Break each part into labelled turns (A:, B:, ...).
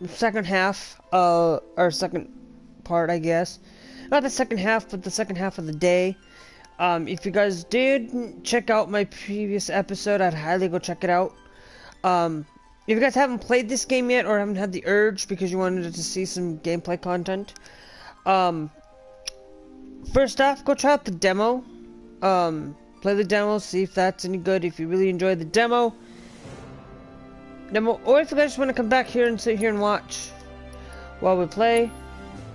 A: second half, or second part, I guess. Not the second half, but the second half of the day. If you guys did check out my previous episode, I'd highly go check it out. If you guys haven't played this game yet, or haven't had the urge because you wanted to see some gameplay content, first off, go try out the demo. Play the demo, see if that's any good. If you really enjoy the demo, or if you guys just want to come back here and sit here and watch while we play.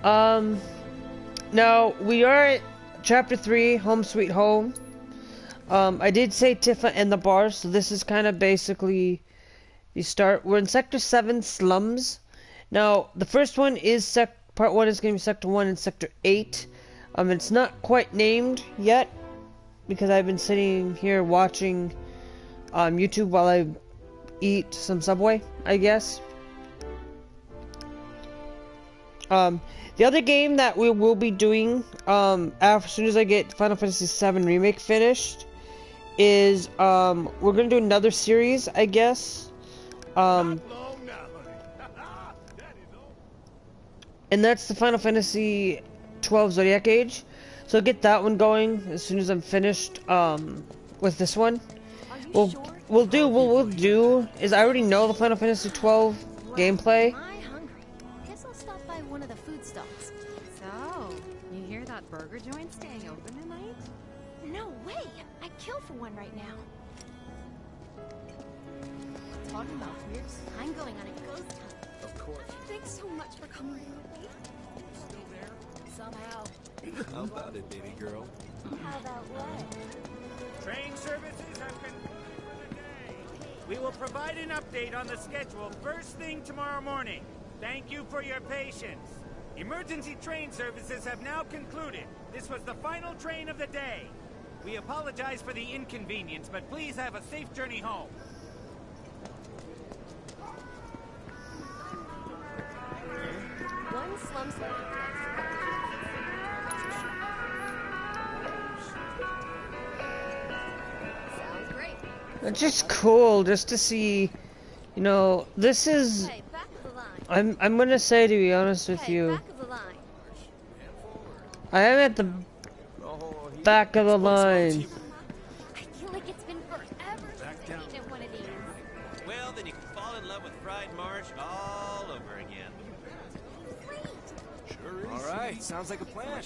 A: Now we are at Chapter 3, Home Sweet Home. I did say Tifa and the bar, so this is kind of basically you start. We're in Sector 7, Slums. Now, the first one is Part 1 is going to be Sector 1 and Sector 8. It's not quite named yet, because I've been sitting here watching YouTube while I eat some Subway, I guess. The other game that we will be doing, as soon as I get Final Fantasy VII Remake finished, is, we're gonna do another series, I guess. And that's the Final Fantasy 12 Zodiac Age. So I'll get that one going as soon as I'm finished, with this one. What we'll do is I already know the Final Fantasy 12 gameplay.
B: Burger joint staying open tonight?
C: No way! I'd kill for one right now. Talking about fears, I'm going on a ghost hunt.
D: Of course.
C: Thanks so much for coming with me.
D: Still there?
C: Somehow.
D: How about it, baby girl?
C: How about what?
E: Train services have concluded for the day. We will provide an update on the schedule first thing tomorrow morning. Thank you for your patience. Emergency train services have now concluded. This was the final train of the day. We apologize for the inconvenience, but please have a safe journey home.
C: One slums. Sounds great.
A: It's just cool just to see, you know, this is...
C: Hey, back of the line.
A: I'm gonna say, to be honest with you,
C: Back of the line.
A: I am at the back of the line.
C: I feel like it's been forever since I've eaten one of these.
F: Well, then you can fall in love with fried marsh all over again.
D: Sure is. All right, sounds like a plan.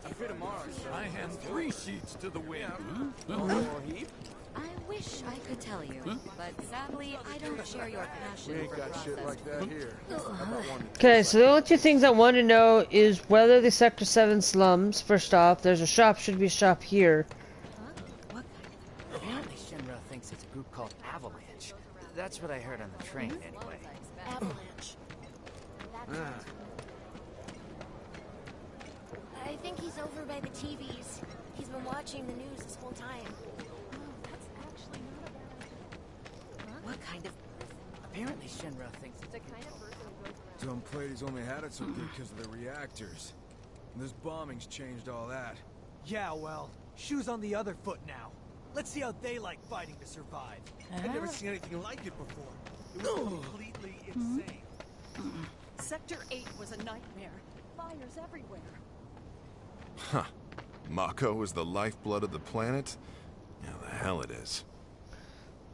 D: I'm free tomorrow.
G: I hand 3 sheets to the wind.
D: Heap?
B: I wish I could tell you, but sadly, I don't share your passion
D: We ain't
B: for
D: got shit
B: processed
D: like that here.
A: Okay, so the only two things I want to know is whether the Sector 7 slums, first off, there's a shop, should be a shop here.
H: What? Apparently Shinra thinks it's a group called Avalanche. That's what I heard on the train, anyway.
C: Avalanche. I think he's over by the TVs. He's been watching the news this whole time.
H: What kind of... Apparently Shinra thinks it's a kind of person who goes around...
D: Dumb Platy's only had it so good because of the reactors. And this bombing's changed all that.
I: Yeah, well, shoes on the other foot now. Let's see how they like fighting to survive.
D: I've never seen anything like it before.
I: It was completely insane. Sector 8 was a nightmare. Fires everywhere.
J: Huh. Mako is the lifeblood of the planet? Yeah, the hell it is.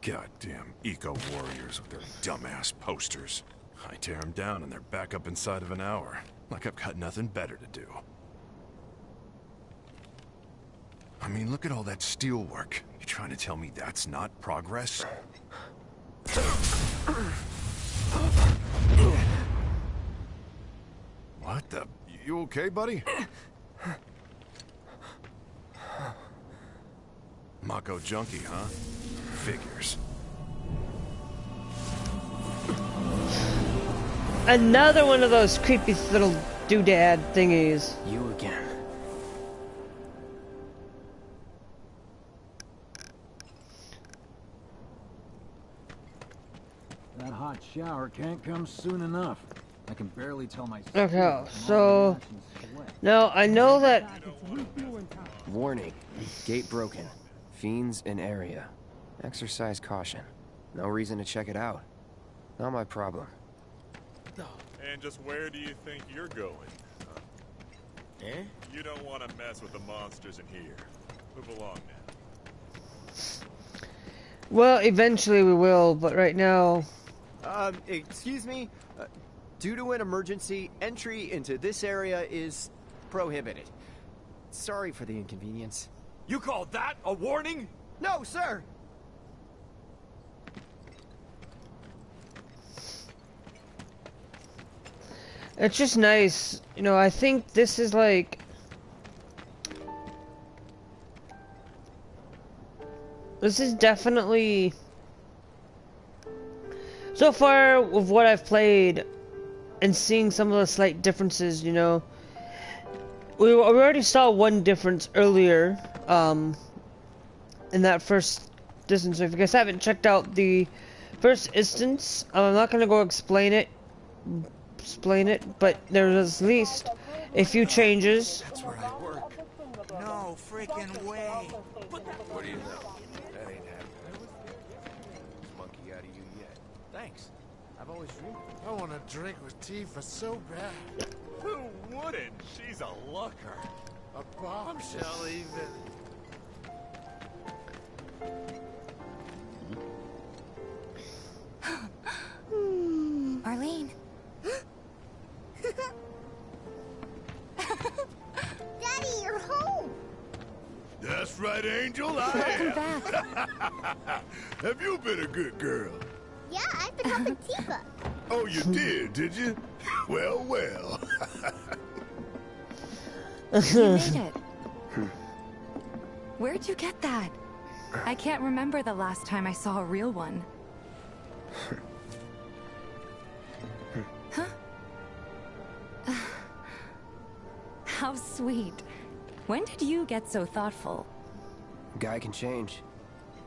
J: Goddamn eco-warriors with their dumbass posters. I tear them down and they're back up inside of an hour. Like I've got nothing better to do. I mean, look at all that steel work. You trying to tell me that's not progress? What the... You okay, buddy? Mako junkie, huh? Figures.
A: Another one of those creepy little doodad thingies.
H: You again.
G: That hot shower can't come soon enough. I can barely tell my...
A: Okay, so... Now, I know that...
K: Warning. Gate broken. Fiends in area. Exercise caution. No reason to check it out. Not my problem.
L: And just where do you think you're going?
M: Eh?
L: You don't want to mess with the monsters in here. Move along now.
A: Well, eventually we will, but right now...
M: Excuse me? Due to an emergency, entry into this area is prohibited. Sorry for the inconvenience.
D: You call that a warning?
M: No, sir!
A: It's just nice. You know, I think this is like... This is definitely... So far, with what I've played, and seeing some of the slight differences, you know... We already saw one difference earlier, in that first distance. So if you guys haven't checked out the first instance, I'm not gonna go explain it, but there's at least a few changes.
E: That's where I work. No freaking way.
D: What do you know? That ain't happening. Monkey out of you yet.
E: Thanks. I've always dreamed. I want to drink with Tifa so bad.
L: Who wouldn't? She's a looker.
E: A bombshell, even.
B: Arlene.
C: Daddy, you're home!
J: That's right, Angel, I
B: Welcome
J: am.
B: back.
J: Have you been a good girl?
C: Yeah, I've been helping Tifa.
J: Oh, you did you? Well, well.
B: You made it. Where'd you get that? I can't remember the last time I saw a real one. Huh? How sweet. When did you get so thoughtful?
K: Guy can change.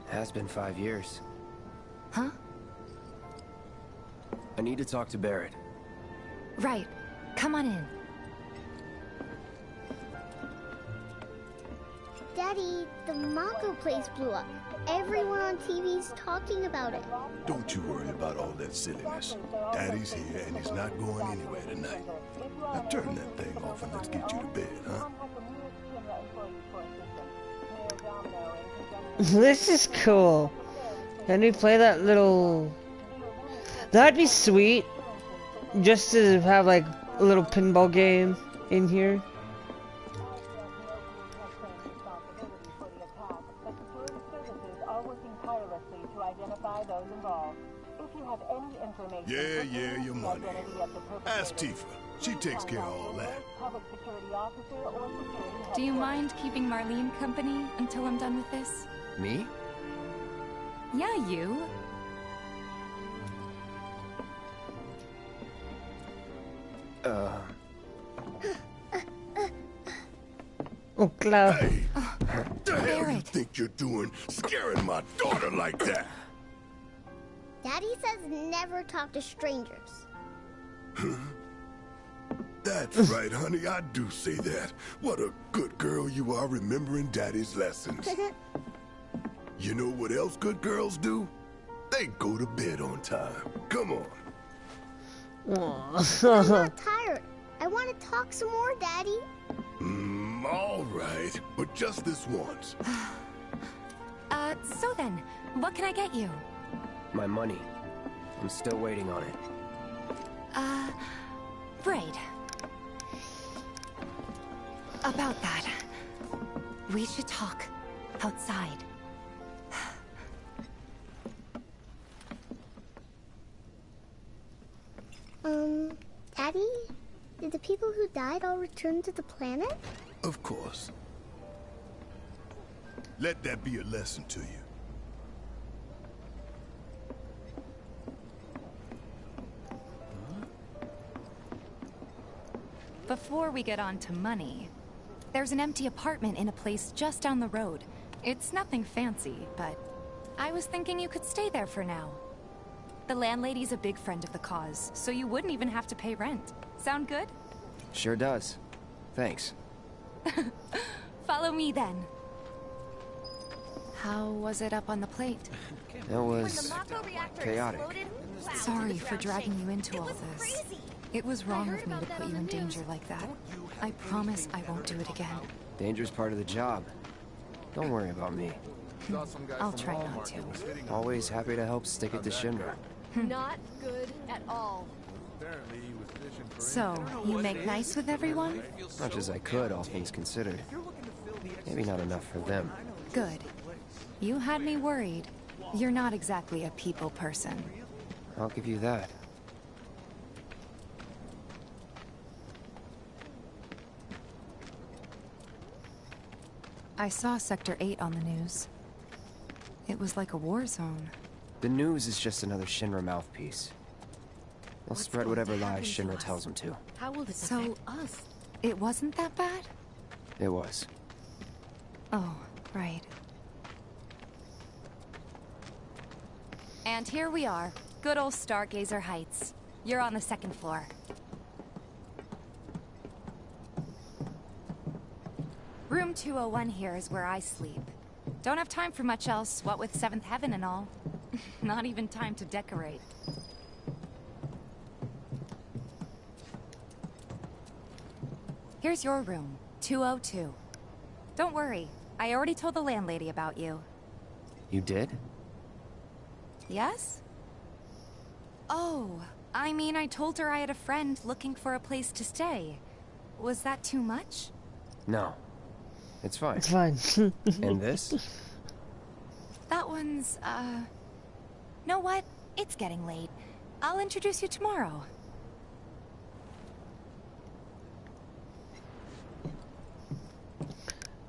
K: Has been 5 years.
B: Huh?
K: I need to talk to Barrett.
B: Right. Come on in.
C: Daddy, the Mako place blew up. Everyone on TV's talking about it.
J: Don't you worry about all that silliness. Daddy's here and he's not going anywhere tonight. Now turn that thing off and let's get you to bed, huh?
A: This is cool. Can we play that little... That'd be sweet. Just to have like a little pinball game in here.
J: Yeah, your money. Ask Tifa. She takes care of all that.
B: Do you mind keeping Marlene company until I'm done with this?
K: Me?
B: Yeah, you.
A: Oh, Cloud.
J: Hey, what the hell you think you're doing scaring my daughter like that?
C: Daddy says never talk to strangers.
J: That's right, honey, I do say that. What a good girl you are remembering Daddy's lessons. You know what else good girls do? They go to bed on time. Come on.
C: I'm not tired. I want to talk some more, Daddy.
J: All right, but just this once.
B: So then, what can I get you?
K: My money. I'm still waiting on it.
B: Braid. About that. We should talk outside.
C: Daddy? Did the people who died all return to the planet?
J: Of course. Let that be a lesson to you.
B: Before we get on to money, there's an empty apartment in a place just down the road. It's nothing fancy, but I was thinking you could stay there for now. The landlady's a big friend of the cause, so you wouldn't even have to pay rent. Sound good?
K: Sure does. Thanks.
B: Follow me then. How was it up on the plate?
K: That was chaotic.
B: Sorry for dragging you into all this. It was wrong of me to put you in danger like that. I promise I won't do it again.
K: Danger's part of the job. Don't worry about me.
B: I'll try not to.
K: Always happy to help stick it to Shinra.
I: Not good at all.
B: So, you make nice with everyone?
K: Much as I could, all things considered. Maybe not enough for them.
B: Good. You had me worried. You're not exactly a people person.
K: I'll give you that.
B: I saw Sector 8 on the news. It was like a war zone.
K: The news is just another Shinra mouthpiece. They'll spread whatever lies Shinra tells them to.
I: How will this affect us?
B: It wasn't that bad?
K: It was.
B: Oh, right. And here we are. Good old Stargazer Heights. You're on the second floor. Room 201 here is where I sleep. Don't have time for much else, what with 7th Heaven and all. Not even time to decorate. Here's your room, 202. Don't worry, I already told the landlady about you.
K: You did?
B: Yes? Oh, I mean, I told her I had a friend looking for a place to stay. Was that too much?
K: No. It's fine.
A: It's fine.
K: And this?
B: That one's, know what? It's getting late. I'll introduce you tomorrow.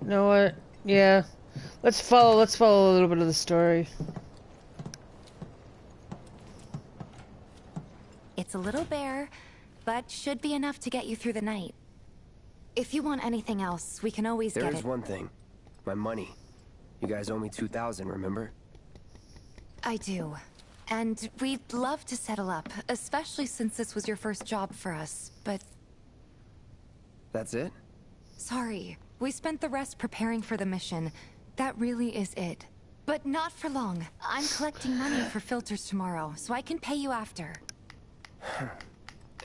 A: You know what? Yeah. Let's follow a little bit of the story.
B: It's a little bare, but should be enough to get you through the night. If you want anything else, we can always get it.
K: There's one thing. My money. You guys owe me 2,000, remember?
B: I do. And we'd love to settle up, especially since this was your first job for us, but...
K: That's it?
B: Sorry. We spent the rest preparing for the mission. That really is it. But not for long. I'm collecting money for filters tomorrow, so I can pay you after.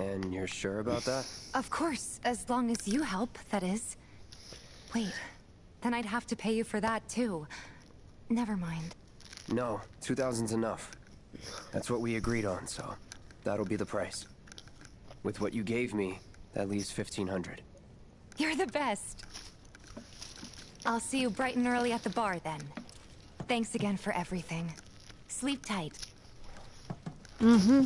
K: And you're sure about that?
B: Of course, as long as you help, that is. Wait, then I'd have to pay you for that too. Never mind.
K: No, 2,000's enough. That's what we agreed on, so that'll be the price. With what you gave me, that leaves 1,500.
B: You're the best. I'll see you bright and early at the bar then. Thanks again for everything. Sleep tight.
A: Mm-hmm.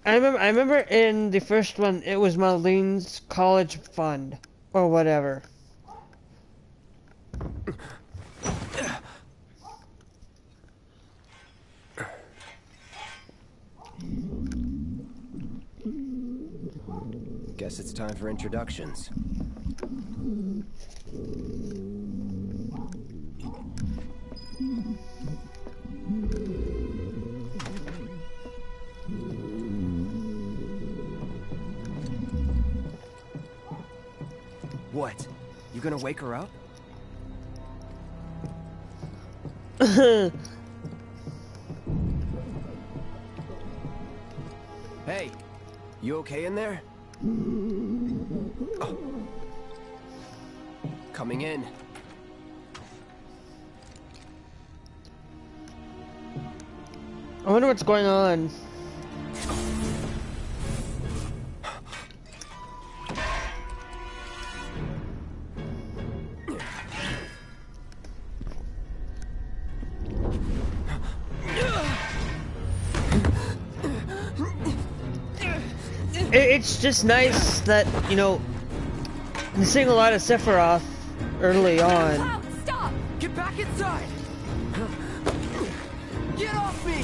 A: I remember in the first one, it was Marlene's college fund, or whatever.
K: Guess it's time for introductions. What? You gonna wake her up? Hey, you okay in there? Oh. Coming in.
A: I wonder what's going on. It's just nice that, you know, I'm seeing a lot of Sephiroth early on.
I: Cloud, stop! Get back inside! Get off me!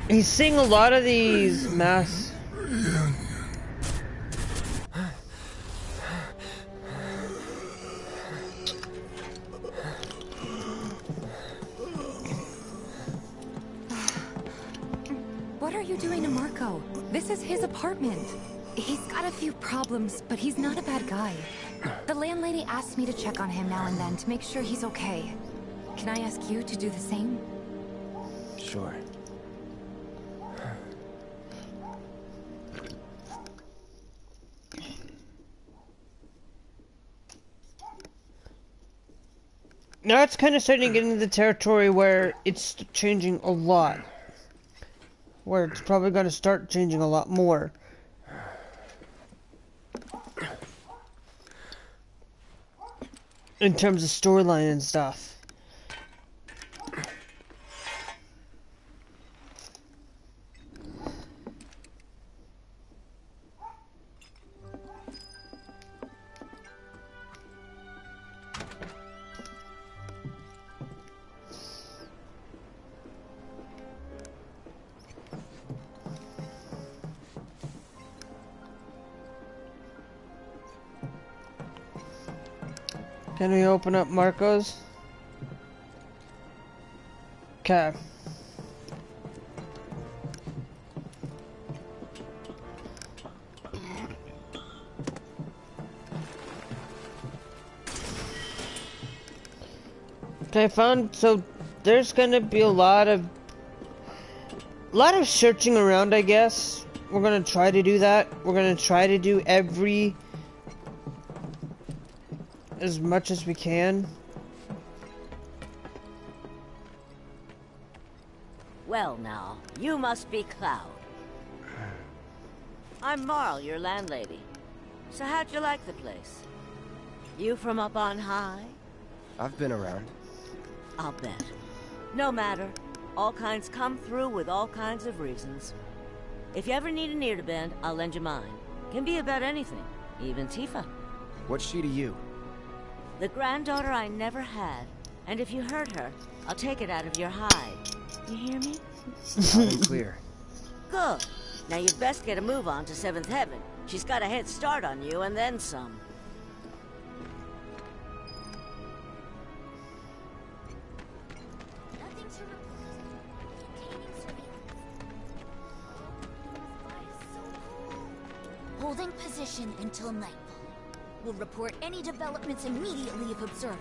A: He's seeing a lot of these mass.
B: What are you doing to Marco? This is his apartment. He's got a few problems, but he's not a bad guy. The landlady asked me to check on him now and then to make sure he's okay. Can I ask you to do the same?
K: Sure.
A: Now it's kind of starting to get into the territory where it's changing a lot. Where it's probably going to start changing a lot more. In terms of storyline and stuff. Can we open up Marco's? Okay. Okay, so there's gonna be a lot of searching around, I guess. We're gonna try to do that. We're gonna try to do as much as we can.
N: Well now, you must be Cloud. I'm Marl, your landlady. So how'd you like the place? You from up on high?
K: I've been around.
N: I'll bet. No matter. All kinds come through with all kinds of reasons. If you ever need an ear to bend, I'll lend you mine. Can be about anything, even Tifa.
K: What's she to you?
N: The granddaughter I never had. And if you hurt her, I'll take it out of your hide. You hear me?
K: Loud and clear.
N: Good. Now you'd best get a move on to 7th Heaven. She's got a head start on you and then some.
O: Holding position until nightfall. We'll report any developments immediately if observed.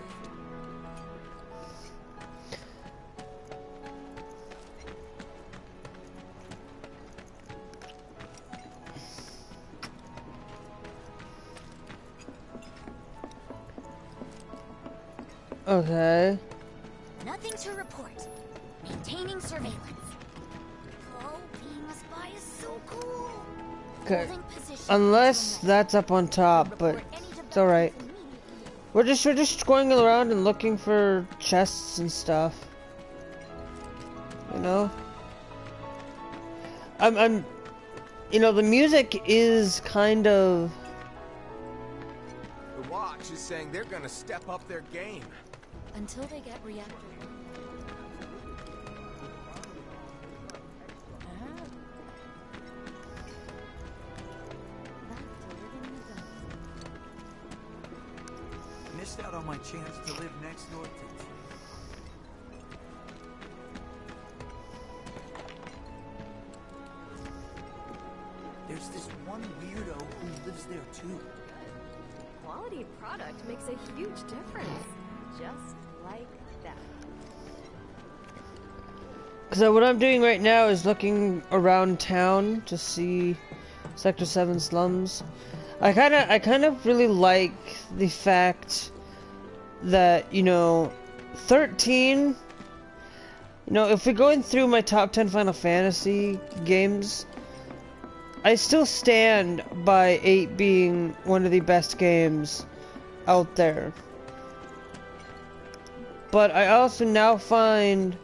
A: Okay.
O: Nothing to report. Maintaining surveillance. Oh, being a spy is so cool.
A: Okay. Unless that's up on top, but it's alright. We're just going around and looking for chests and stuff. You know? You know, the music is kind of...
D: The Watch is saying they're gonna step up their game.
O: Until they get reactor.
P: Missed out on my chance to live next door to There's this one weirdo who lives there too.
Q: Quality product makes a huge difference. Just like that.
A: So what I'm doing right now is looking around town to see Sector 7 slums. I kind of really like the fact that, you know, 13, you know, if we're going through my top 10 Final Fantasy games, I still stand by 8 being one of the best games out there. But I also now find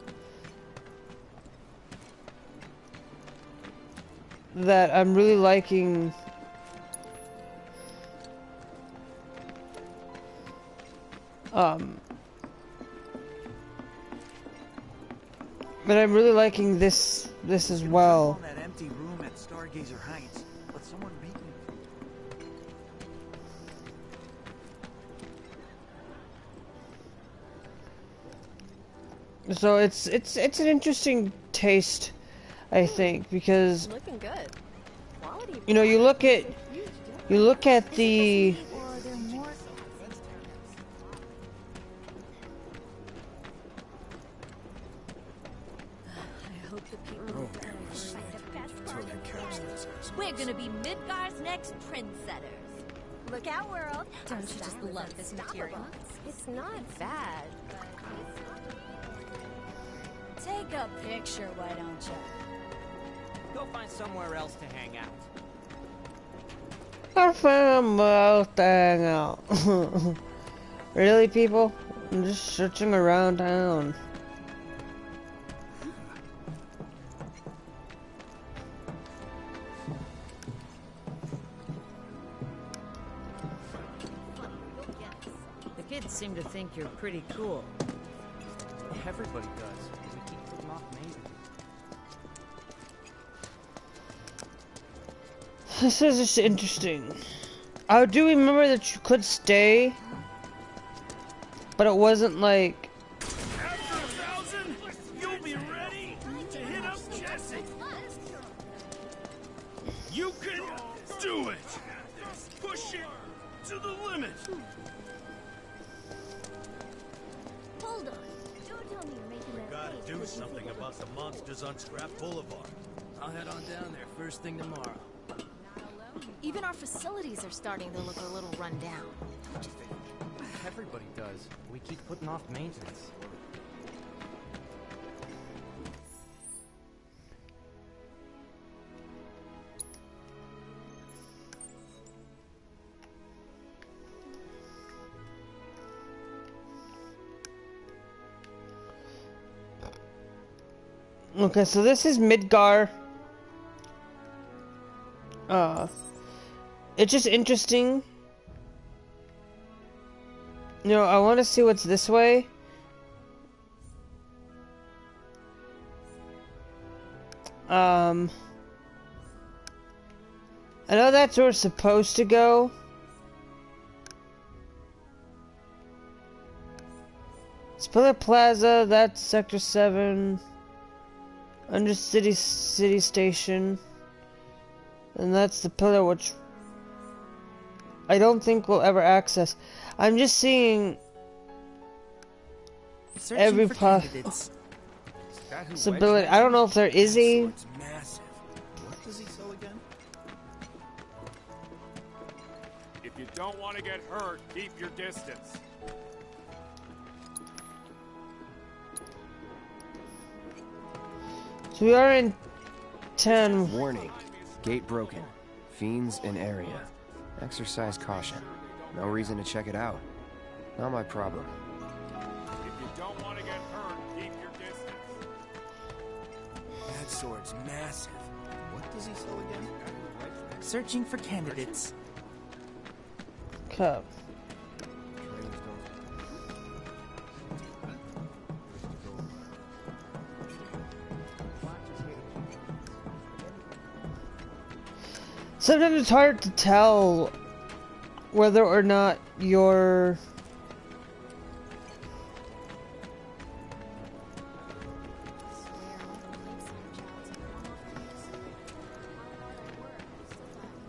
A: that I'm really liking but I'm really liking this as well.
P: That empty room at Stargazer Heights, but someone beat me.
A: So it's an interesting taste, I think, because
Q: looking good. Quality.
A: You know, you look at You look at the...
O: We're gonna be Midgar's next trendsetters. Look out, world.
Q: Don't you just love this material? It's not bad, but...
O: Take a picture, why don't you?
H: Go find somewhere else to hang out.
A: I found my thing out. Really, people? I'm just searching around town.
R: The kids seem to think you're pretty cool.
H: Everybody does. We keep putting off maintenance.
A: This is just interesting. I do remember that you could stay, but it wasn't like...
E: After 1,000, you'll be ready to hit up Jesse. You can do it. Push it to the limit.
C: Hold on. Don't tell me you're making that
P: Gotta
C: face
P: do
C: because you
P: something
C: think
P: about the monsters on Scrap Boulevard.
H: I'll head on down there first thing tomorrow.
Q: Even our facilities are starting to look a little run down, don't you think?
H: Everybody does. We keep putting off maintenance.
A: Okay, so this is Midgar. It's just interesting. You know, I want to see what's this way. I know that's where we're supposed to go. Spiller Plaza, that's Sector 7. Under City Station. And that's the pillar which I don't think we'll ever access. I'm just seeing every possibility. I don't know if there is a...
P: Massive. What does he sell again?
L: If you don't want to get hurt, keep your distance.
A: So we are in 10.
K: Warning. Gate broken. Fiends in area. Exercise caution. No reason to check it out. Not my problem.
L: If you don't want to get hurt, keep your distance.
P: That sword's massive. What does he sell again? Searching for candidates.
A: Cup. Sometimes it's hard to tell whether or not you're...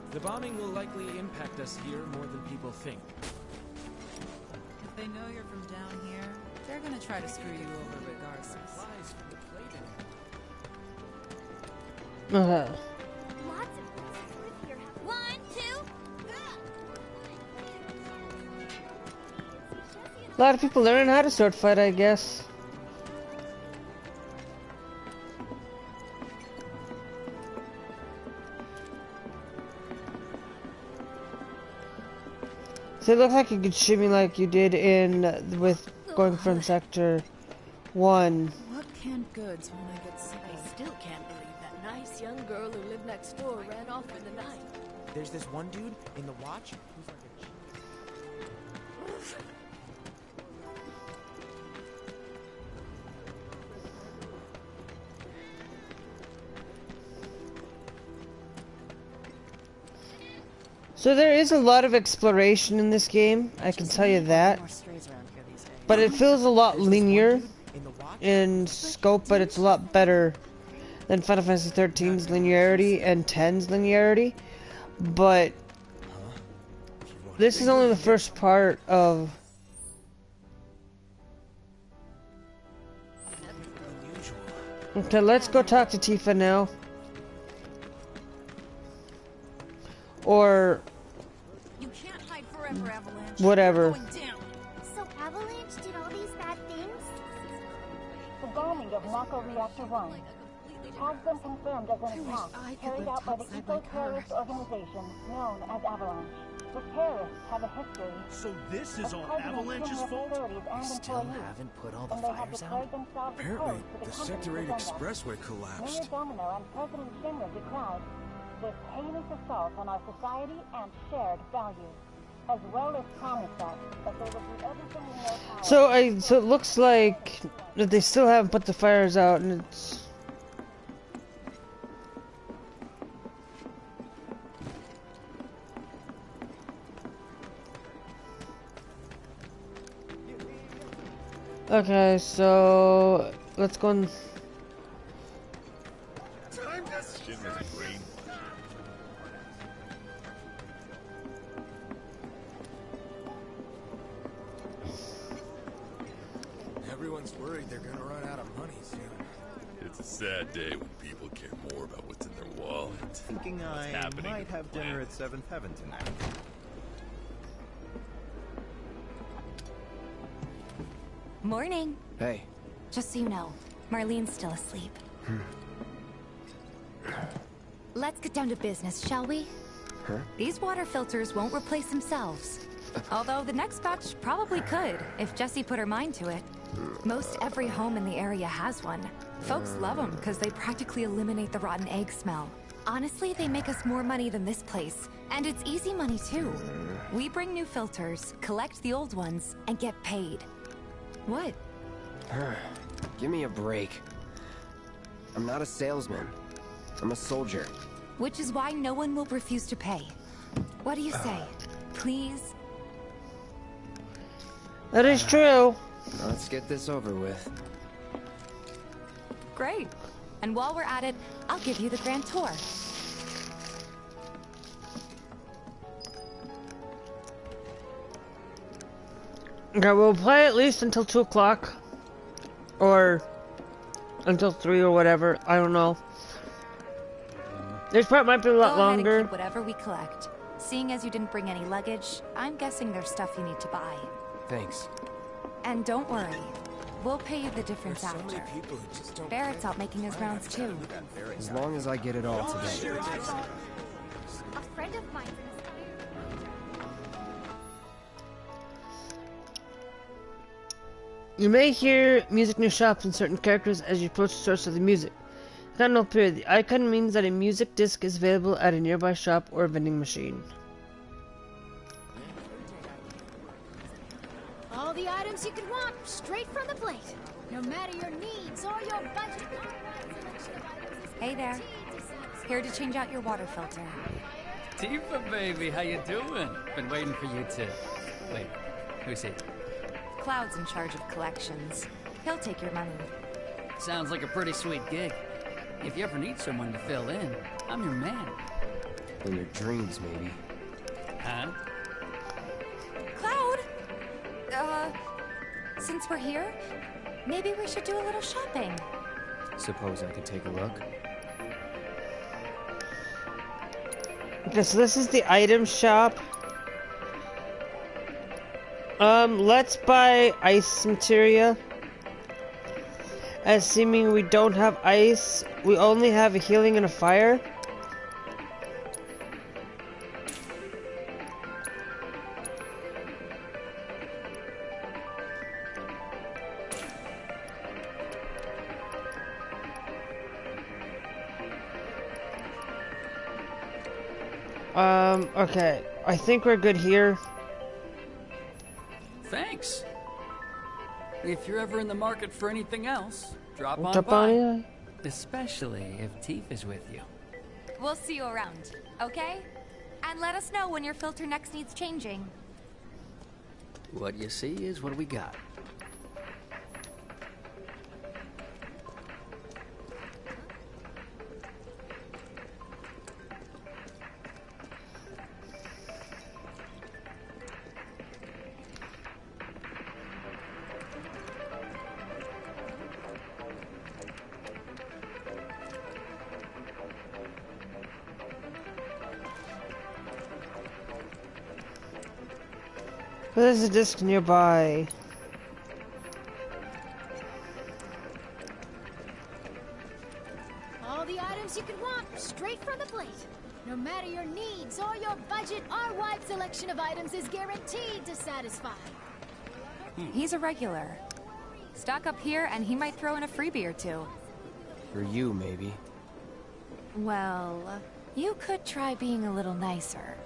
S: The bombing will likely impact us here more than people think.
T: If they know you're from down here, they're gonna try to screw you over regardless.
A: Uh-huh. A lot of people learning how to sword fight, I guess. So it looked like you could shimmy like you did in with going from Sector 1.
T: What canned goods when I get sick?
I: I still can't believe that nice young girl who lived next door ran off in the night.
H: There's this one dude in the watch who's like
A: So there is a lot of exploration in this game, I can tell you that. But it feels a lot linear in scope, but it's a lot better than Final Fantasy XIII's linearity and 10's linearity. But this is only the first part of. Okay, let's go talk to Tifa now. Or
O: You can't hide forever, Avalanche.
A: whatever.
O: You're going down. So Avalanche did all these bad things?
U: The bombing of Mako Reactor 1 has been confirmed as an attack carried out by the eco-terrorist organization known as Avalanche. The terrorists have a history.
V: So this is all Avalanche's fault?
H: We still haven't put all the fires out?
G: Apparently, the Sector 8 expressway collapsed.
U: Mayor Domino and President Shinra declared this heinous assault on our society and shared values, as well as promised us that they would do everything in their power.
A: So it looks like that they still haven't put the fires out, and it's. Okay, so let's go and.
L: Everyone's worried they're gonna run out of money soon.
W: It's a sad day when people care more about what's in their wallet.
X: Thinking
W: What's
X: I
W: happening
X: might
W: with
X: have
W: the
X: dinner
W: planet.
X: at 7th Heaven tonight.
B: Morning.
K: Hey.
B: Just so you know, Marlene's still asleep. Let's get down to business, shall we?
K: Huh?
B: These water filters won't replace themselves. Although the next batch probably could, if Jessie put her mind to it. Most every home in the area has one. Folks love them because they practically eliminate the rotten egg smell. Honestly, they make us more money than this place. And it's easy money too. We bring new filters, collect the old ones, and get paid. What?
K: Give me a break. I'm not a salesman. I'm a soldier.
B: Which is why no one will refuse to pay. What do you say? Please?
A: That is true.
K: Let's get this over with.
B: Great. And while we're at it, I'll give you the grand tour.
A: Okay, we'll play at least until 2 o'clock. Or until 3 or whatever. I don't know. This part might be a lot
B: Go ahead and
A: longer.
B: keep whatever we collect. Seeing as you didn't bring any luggage, I'm guessing there's stuff you need to buy.
K: Thanks.
B: And don't worry, we'll pay you the difference after. Barrett's out making his rounds too.
K: As long as I get it all today.
O: A friend of mine.
A: You may hear music near shops and certain characters as you approach the source of the music. Icon will appear. The icon means that a music disc is available at a nearby shop or vending machine.
O: All the items you could want, straight from the plate. No matter your needs or your budget.
B: Hey there. Here to change out your water filter.
Y: Tifa, baby, how you doing? Been waiting for you to... Wait, who's he?
B: Cloud's in charge of collections. He'll take your money.
Y: Sounds like a pretty sweet gig. If you ever need someone to fill in, I'm your man.
K: In your dreams, maybe.
Y: Huh?
B: Cloud! Since we're here, maybe we should do a little shopping.
K: Suppose I could take a look?
A: Okay, so this is the item shop. Let's buy ice materia. As seeming we don't have ice, we only have a healing and a fire. Okay. I think we're good here.
Y: Thanks. If you're ever in the market for anything else, drop on
A: Drop
Y: by.
A: on
Y: Especially if Teef is with you.
B: We'll see you around, okay? And let us know when your filter next needs changing.
H: What you see is what we got.
A: There's a disc nearby.
O: All the items you could want, straight from the plate. No matter your needs or your budget, our wide selection of items is guaranteed to satisfy.
B: He's a regular. Stock up here and he might throw in a freebie or two.
K: For you, maybe.
B: Well, you could try being a little nicer.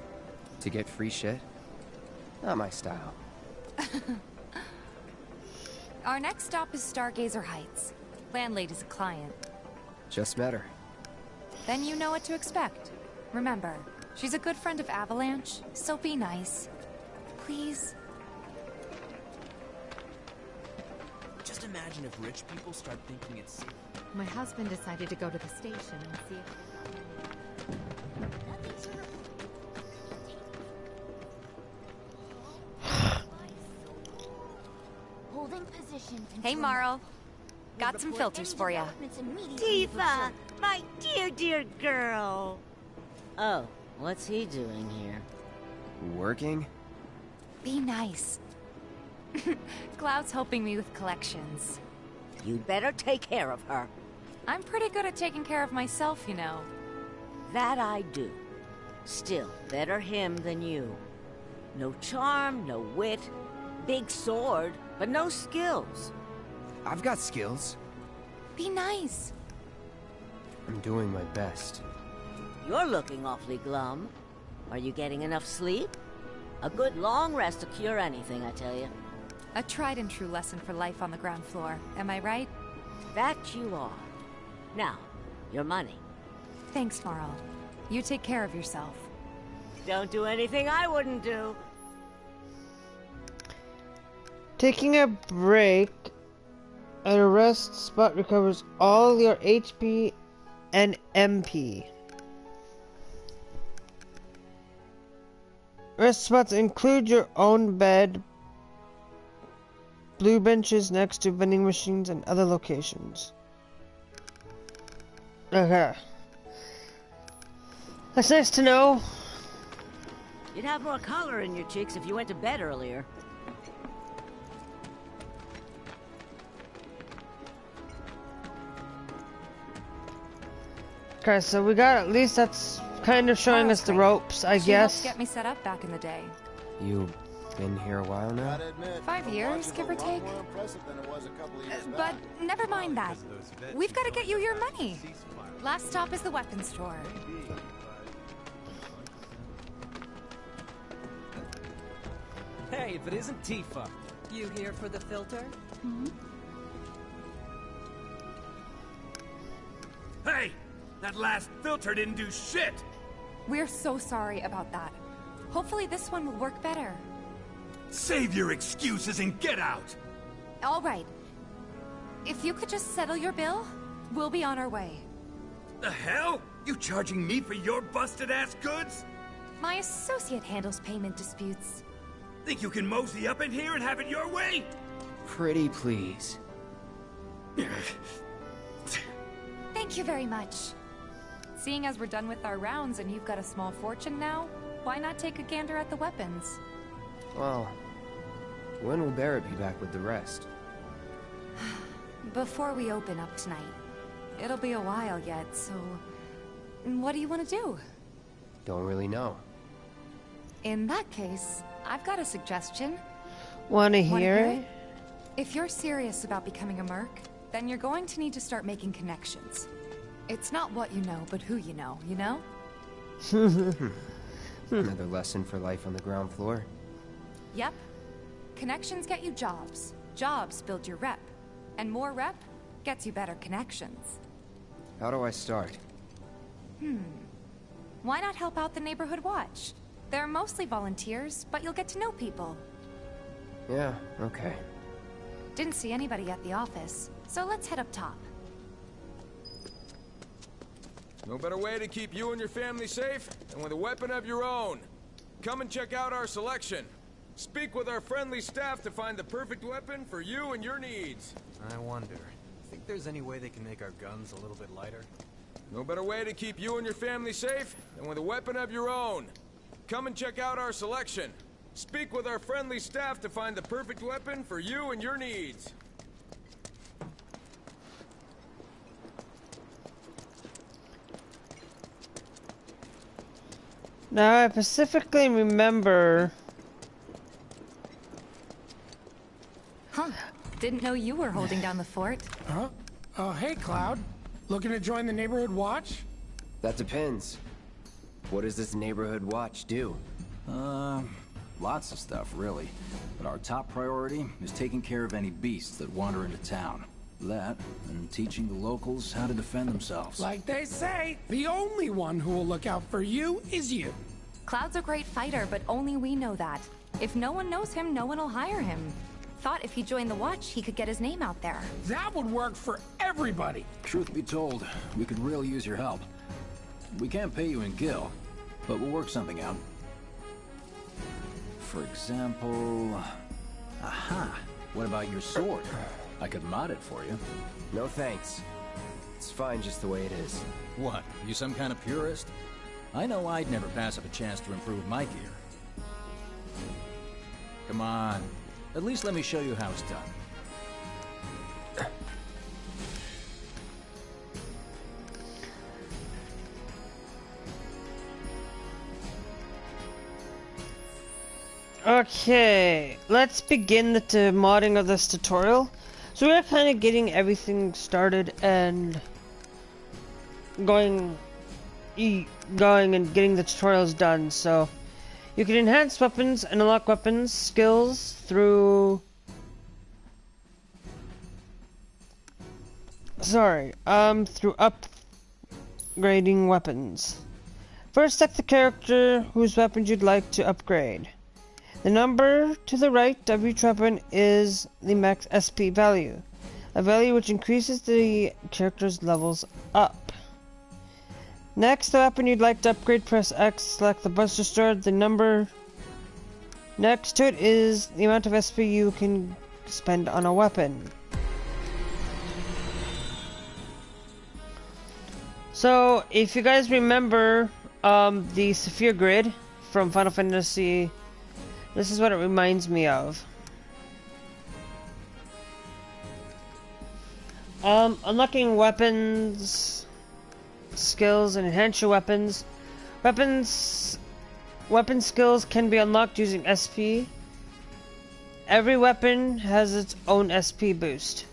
K: To get free shit? Not my style.
B: Our next stop is Stargazer Heights. Landlady's a client.
K: Just met her.
B: Then you know what to expect. Remember, she's a good friend of Avalanche, so be nice. Please?
P: Just imagine if rich people start thinking it's safe.
F: My husband decided to go to the station and see if...
O: Holding position.
B: Hey, Marl. Got some filters for ya.
J: Tifa, my dear, dear girl. Oh, what's he doing here?
K: Working?
B: Be nice. Cloud's helping me with collections.
J: You'd better take care of her.
B: I'm pretty good at taking care of myself, you know.
J: That I do. Still, better him than you. No charm, no wit. Big sword, but no skills.
K: I've got skills.
B: Be nice.
K: I'm doing my best.
J: You're looking awfully glum. Are you getting enough sleep? A good long rest will cure anything, I tell you.
B: A tried and true lesson for life on the ground floor, am I right?
J: That you are. Now, your money.
B: Thanks, Marl. You take care of yourself.
J: Don't do anything I wouldn't do.
A: Taking a break at a rest spot recovers all your HP and MP. Rest spots include your own bed, blue benches next to vending machines, and other locations. Okay. That's nice to know.
J: You'd have more color in your cheeks if you went to bed earlier.
A: Okay, so we got at least that's kind of showing us the ropes, I
B: She
A: guess.
B: helped get me set up back in the day.
K: You been here a while now?
B: 5 years, give or take. But never mind that. We've got to get you your money. Last stop is the weapons store.
S: Hey, if it isn't Tifa.
I: You here for the filter?
E: Hey! That last filter didn't do shit!
B: We're so sorry about that. Hopefully this one will work better.
E: Save your excuses and get out!
B: All right. If you could just settle your bill, we'll be on our way.
E: The hell? You charging me for your busted-ass goods?
B: My associate handles payment disputes.
E: Think you can mosey up in here and have it your way?
K: Pretty please.
B: Thank you very much. Seeing as we're done with our rounds and you've got a small fortune now, why not take a gander at the weapons?
K: Well, when will Barrett be back with the rest?
B: Before we open up tonight. It'll be a while yet, so... What do you want to do?
K: Don't really know.
B: In that case, I've got a suggestion.
A: Wanna hear it?
B: If you're serious about becoming a merc, then you're going to need to start making connections. It's not what you know, but who you know, you know?
K: Another lesson for life on the ground floor.
B: Yep. Connections get you jobs. Jobs build your rep. And more rep gets you better connections.
K: How do I start?
B: Why not help out the neighborhood watch? They're mostly volunteers, but you'll get to know people.
K: Yeah, okay.
B: Didn't see anybody at the office, so let's head up top.
L: No better way to keep you and your family safe than with a weapon of your own. Come and check out our selection. Speak with our friendly staff to find the perfect weapon for you and your needs.
G: I wonder. Think there's any way they can make our guns a little bit lighter?
L: No better way to keep you and your family safe than with a weapon of your own. Come and check out our selection. Speak with our friendly staff to find the perfect weapon for you and your needs.
A: Now I specifically remember...
B: Huh. Didn't know you were holding down the fort.
D: Huh? Oh, hey, Cloud. Looking to join the neighborhood watch?
K: That depends. What does this neighborhood watch do?
G: Lots of stuff, really. But our top priority is taking care of any beasts that wander into town. That, and teaching the locals how to defend themselves.
D: Like they say, the only one who will look out for you is you.
B: Cloud's a great fighter, but only we know that. If no one knows him, no one will hire him. Thought if he joined the watch, he could get his name out there.
D: That would work for everybody.
G: Truth be told, we could really use your help. We can't pay you in gil, but we'll work something out. For example... Aha! What about your sword? I could mod it for you.
K: No thanks. It's fine just the way it is.
G: What? You some kind of purist? I know I'd never pass up a chance to improve my gear. Come on. At least let me show you how it's done.
A: Okay, let's begin the modding of this tutorial. So we're kind of getting everything started and going and getting the tutorials done. So you can enhance weapons and unlock weapons skills through through upgrading weapons. First, select the character whose weapons you'd like to upgrade. The number to the right of each weapon is the max SP value, a value which increases the character's levels up. Next, the weapon you'd like to upgrade, press X, select the Buster Store. The number next to it is the amount of SP you can spend on a weapon. So, if you guys remember the Sphere grid from Final Fantasy, this is what it reminds me of. Unlocking weapons, skills, and enhance your weapons. Weapon skills can be unlocked using SP. Every weapon has its own SP boost.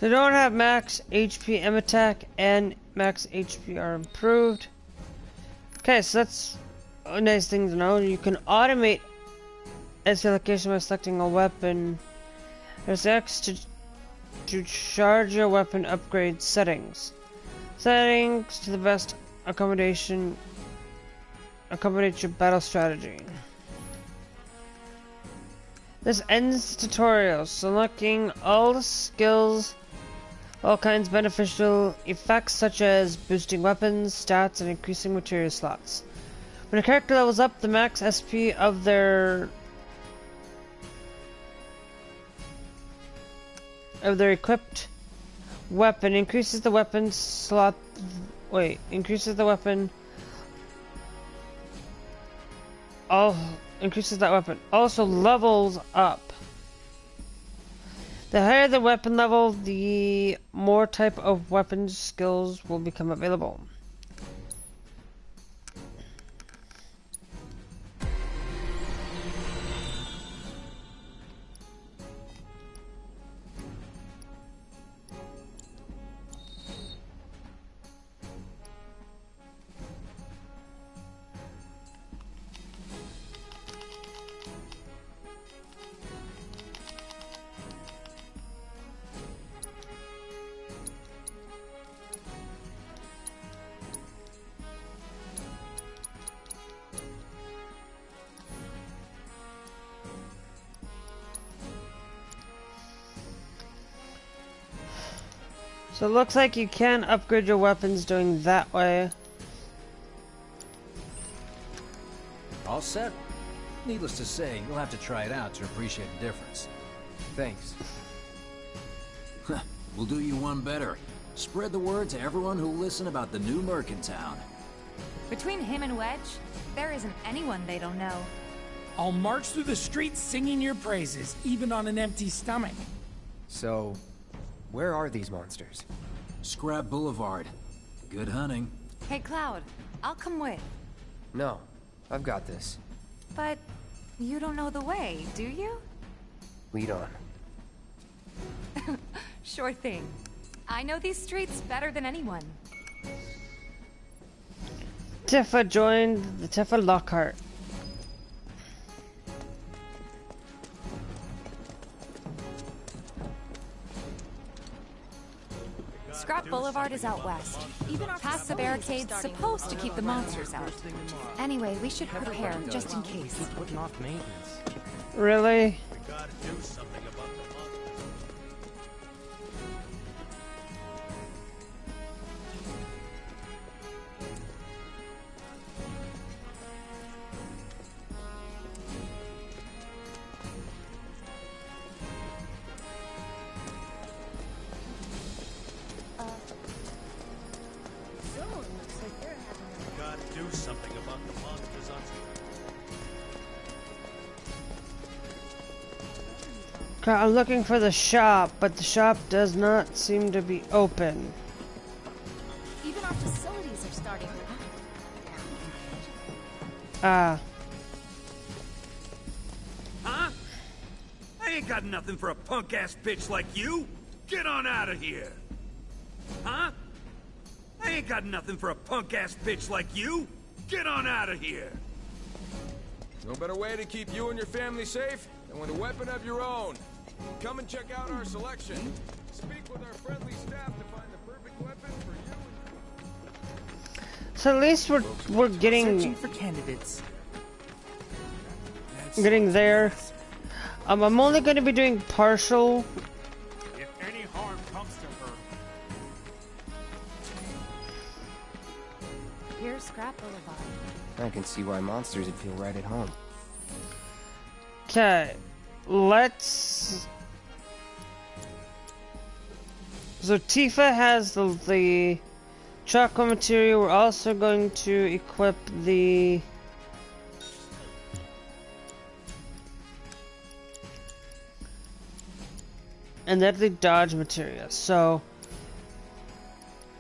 A: So don't have max HP M attack and max HP are improved. Okay, so that's a nice thing to know. You can automate SP allocation by selecting a weapon. There's X to charge your weapon upgrade settings. Settings to the best accommodate your battle strategy. This ends the tutorial. Selecting all the skills, all kinds of beneficial effects such as boosting weapons, stats, and increasing material slots. When a character levels up, the max SP of their equipped weapon increases the weapon slot. Increases the weapon. Increases that weapon. Also levels up. The higher the weapon level, the more type of weapon skills will become available. So it looks like you can upgrade your weapons doing that way.
G: All set. Needless to say, you'll have to try it out to appreciate the difference.
K: Thanks.
G: We'll do you one better. Spread the word to everyone who'll listen about the new merc in town.
B: Between him and Wedge, there isn't anyone they don't know.
D: I'll march through the streets singing your praises, even on an empty stomach.
K: So, where are these monsters?
G: Scrap Boulevard. Good hunting.
B: Hey, Cloud, I'll come with.
K: No, I've got this.
B: But you don't know the way, do you?
K: Lead on.
B: Sure thing. I know these streets better than anyone.
A: Tifa joined the Tifa Lockhart.
B: Scrap Boulevard is out west. Even past the barricade's supposed to keep the monsters out. Anyway, we should prepare, just in case.
P: Keep putting off maintenance.
A: Really?
V: We gotta do something about the monsters. We gotta do something about the monsters on
A: I'm looking for the shop, but the shop does not seem to be open.
O: Even our facilities are starting to...
A: Ah.
E: Huh? I ain't got nothing for a punk-ass bitch like you. Get on out of here. Huh? I ain't got nothing for a punk-ass bitch like you. Get on out of here.
L: No better way to keep you and your family safe than with a weapon of your own. Come and check out our selection. Speak with our friendly staff to find the perfect weapon for you.
A: So at least we're getting
P: Searching for candidates.
A: getting there. I'm only going to be doing partial.
V: If any harm comes to her,
B: Here's Scrap Boulevard.
K: I can see why monsters would feel right at home.
A: Okay, let's. So Tifa has the chocolate material. We're also going to equip the and that's the dodge material. So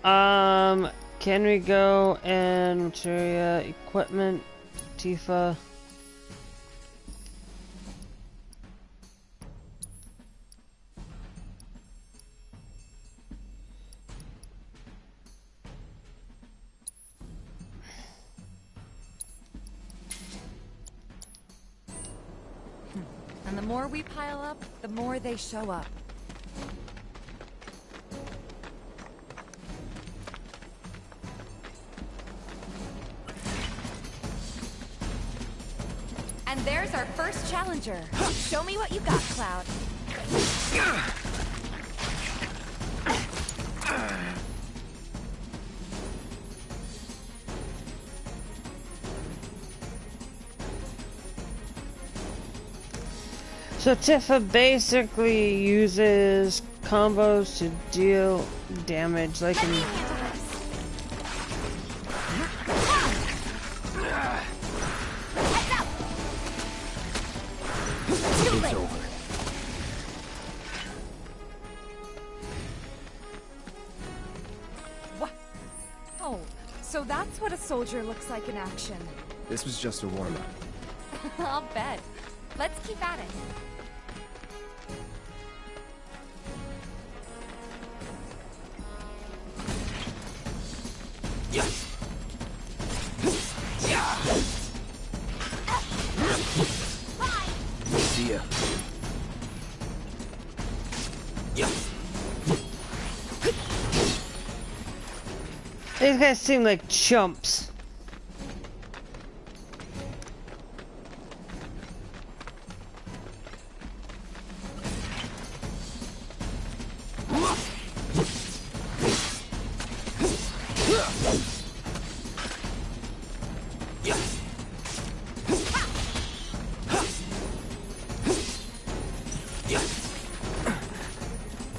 A: can we go and materia equipment Tifa?
B: And the more we pile up, the more they show up. And there's our first challenger. Show me what you got, Cloud.
A: So Tifa basically uses combos to deal damage, like in...
K: It's over.
B: What? Oh, so that's what a soldier looks like in action.
K: This was just a warm-up.
B: I'll bet. Let's keep at it.
K: See ya.
A: These guys seem like chumps.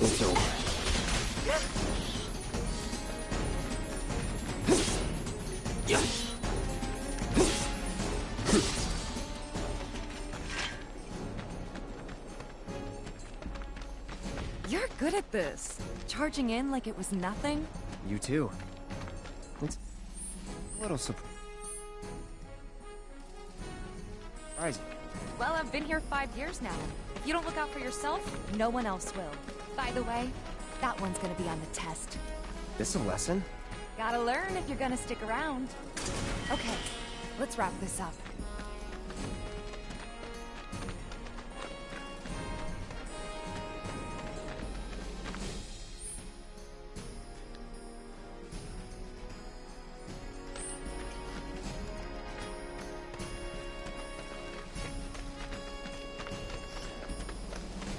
K: It's over.
B: You're good at this. Charging in like it was nothing.
K: You too. It's a little surprising.
B: Well, I've been here 5 years now. If you don't look out for yourself, no one else will. By the way, that one's gonna be on the test.
K: This a lesson?
B: Gotta learn if you're gonna stick around. Okay, let's wrap this up.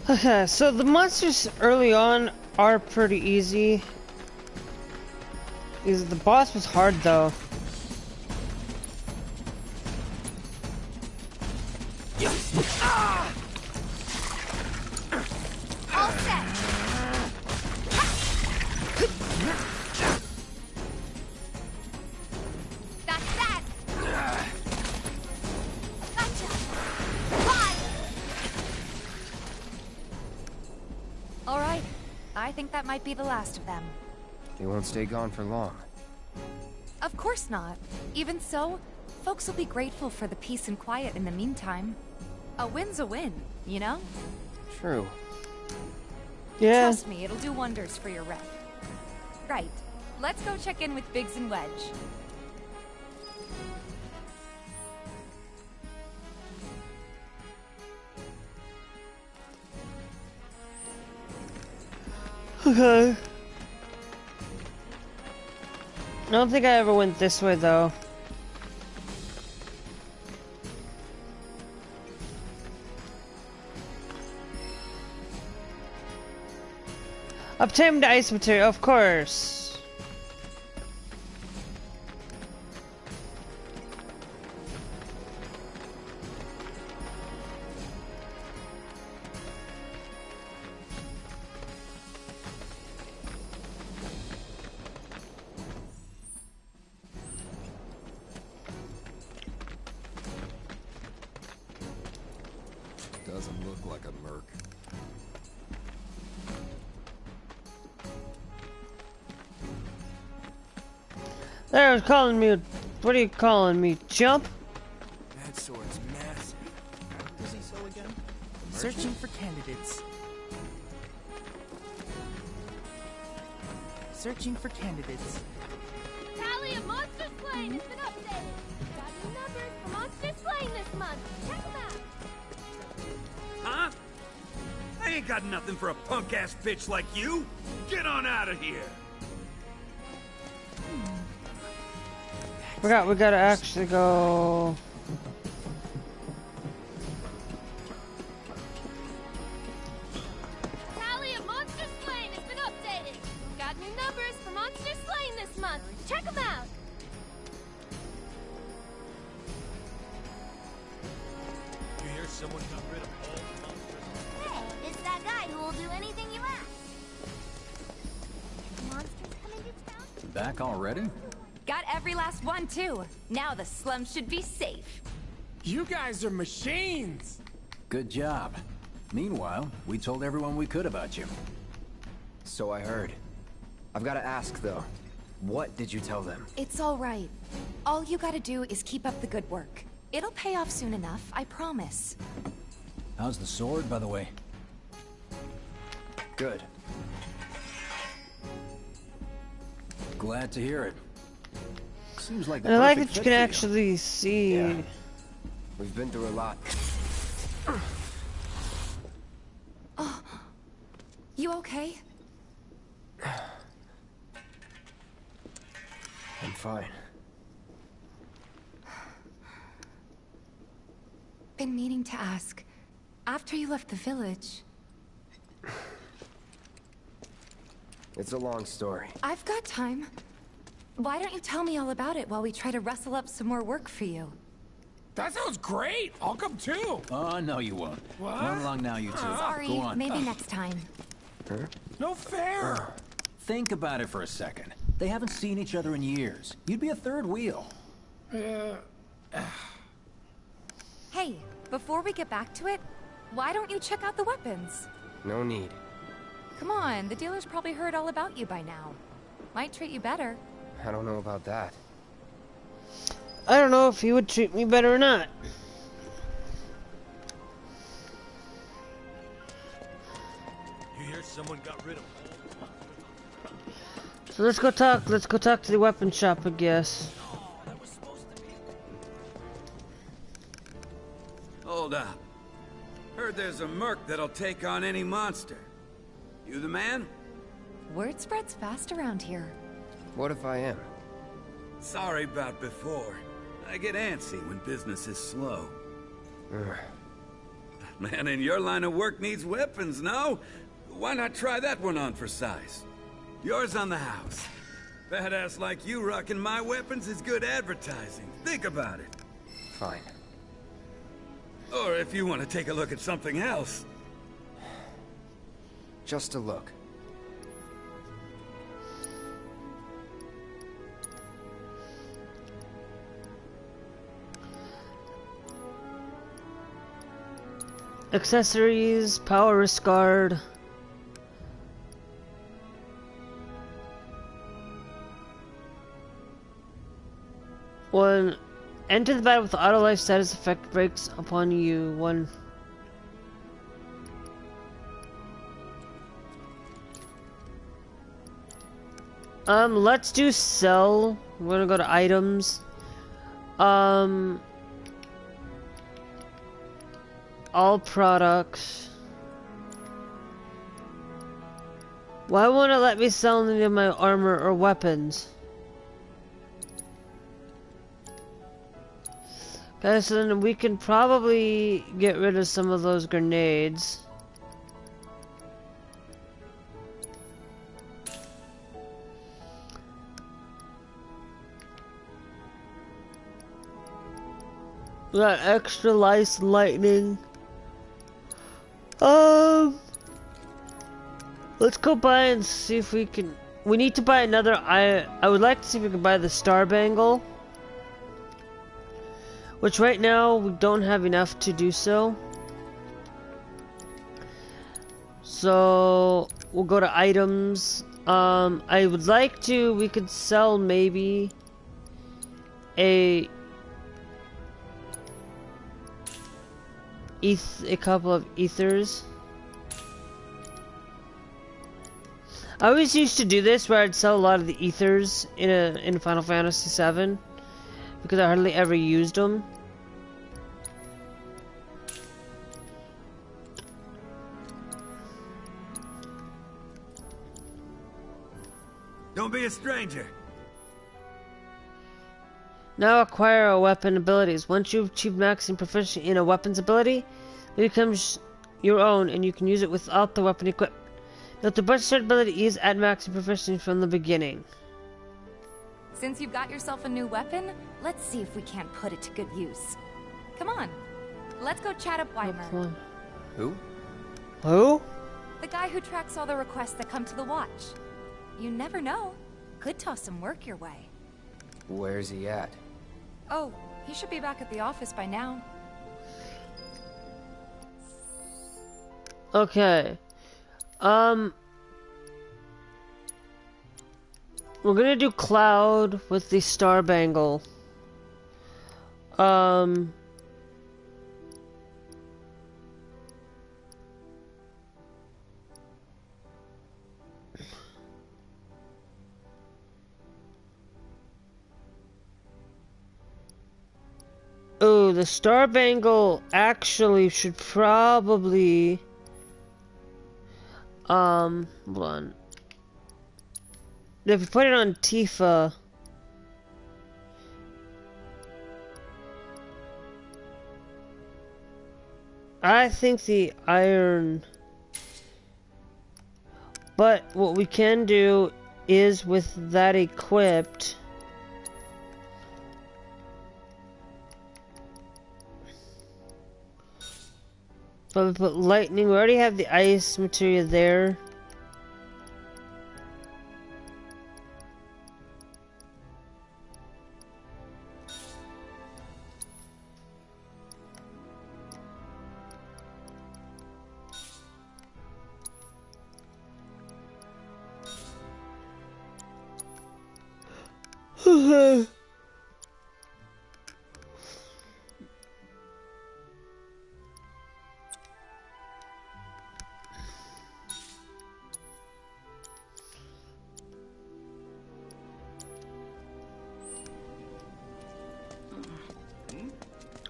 A: Okay, so the monsters early on are pretty easy. The boss was hard though.
O: All set. That's that. Gotcha. Fine.
B: All right, I think that might be the last of them.
K: They won't stay gone for long.
B: Of course not. Even so, folks will be grateful for the peace and quiet in the meantime. A win's a win, you know?
K: True.
A: Yeah.
B: Trust me, it'll do wonders for your rep. Right. Let's go check in with Biggs and Wedge.
A: Okay. I don't think I ever went this way though. Obtained ice material, of course.
L: Doesn't look like a merc.
A: They're calling me. What are you calling me? Jump?
P: That sword's massive. What does he sell again? Searching for candidates. Searching for candidates.
O: Tally of monster slain has been updated. Got new numbers for monster slain this month. Check them out.
E: Huh? I ain't got nothing for a punk-ass bitch like you. Get on out of here.
A: We gotta actually go.
O: Tally of monster slain has been updated. Got new numbers for monster slain this month. Check them out.
V: You hear someone got rid of all the monsters?
O: Hey, it's that guy who will do anything you ask. Monsters coming to town?
G: Back already?
B: Got every last one, too. Now the slums should be safe.
D: You guys are machines!
G: Good job. Meanwhile, we told everyone we could about you.
K: So I heard. I've got to ask, though. What did you tell them?
B: It's all right. All you gotta do is keep up the good work. It'll pay off soon enough, I promise.
G: How's the sword, by the way?
K: Good.
G: Glad to hear it. Seems like the
A: And I like
G: perfect
A: that you
G: fit
A: can
G: for
A: actually see.
K: Yeah. We've been through a lot.
B: Oh, you okay?
K: I'm fine.
B: Been meaning to ask. After you left the village...
K: It's a long story.
B: I've got time. Why don't you tell me all about it while we try to rustle up some more work for you?
D: That sounds great. I'll come too.
G: Oh, no you won't.
D: What?
G: Run along now, you two.
B: Sorry,
G: Go on.
B: maybe next time.
K: Huh?
D: No fair.
G: Think about it for a second. They haven't seen each other in years. You'd be a third wheel.
B: Hey, before we get back to it, why don't you check out the weapons?
K: No need.
B: Come on, the dealer's probably heard all about you by now. Might treat you better.
K: I don't know about that.
A: I don't know if he would treat me better or not.
V: You hear someone got rid of
A: So let's go talk to the weapon shop, I guess.
C: Hold up. Heard there's a merc that'll take on any monster. You the man?
B: Word spreads fast around here.
K: What if I am?
C: Sorry about before. I get antsy when business is slow. Man in your line of work needs weapons, no? Why not try that one on for size? Yours on the house. Badass like you rocking my weapons is good advertising. Think about it.
K: Fine.
C: Or if you want to take a look at something else.
K: Just a look.
A: Accessories, power wrist guard. One, enter the battle with the auto life status effect breaks upon you. One. Let's do sell. We're gonna go to items. All products. Why won't it let me sell any of my armor or weapons? Okay, so then we can probably get rid of some of those grenades. We got extra lice lightning. Let's go buy and see if we can. We need to buy another. I would like to see if we can buy the star bangle, which right now we don't have enough to do so. So we'll go to items. I would like to. We could sell maybe a couple of ethers. I always used to do this where I'd sell a lot of the ethers in Final Fantasy VII because I hardly ever used them.
C: Don't be a stranger.
A: Now acquire a weapon abilities. Once you've achieved maximum proficiency in a weapon's ability, it becomes your own and you can use it without the weapon equipped. Note the burst start ability is at maximum proficiency from the beginning.
B: Since you've got yourself a new weapon, let's see if we can't put it to good use. Come on, let's go chat up Weimer.
K: Who?
A: Who?
B: The guy who tracks all the requests that come to the watch. You never know. Could toss some work your way.
K: Where's he at?
B: Oh, he should be back at the office by now.
A: Okay. We're gonna do Cloud with the Star Bangle. Oh, the Star Bangle actually should probably hold on. If we put it on Tifa, I think the iron, but what we can do is with that equipped, Probably put lightning. We already have the ice materia there.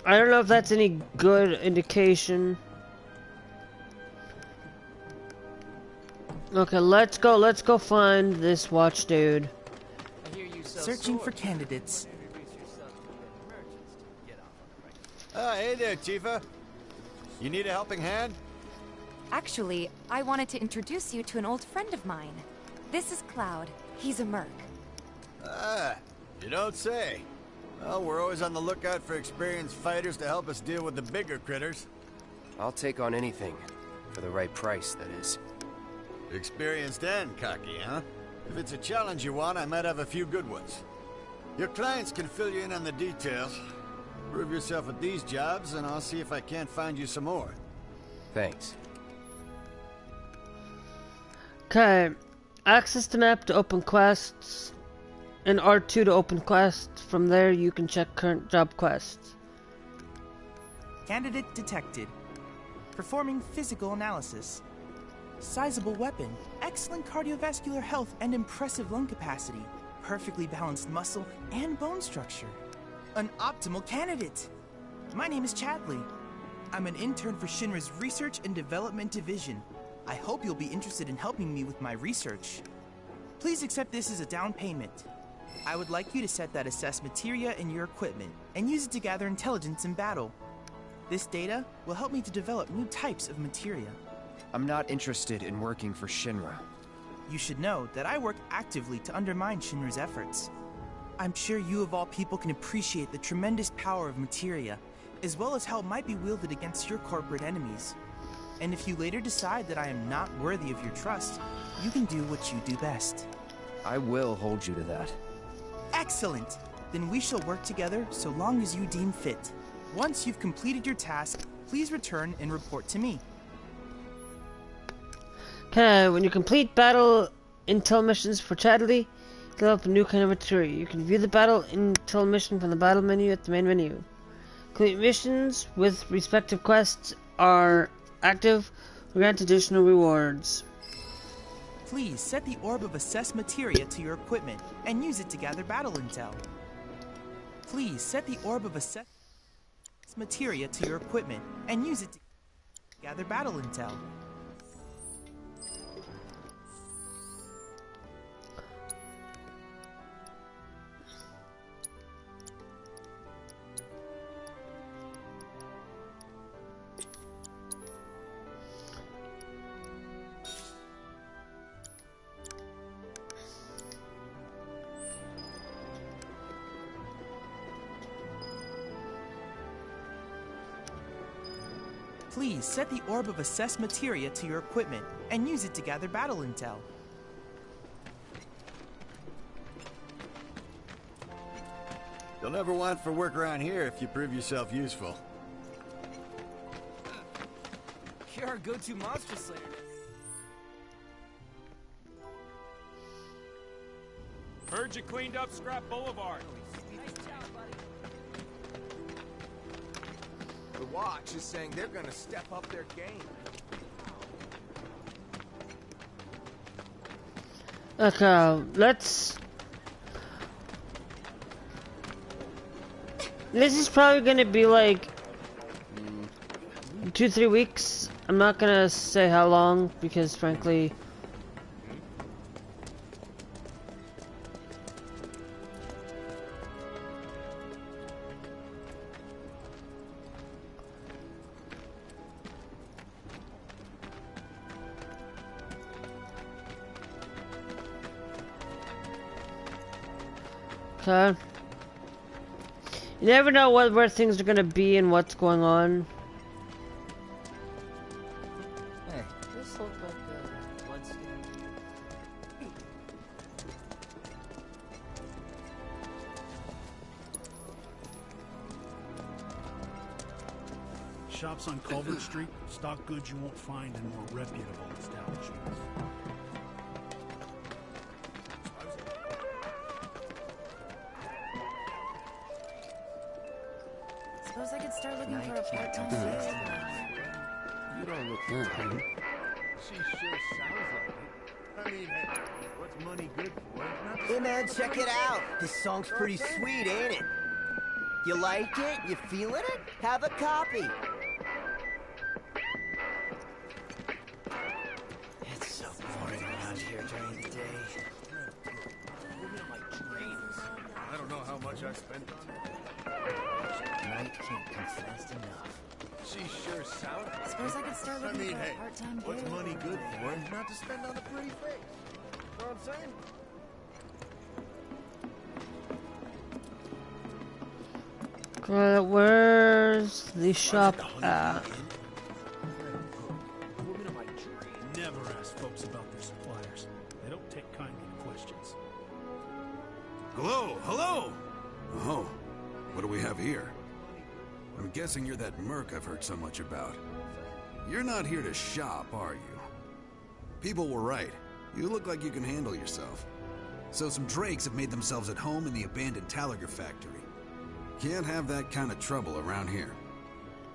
A: I don't know if that's any good indication. Okay, let's go find this watch dude.
P: Searching for candidates.
M: Hey there, Tifa. You need a helping hand?
B: Actually, I wanted to introduce you to an old friend of mine. This is Cloud. He's a merc.
M: Ah, you don't say. Well, we're always on the lookout for experienced fighters to help us deal with the bigger critters.
K: I'll take on anything. For the right price, that is.
M: Experienced and cocky, huh? If it's a challenge you want, I might have a few good ones. Your clients can fill you in on the details. Prove yourself at these jobs, and I'll see if I can't find you some more.
K: Thanks.
A: Okay. Access the map to open quests. And R2 to open quests. From there, you can check current job quests.
P: Candidate detected. Performing physical analysis. Sizable weapon. Excellent cardiovascular health and impressive lung capacity. Perfectly balanced muscle and bone structure. An optimal candidate. My name is Chadley. I'm an intern for Shinra's Research and Development Division. I hope you'll be interested in helping me with my research. Please accept this as a down payment. I would like you to set that assess materia in your equipment and use it to gather intelligence in battle. This data will help me to develop new types of materia.
K: I'm not interested in working for Shinra.
P: You should know that I work actively to undermine Shinra's efforts. I'm sure you of all people can appreciate the tremendous power of materia, as well as how it might be wielded against your corporate enemies. And if you later decide that I am not worthy of your trust, you can do what you do best.
K: I will hold you to that.
P: Excellent! Then we shall work together so long as you deem fit. Once you've completed your task, please return and report to me.
A: Okay, when you complete battle intel missions for Chadley, develop a new kind of material. You can view the battle intel mission from the battle menu at the main menu. Complete missions with respective quests are active, grant additional rewards.
P: Please set the orb of assess materia to your equipment and use it to gather battle intel. Please set the orb of assess materia to your equipment and use it to gather battle intel. Please set the orb of assess materia to your equipment and use it to gather battle intel.
M: You'll never want for work around here if you prove yourself useful.
H: You're our go-to monster slayer.
E: Heard you cleaned up Scrap Boulevard.
L: The Watch is saying they're gonna step up their game.
A: Okay, let's... This is probably gonna be like 2-3 weeks. I'm not gonna say how long because frankly okay. You never know where things are gonna be and what's going on.
N: shops on Culver Street stock goods you won't find in more reputable establishments.
B: Suppose I could start looking for a part-time gig.
K: You don't look good, honey.
M: She sure sounds like it. I mean, hey, what's money good for?
Q: Hey man, check it out. This song's pretty sweet, ain't it? You like it? You feeling it? Have a copy. It's so boring around here during the day.
M: I don't know how much I spent on it.
Q: Night can't come fast enough.
M: She sure sounds.
B: Suppose I could start looking for a part-time gig.
M: What's money good for? Not to spend on a pretty face. Know what I'm saying?
A: Where's the shop at?
N: Woman of my dream. Never ask folks about their suppliers. They don't take kindly to questions.
C: Hello, hello! Oh, what do we have here? I'm guessing you're that merc I've heard so much about. You're not here to shop, are you? People were right. You look like you can handle yourself. So some drakes have made themselves at home in the abandoned Talager factory. Can't have that kind of trouble around here.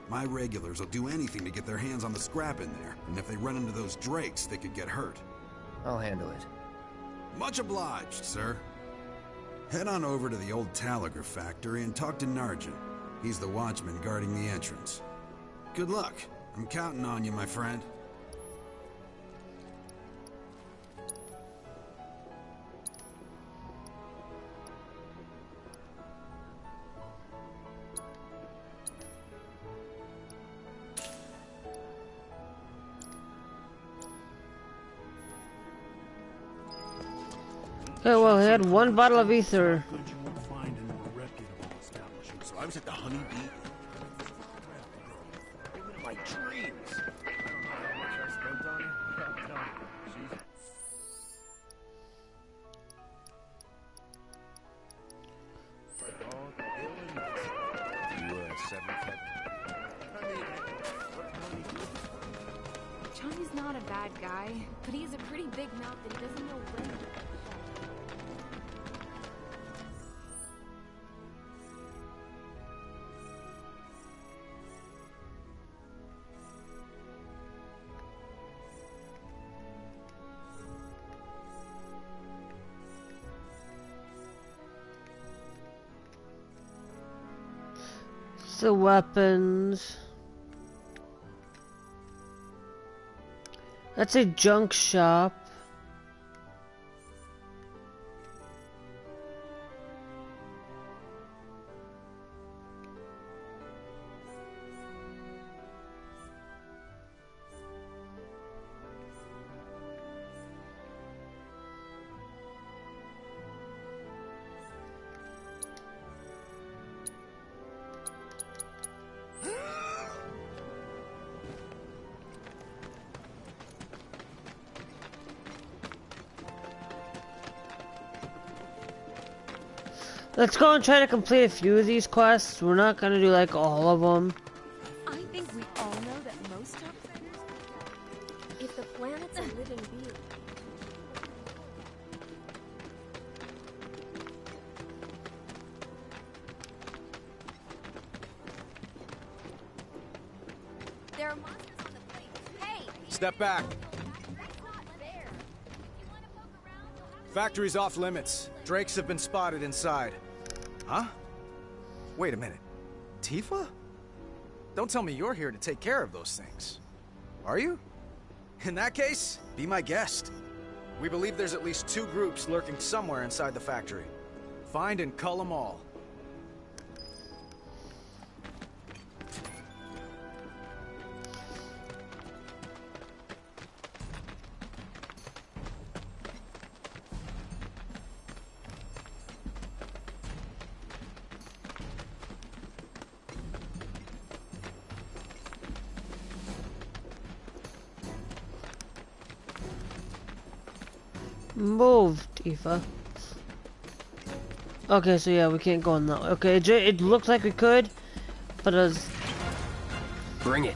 C: My regulars will do anything to get their hands on the scrap in there, and if they run into those drakes, they could get hurt.
K: I'll handle it.
C: Much obliged, sir. Head on over to the old Talager factory and talk to Narjan. He's the watchman guarding the entrance. Good luck. I'm counting on you, my friend.
A: Okay, well, he had one bottle of ether.
M: So I was at the Honey Bee. Woman of my dreams. I don't know how much I spent on her. I'll tell you. You were at 7-7.
F: Johnny's not a bad guy, but he has a pretty big mouth and he doesn't know when.
A: The weapons. That's a junk shop. Let's go and try to complete a few of these quests. We're not gonna do like all of them.
F: I think we all know that most outsiders, if the planet's a living being,
O: There are monsters on the plane. Hey!
R: Step back. Factory's off limits. Drakes have been spotted inside. Huh? Wait a minute. Tifa? Don't tell me you're here to take care of those things. Are you? In that case, be my guest. We believe there's at least 2 groups lurking somewhere inside the factory. Find and cull them all.
A: Move, Tifa. Okay, so yeah, we can't go in that way. Okay, it looked like we could, but as
K: Bring it.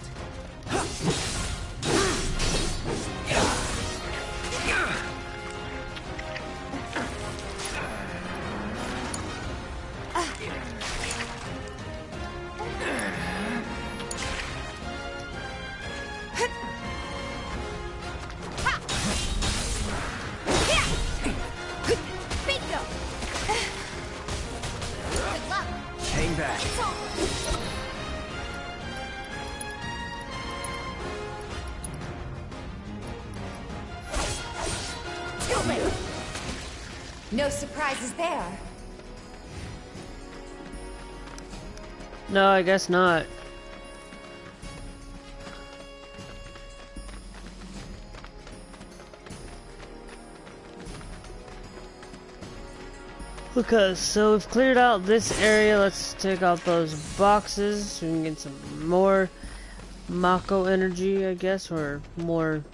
K: Hang back.
B: Too late. No surprises there.
A: No, I guess not. Okay, so we've cleared out this area. Let's take out those boxes so we can get some more Mako energy, I guess, or more.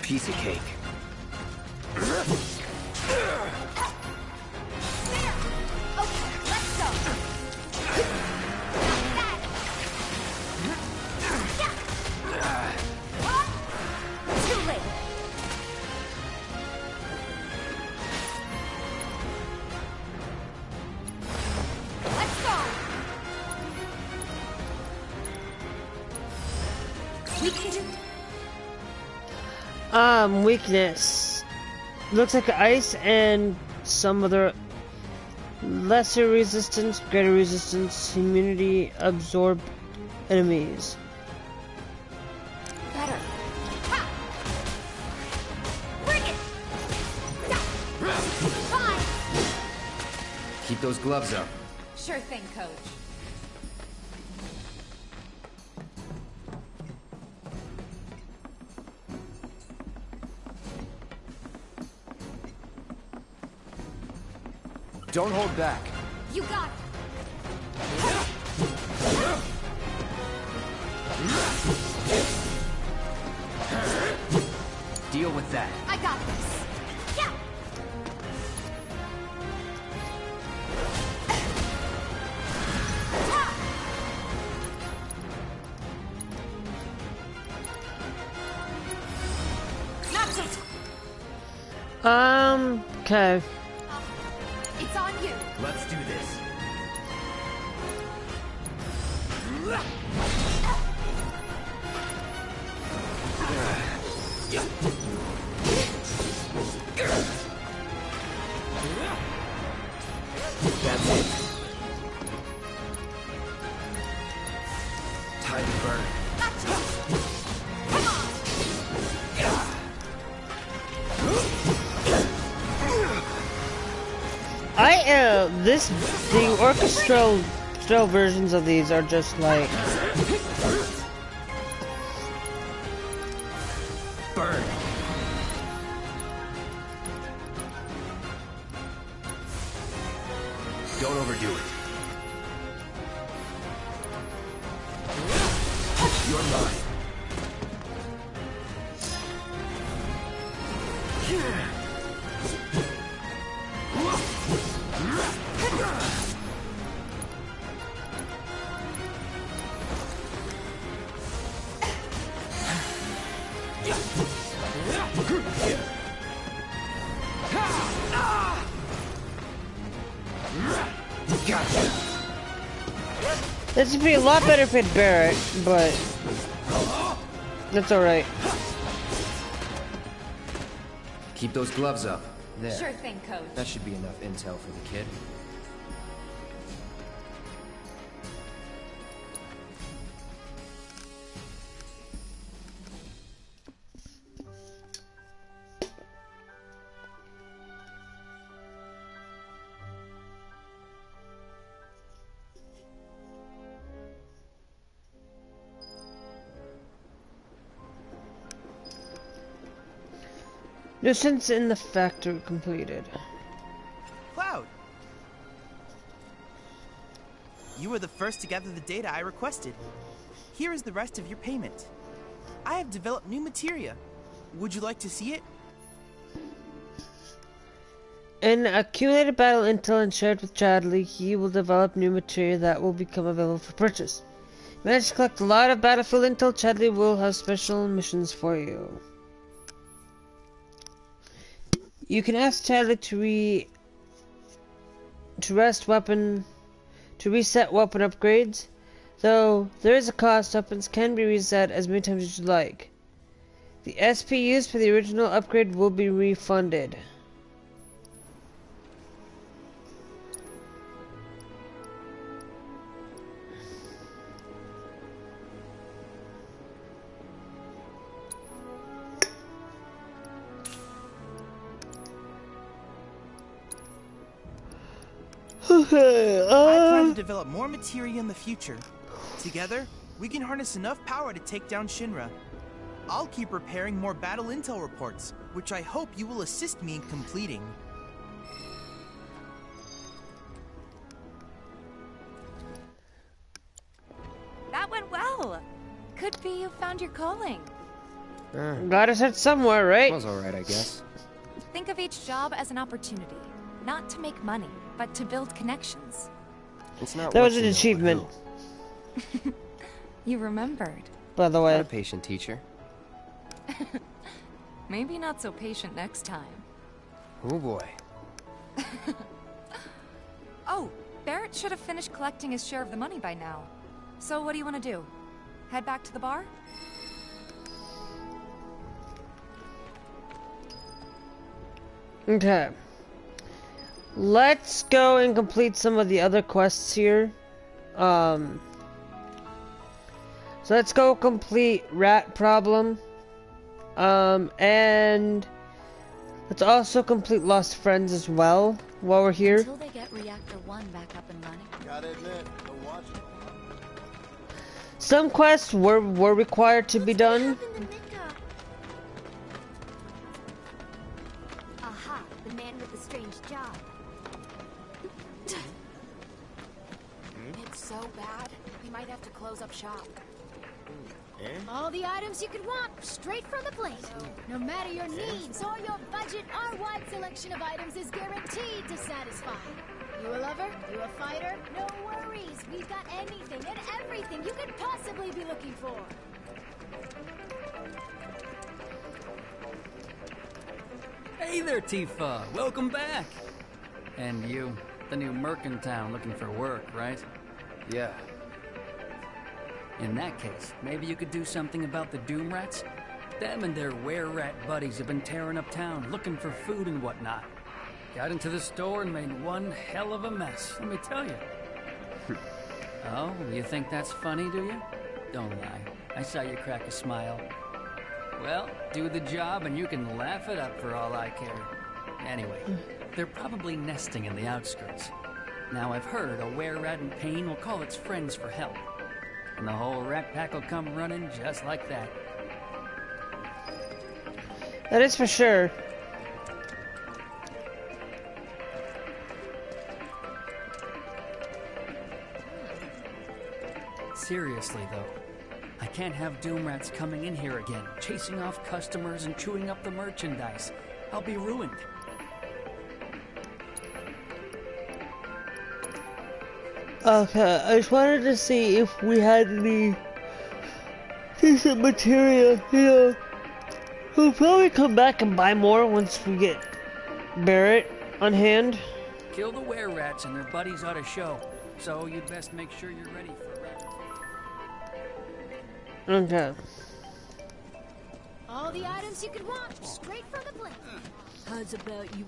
K: Piece of cake.
A: Weakness. Looks like ice and some other lesser resistance, greater resistance, immunity, absorb enemies.
B: Better. Ha! Bring it! Fine!
K: Keep those gloves up.
B: Sure thing, Coach.
K: Don't hold back.
B: You got it.
K: Deal with that.
B: I got this. Yeah. Not so.
A: Okay.
B: It's on you.
K: Let's do this. That's it. Time to burn.
B: Come on.
A: The orchestral versions of these are just like
K: burn. Don't overdo it. You're mine.
A: This would be a lot better if it Barrett, but that's alright.
K: Keep those gloves up. There.
B: Sure thing, Coach.
K: That should be enough intel for the kid.
A: Nuisance in the factory completed.
P: Cloud. You were the first to gather the data I requested. Here is the rest of your payment. I have developed new materia. Would you like to see it?
A: In accumulated battle intel and shared with Chadley, he will develop new material that will become available for purchase. Manage to collect a lot of battlefield intel, Chadley will have special missions for you. You can ask Chadley to reset weapon upgrades. Though there is a cost, weapons can be reset as many times as you like. The SP used for the original upgrade will be refunded.
P: I plan to develop more materia in the future. Together, we can harness enough power to take down Shinra. I'll keep preparing more battle intel reports, which I hope you will assist me in completing.
B: That went well. Could be you found your calling.
A: Gotta start somewhere, right?
K: Was alright, I guess.
B: Think of each job as an opportunity, not to make money, but to build connections.
K: It's not.
A: That was an achievement.
B: You remembered.
A: By the way.
K: Not a patient teacher.
B: Maybe not so patient next time.
K: Oh boy.
B: Oh, Barrett should have finished collecting his share of the money by now. So what do you want to do? Head back to the bar?
A: Okay. Let's go and complete some of the other quests here. So let's go complete Rat Problem. And let's also complete Lost Friends as well while we're here.
F: Until they get Reactor 1 back up and running.
M: Gotta admit, no watching.
A: Some quests were required to be done.
O: Aha, the man with the strange job.
F: It's so bad, we might have to close up shop.
O: All the items you could want, straight from the plate. No matter your needs or your budget, our wide selection of items is guaranteed to satisfy. You a lover? You a fighter? No worries. We've got anything and everything you could possibly be looking for.
T: Hey there, Tifa. Welcome back. And you, the new merc in town looking for work, right?
K: Yeah.
T: In that case, maybe you could do something about the Doom Rats? Them and their were-rat buddies have been tearing up town, looking for food and whatnot. Got into the store and made one hell of a mess, let me tell you. Oh, you think that's funny, do you? Don't lie. I saw you crack a smile. Well, do the job and you can laugh it up for all I care. Anyway, they're probably nesting in the outskirts. Now I've heard a were-rat in pain will call its friends for help. And the whole rat pack will come running just like that.
A: That is for sure.
T: Seriously, though, I can't have Doom Rats coming in here again, chasing off customers and chewing up the merchandise. I'll be ruined.
A: Okay, I just wanted to see if we had any decent material here. We'll probably come back and buy more once we get Barrett on hand.
T: Kill the were-rats and their buddies ought to show. So you'd best make sure you're ready for rat.
A: Okay.
O: All the items you could want, straight from the plate.
J: How's about you?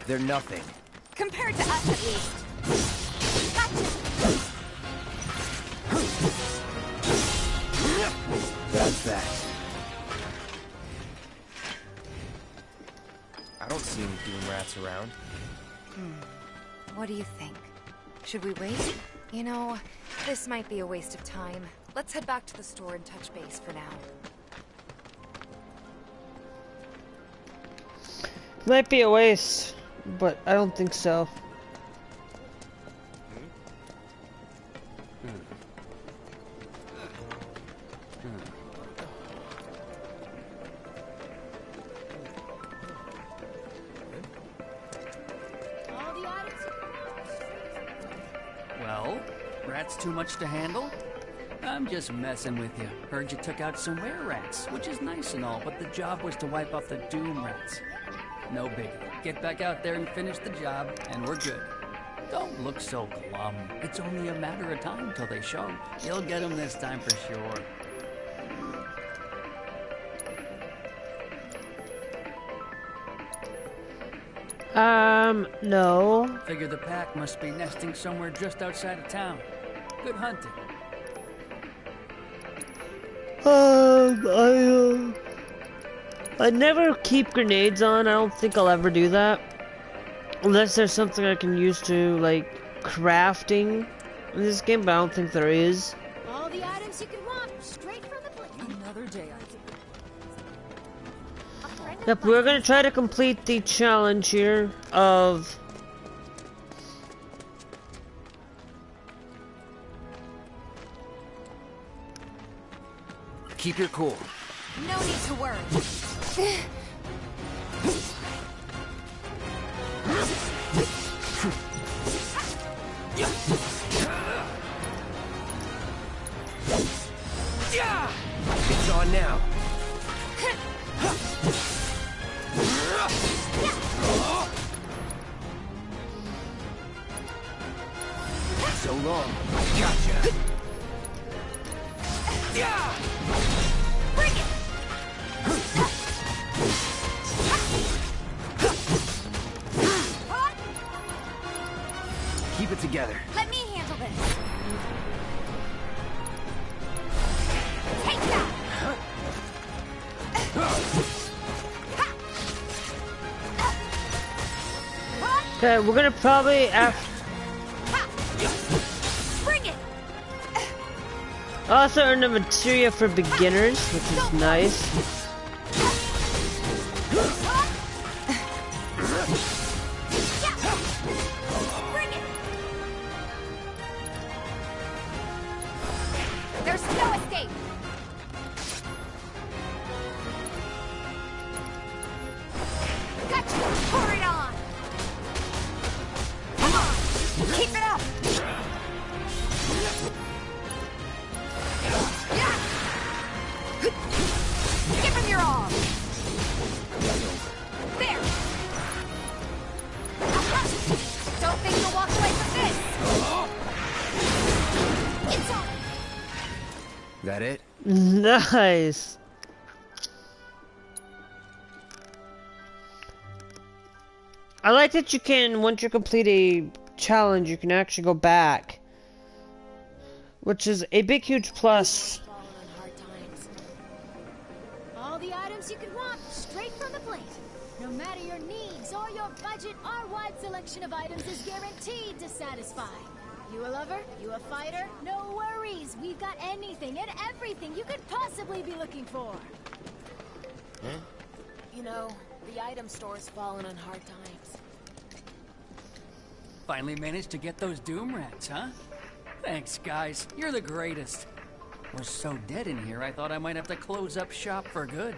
Q: They're nothing.
B: Compared to us, at least.
K: That's that. I don't see any Doom Rats around.
B: What do you think? Should we wait? You know, This might be a waste of time. Let's head back to the store and touch base for now.
A: Might be a waste, but I don't think so.
T: Well, rats too much to handle? I'm just messing with you. Heard you took out some were-rats, which is nice and all, but the job was to wipe off the doom rats. No biggie. Get back out there and finish the job, and we're good. Don't look so glum. It's only a matter of time till they show. You'll get them this time for sure.
A: No.
T: Figure the pack must be nesting somewhere just outside of town. Good hunting.
A: I never keep grenades on. I don't think I'll ever do that. Unless there's something I can use to, like, crafting in this game, but I don't think there is.
O: All the items you could want, straight from the plate. Another day
A: Yep, we're gonna try to complete the challenge here of...
R: Keep your cool.
B: No need to worry.
K: It's on now. So long. Gotcha.
B: Bring it!
K: Keep it together.
B: Let me handle this. Take that!
A: Okay, we're gonna probably
B: Bring it!
A: also earn the materia for beginners, which is nice.
B: Bring it! There's no escape! Gotcha! Pour it on! Come on! Keep it up! Give him your all! There! Don't think you'll walk away from this! It's on!
K: That it?
A: Nice. I like that you can, once you complete a challenge, you can actually go back. Which is a big, huge plus.
O: All the items you could want, straight from the plate. No matter your needs or your budget, our wide selection of items is guaranteed to satisfy. You a lover? You a fighter? No worries. We've got anything and everything you could possibly be looking for.
F: Huh? You know, the item store's fallen on hard times.
T: Finally managed to get those doom rats, huh? Thanks, guys. You're the greatest. We're so dead in here, I thought I might have to close up shop for good.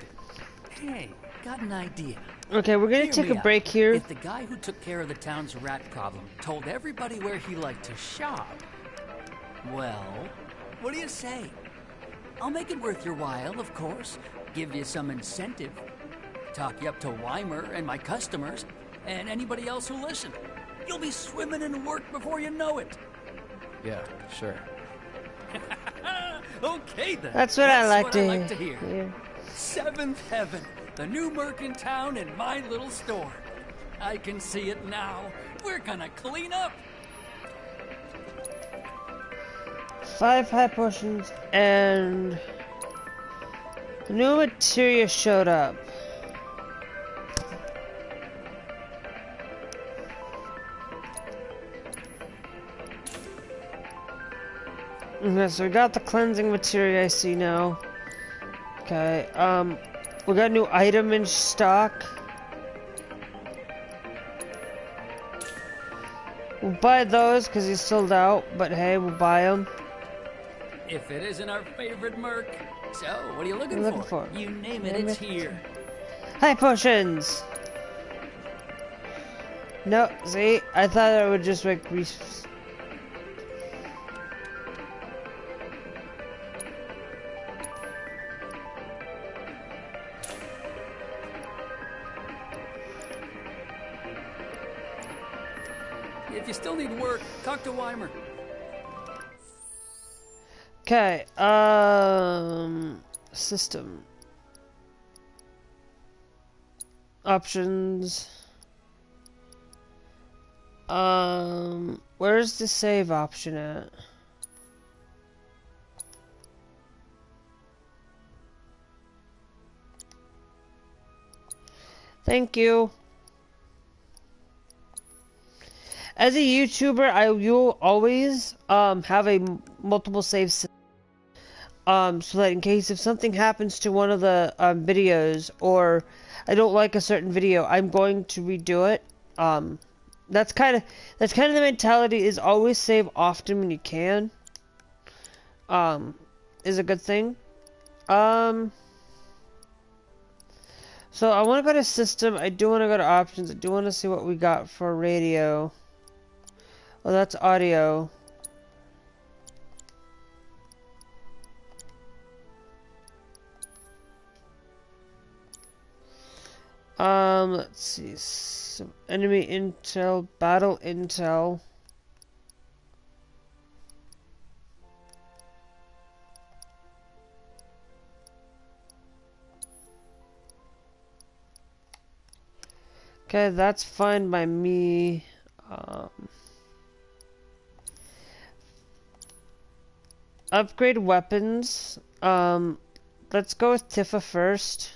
T: Hey, got an idea.
A: Okay, we're gonna take a break here.
T: If the guy who took care of the town's rat problem told everybody where he liked to shop, well, what do you say? I'll make it worth your while, of course. Give you some incentive. Talk you up to Weimer and my customers, and anybody else who listen. You'll be swimming in work before you know it.
R: Yeah, sure.
T: Okay then.
A: That's what I like to
T: hear.
A: Yeah.
T: Seventh Heaven, the new merc in town and my little store. I can see it now. We're gonna clean up.
A: 5 high potions and new materia showed up. Okay, so we got the cleansing materia I see now. Okay, we got a new item in stock. We'll buy those because he's sold out, but hey, we'll buy them.
T: If it isn't our favorite merc. So, what are you looking for? You name it, it's here.
A: High potions! No, see, I thought I would just like
T: If you still need work, talk to Weimer.
A: Okay, system. Options. Where's the save option at? Thank you. As a YouTuber, you'll always have a multiple saves, so that in case if something happens to one of the videos, or I don't like a certain video, I'm going to redo it. That's kind of the mentality, is always save often when you can. Is a good thing. So I want to go to system. I do want to go to options. I do want to see what we got for radio. Oh, that's audio. Let's see. Some enemy intel, battle intel. Okay, that's fine by me. Upgrade weapons. Let's go with Tifa first.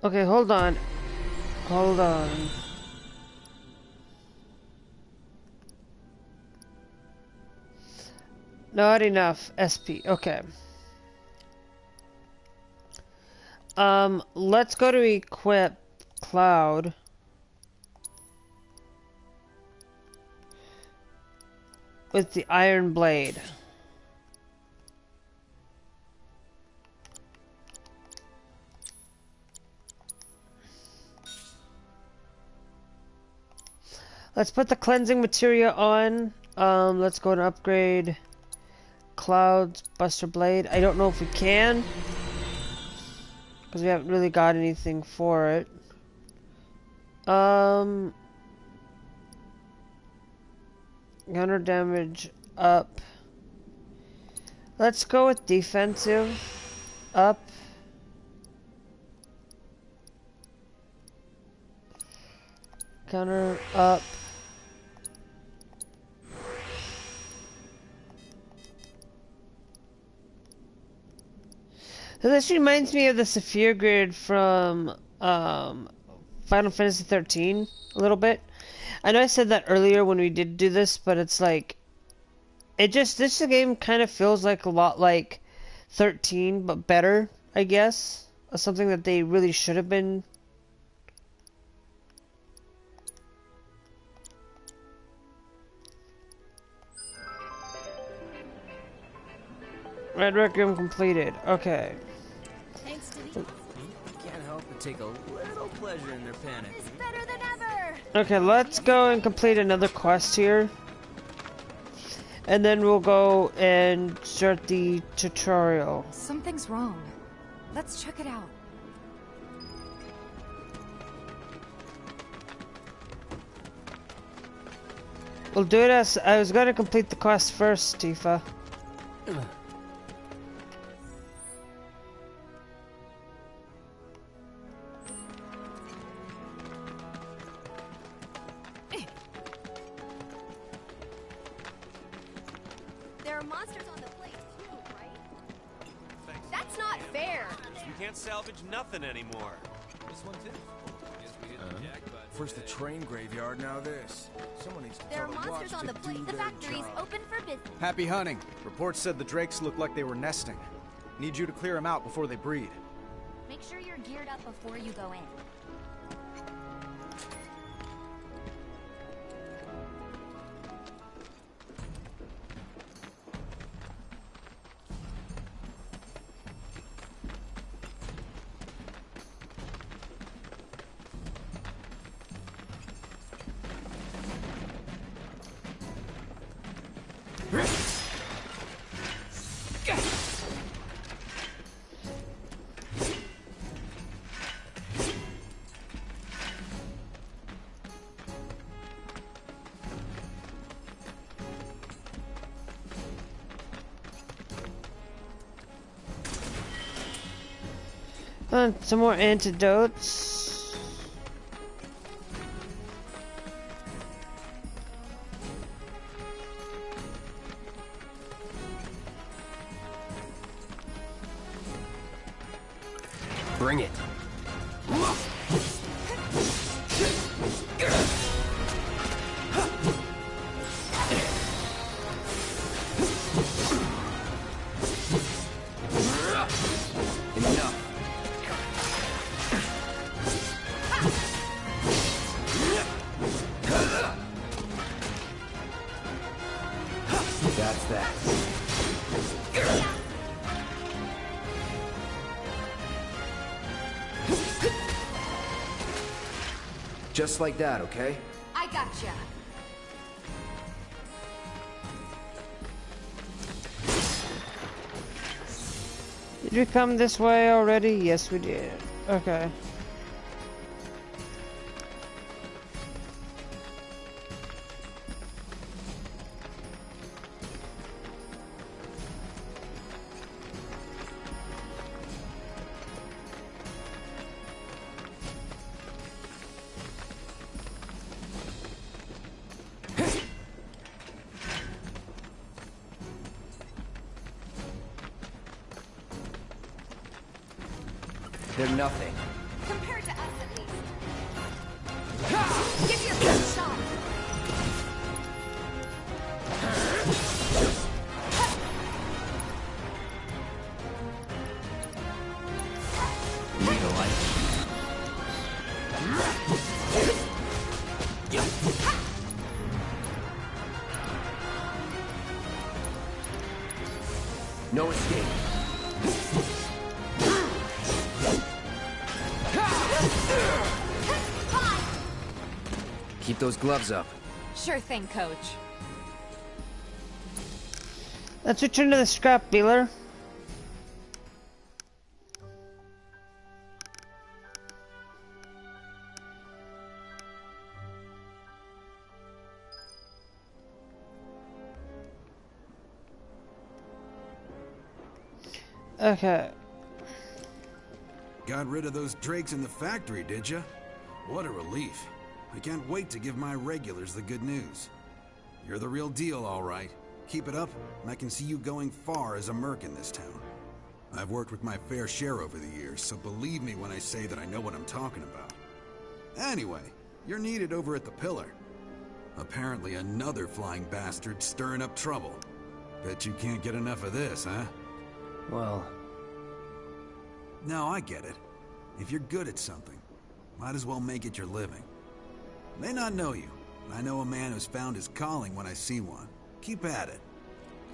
A: Okay, hold on. Hold on. Not enough SP. Okay. Let's go to equip Cloud. With the Iron Blade. Let's put the cleansing materia on. Let's go and upgrade Cloud's Buster Blade. I don't know if we can, because we haven't really got anything for it. Counter damage up. Let's go with defensive up. Counter up. So this reminds me of the Saphir grid from Final Fantasy 13 a little bit. I know I said that earlier when we did do this, but it's like this game kind of feels like a lot like 13, but better, I guess. Something that they really should have been. Red Requiem completed. Okay.
H: Thanks to the... Can't help but take a little pleasure in their panic.
O: It's better than ever.
A: Okay, let's go and complete another quest here. And then we'll go and start the tutorial.
B: Something's wrong. Let's check it out.
A: We'll do it as... I was gonna complete the quest first, Tifa.
S: can't salvage nothing anymore. This one too. Guess we hit the jackpot.
L: First the train graveyard, now this. Someone needs to
F: There are
L: tell the
F: monsters
L: watch
F: on
L: to
F: the plate.
L: do
F: The
L: their
F: factory's
L: job.
F: open for business.
R: Happy hunting. Reports said the drakes looked like they were nesting. Need you to clear them out before they breed.
B: Make sure you're geared up before you go in.
A: Some more antidotes.
K: Bring it. Enough. That's that. Just like that, okay?
B: I gotcha.
A: Did we come this way already? Yes, we did. Okay.
K: They're nothing.
B: Compared to us, at least. Give your best shot.
K: Need a light. No escape. Keep those gloves up.
B: Sure thing, Coach.
A: Let's return to the scrap dealer. Okay.
C: Got rid of those drakes in the factory, did ya? What a relief. I can't wait to give my regulars the good news. You're the real deal, all right. Keep it up, and I can see you going far as a merc in this town. I've worked with my fair share over the years, so believe me when I say that I know what I'm talking about. Anyway, you're needed over at the Pillar. Apparently another flying bastard stirring up trouble. Bet you can't get enough of this, huh?
K: Well...
C: No, I get it. If you're good at something, might as well make it your living. May not know you, but I know a man who's found his calling when I see one. Keep at it.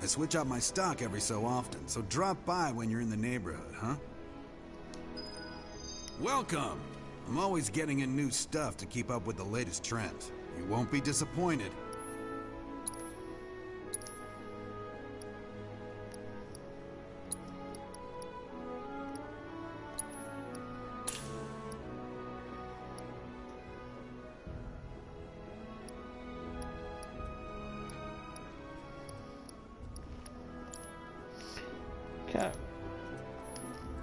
C: I switch out my stock every so often, so drop by when you're in the neighborhood, huh? Welcome! I'm always getting in new stuff to keep up with the latest trends. You won't be disappointed.
A: Okay.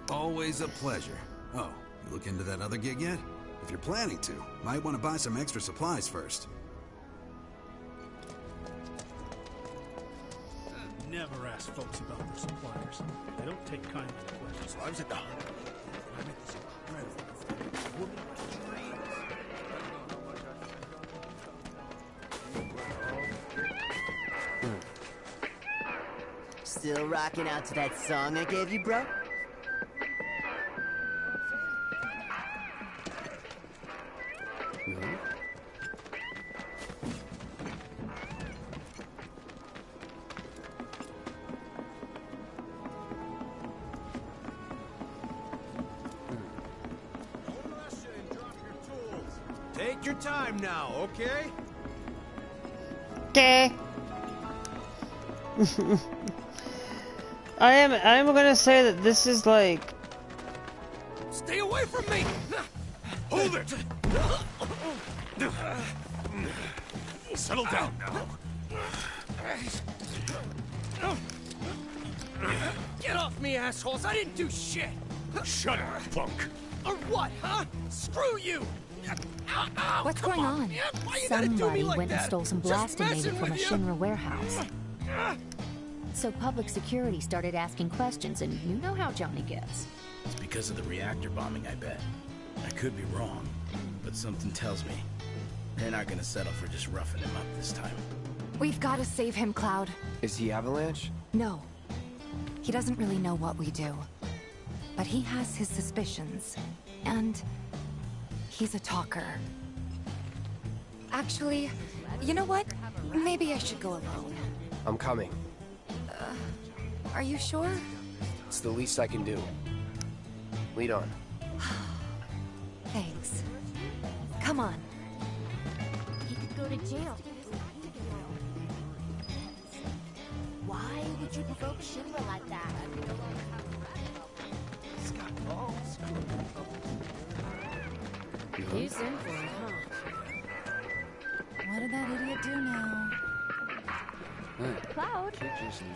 C: Always a pleasure. Oh, you look into that other gig yet? If you're planning to, might want to buy some extra supplies first.
N: Never ask folks about their suppliers. They don't take kindly to questions.
M: So I was at the
Q: Still rocking out to that song I gave you, bro?
L: Take your time now, okay?
A: Okay. I'm gonna say that this is like...
L: Stay away from me! Hold it! Settle down now.
H: Get off me, assholes! I didn't do shit!
L: Shut up, punk!
H: Or what, huh? Screw you! Ow,
B: What's going on?
H: Why you gotta do me
I: Somebody
H: like
I: went and
H: that?
I: stole some
H: Just
I: blasting
H: messing
I: from a
H: with you.
I: Shinra warehouse. So public security started asking questions, and you know how Johnny gets.
U: It's because of the reactor bombing, I bet. I could be wrong, but something tells me they're not gonna settle for just roughing him up this time.
B: We've got to save him, Cloud.
K: Is he Avalanche?
B: No. He doesn't really know what we do. But he has his suspicions. And he's a talker. Actually, you know what? Maybe I should go alone.
K: I'm coming.
B: Are you sure?
K: It's the least I can do. Lead on.
B: Thanks. Come on.
O: He could go to jail. Why would you provoke Shinra like that?
B: He's in for it, huh? What did that idiot do now? Cloud,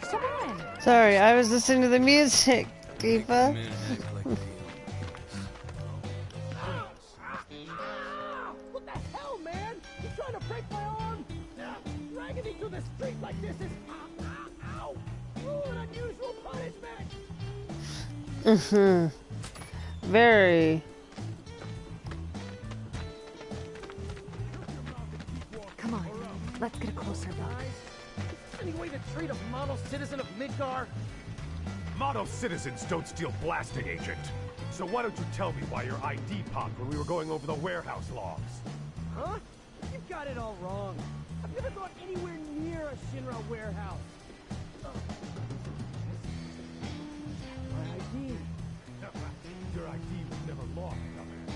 B: come on.
A: Sorry, I was listening to the music, Tifa.
H: What the hell, man? You trying to break my arm? Dragging me through the street like this is... Ow! An unusual punishment!
A: Very.
B: Come on, let's get a closer look.
H: Any way to treat a model citizen of Midgar?
W: Model citizens don't steal blasting, Agent. So why don't you tell me why your ID popped when we were going over the warehouse logs?
H: Huh? You've got it all wrong. I've never gone anywhere near a Shinra warehouse. My ID.
W: Your ID was never lost, dumbass.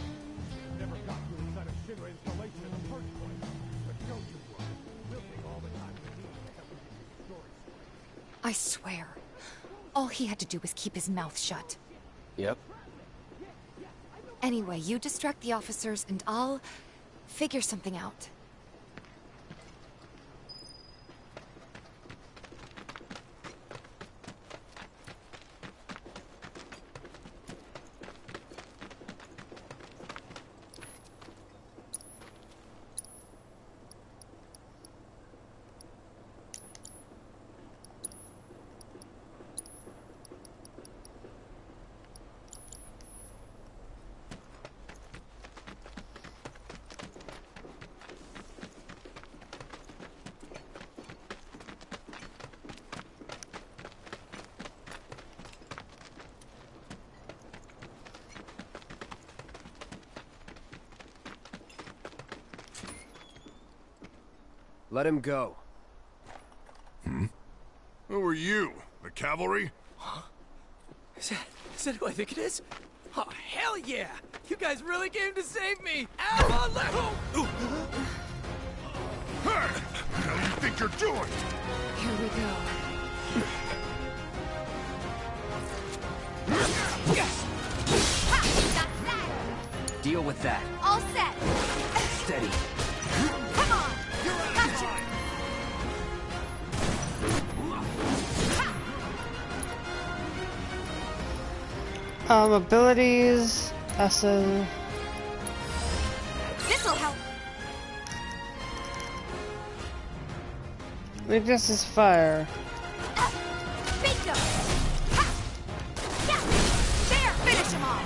W: Never got you inside a Shinra installation in the first place. But don't you worry. We'll take all the time we need to help you get your story.
B: I swear, all he had to do was keep his mouth shut.
K: Yep.
B: Anyway, you distract the officers and I'll figure something out.
K: Let him go.
L: Who are you? The cavalry?
H: Huh? Is that who I think it is? Oh, hell yeah! You guys really came to save me! Hey!
L: What do you think you're doing?
B: Here we go.
G: Deal with that.
O: All set.
G: Steady.
O: Come on. Gotcha.
A: Abilities, aslo.
O: This'll help.
A: Weakness is fire.
O: Bingo. Ha. Yeah. There. Finish him off.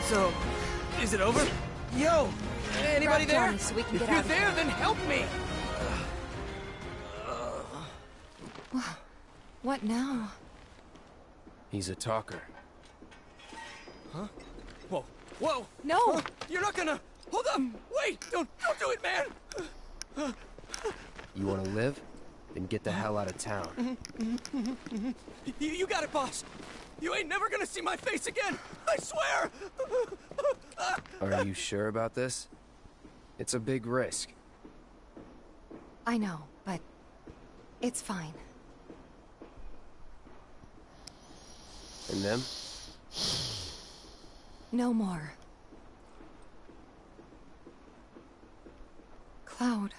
P: So, is it over? Yo, anybody
B: Grab
P: there?
B: Johnny so we can
P: If
B: get
P: you're
B: out of
P: there,
B: here.
P: then help me.
B: What now?
K: He's a talker.
P: Huh? Whoa, whoa!
B: No!
P: Huh? You're not gonna... Hold up! Wait! Don't do it, man!
K: You want to live? Then get the hell out of town.
P: You got it, boss! You ain't never gonna see my face again! I swear!
K: Are you sure about this? It's a big risk.
B: I know, but it's fine.
K: And them?
B: No more. Cloud,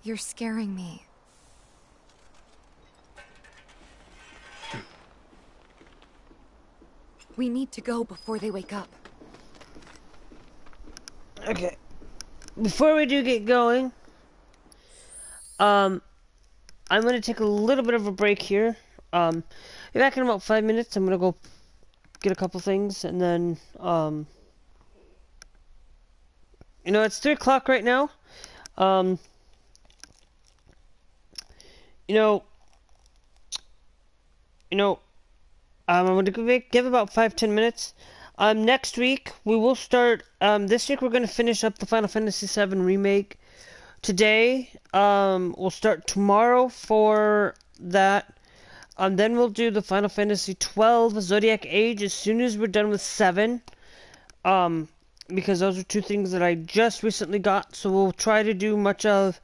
B: you're scaring me. We need to go before they wake up.
A: Okay. Before we do get going, I'm gonna take a little bit of a break here. Be back in about 5 minutes. I'm gonna go get a couple things, and then, you know, it's 3 o'clock right now. I'm gonna give about 5-10 minutes. Next week we will start. This week we're gonna finish up the Final Fantasy VII remake. Today, we'll start tomorrow for that. Then we'll do the Final Fantasy XII Zodiac Age as soon as we're done with 7. Because those are 2 things that I just recently got. So we'll try to do much of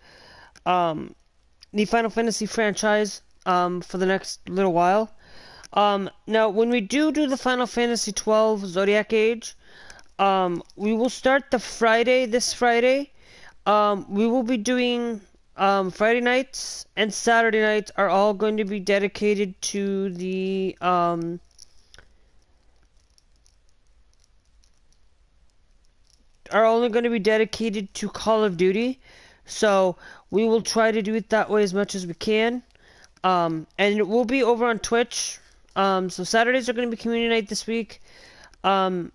A: the Final Fantasy franchise for the next little while. Now, when we do the Final Fantasy XII Zodiac Age, we will start this Friday. We will be doing, Friday nights and Saturday nights are all going to be dedicated to the, are only going to be dedicated to Call of Duty. So, we will try to do it that way as much as we can. And it will be over on Twitch. So Saturdays are going to be community night this week. The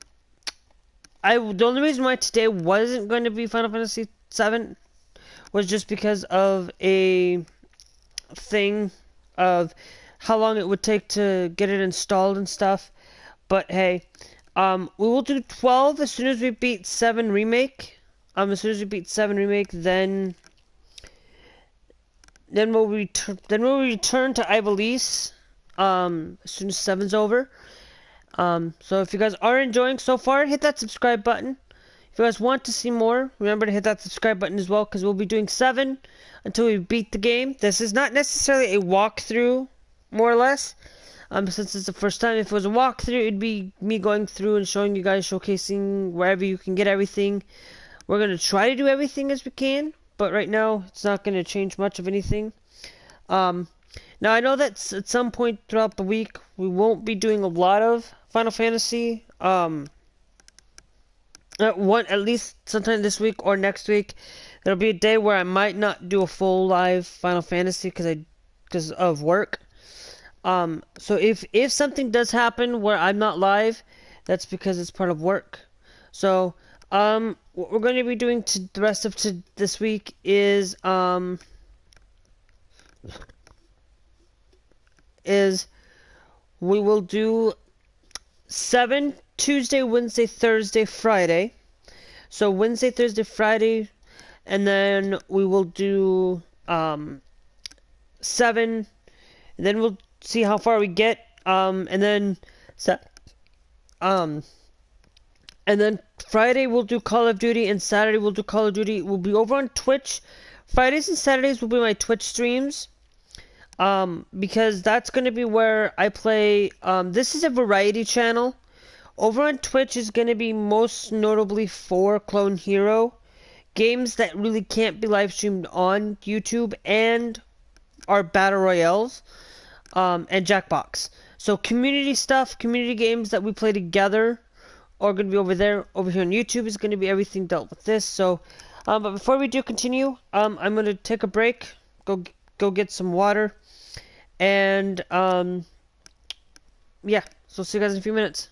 A: only reason why today wasn't going to be Final Fantasy VII was just because of a thing of how long it would take to get it installed and stuff. But hey, we will do 12 as soon as we beat 7 remake. As soon as we beat 7 remake, then we'll return to Ivalice. As soon as 7's over. So if you guys are enjoying so far, hit that subscribe button. If you guys want to see more, remember to hit that subscribe button as well, because we'll be doing 7 until we beat the game. This is not necessarily a walkthrough, more or less. Since it's the first time. If it was a walkthrough, it'd be me going through and showing you guys, showcasing wherever you can get everything. We're going to try to do everything as we can, but right now, it's not going to change much of anything. Now, I know that at some point throughout the week, we won't be doing a lot of Final Fantasy. At least sometime this week or next week, there'll be a day where I might not do a full live Final Fantasy because of work. So if something does happen where I'm not live, that's because it's part of work. So, what we're going to be doing the rest of this week is we will do 7 Tuesday, Wednesday, Thursday, Friday. So Wednesday, Thursday, Friday, and then we will do 7. And then we'll see how far we get. And then Friday we'll do Call of Duty, and Saturday we'll do Call of Duty. We'll be over on Twitch. Fridays and Saturdays will be my Twitch streams. Because that's going to be where I play, this is a variety channel. Over on Twitch is going to be most notably for Clone Hero, games that really can't be live streamed on YouTube, and our Battle Royales, and Jackbox. So community stuff, community games that we play together are going to be over there. Over here on YouTube is going to be everything dealt with this. So, but before we do continue, I'm going to take a break, go get some water. And, yeah. So see you guys in a few minutes.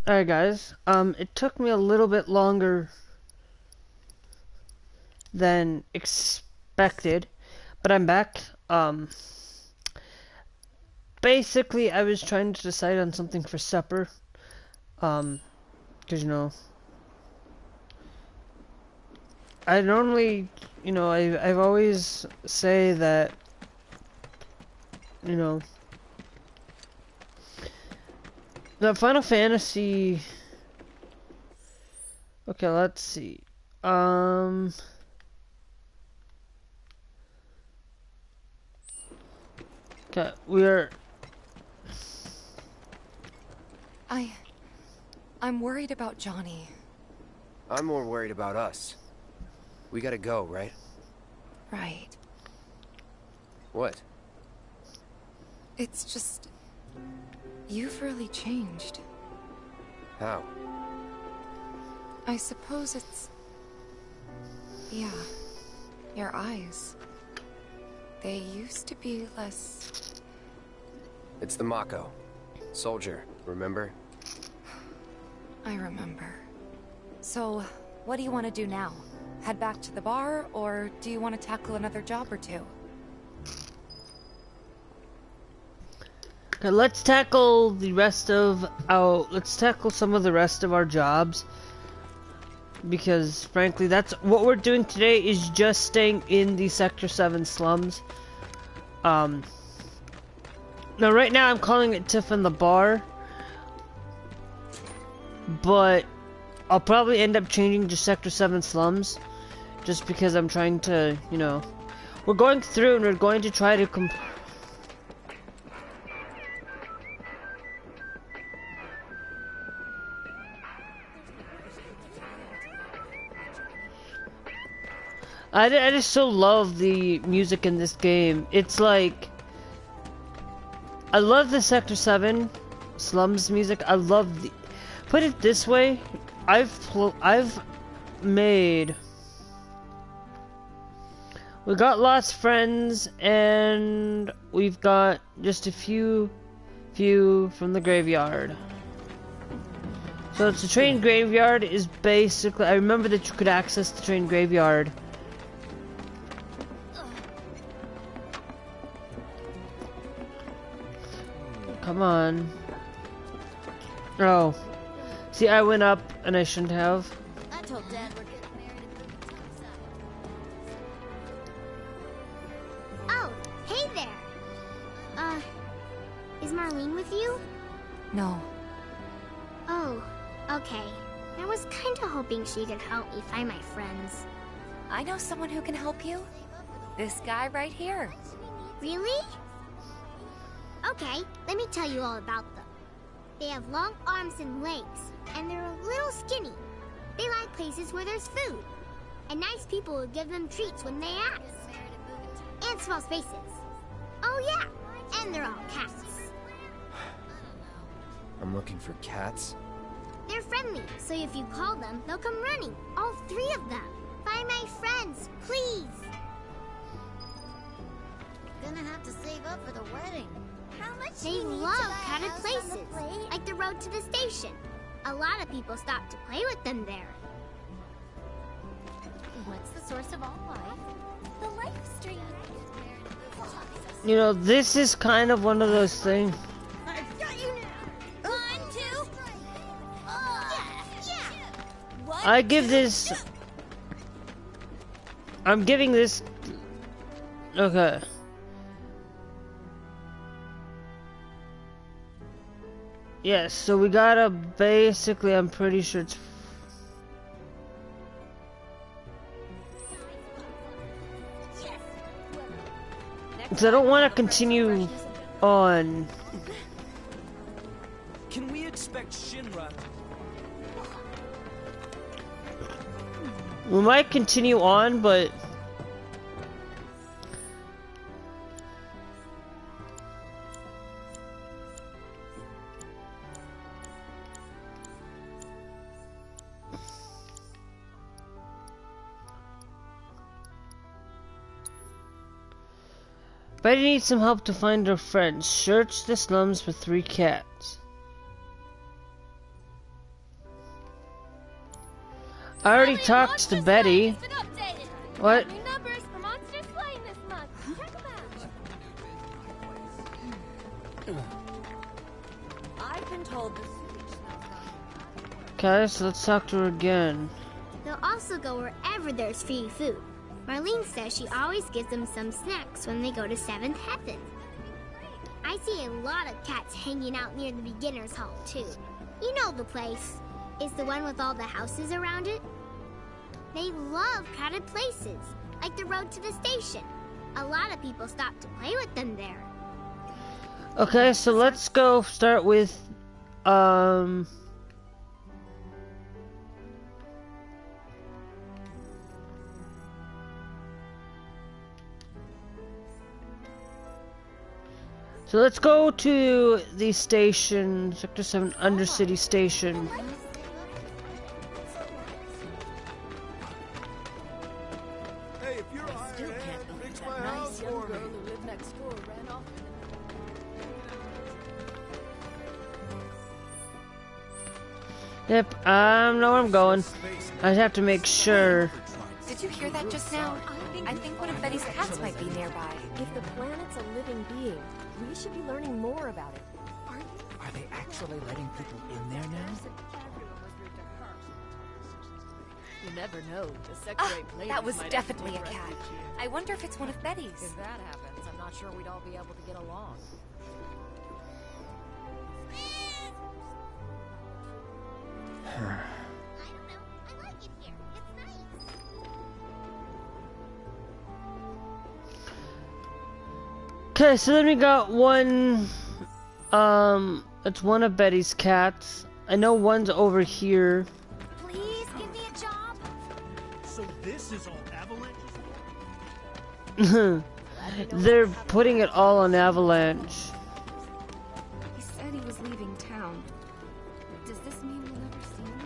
A: Alright guys, it took me a little bit longer than expected, but I'm back. Basically I was trying to decide on something for supper, cause you know, I normally, you know, I've always say that, you know, the Final Fantasy. Okay, let's see. Okay, we're.
B: I'm worried about Johnny.
K: I'm more worried about us. We gotta go, right?
B: Right.
K: What?
B: It's just... you've really changed.
K: How?
B: I suppose it's... yeah. Your eyes. They used to be less...
K: It's the Mako. Soldier, remember?
B: I remember. So, what do you want to do now? Head back to the bar, or do you want to tackle another job or two?
A: Okay, let's tackle the rest of our. Let's tackle some of the rest of our jobs, because frankly, that's what we're doing today. Is just staying in the Sector 7 slums. Now, right now, I'm calling it Tiff in the bar, but I'll probably end up changing to Sector 7 slums, just because I'm trying to, you know, we're going through and we're going to try to I just so love the music in this game. It's like, I love the Sector 7 slums music. I love the, put it this way, I've made, we got lost friends, and we've got just a few from the graveyard. So it's the train graveyard is basically, I remember that you could access the train graveyard. Come on. Oh. See, I went up and I shouldn't have.
O: I told Dad we're getting married at the Oh, hey there. Is Marlene with you?
B: No.
O: Oh, okay. I was kinda hoping she could help me find my friends.
B: I know someone who can help you. This guy right here.
O: Really? Okay, let me tell you all about them. They have long arms and legs, and they're a little skinny. They like places where there's food, and nice people will give them treats when they ask. And small spaces. Oh yeah, and they're all cats.
K: I'm looking for cats.
O: They're friendly, so if you call them, they'll come running. All 3 of them. Find my friends, please.
F: Gonna have to save up for the wedding. How much
O: They
F: do you need
O: love
F: to buy a
O: crowded
F: house on
O: places,
F: the plate?
O: like the road to the station. A lot of people stop to play with them there.
F: What's the source of all life? The life stream.
A: You know, this is kind of one of those things.
F: I've got you now. 1, 2. Yeah. 1,
A: I give this. I'm giving this. Okay. Yes, so we gotta basically, I'm pretty sure it's... Because I don't want to continue on.
D: Can we expect Shinra?
A: We might continue on, but... Betty needs some help to find her friends. Search the slums for 3 cats. I already talked to Betty. What?
F: New numbers for Monsters Playing this month. Check them out. I've been told this.
A: Okay, so let's talk to her again.
E: They'll also go wherever there's free food. Marlene says she always gives them some snacks when they go to 7th Heaven. I see a lot of cats hanging out near the beginner's hall, too. You know the place. It's the one with all the houses around it. They love crowded places, like the road to the station. A lot of people stop to play with them there.
A: Okay, so let's go start with, So let's go to the station, Sector 7 Undercity Station.
L: Hey, if you're hired hand, fix my house for me.
A: Yep, I know where I'm going. I just have to make sure.
B: Did you hear that just now? I think one of Betty's cats might be nearby.
F: If the planet's a living being, we should be learning more about it.
D: Are they actually letting people in there now?
F: You never know. The sector
B: That was definitely a cat. I wonder if it's one of Betty's.
F: If that happens, I'm not sure we'd all be able to get along.
A: Okay, so then we got one, it's one of Betty's cats. I know one's over here.
O: Please give me a job.
N: So this is all Avalanche?
A: They're putting it all on Avalanche.
B: He said he was leaving town. Does this mean we'll never see him?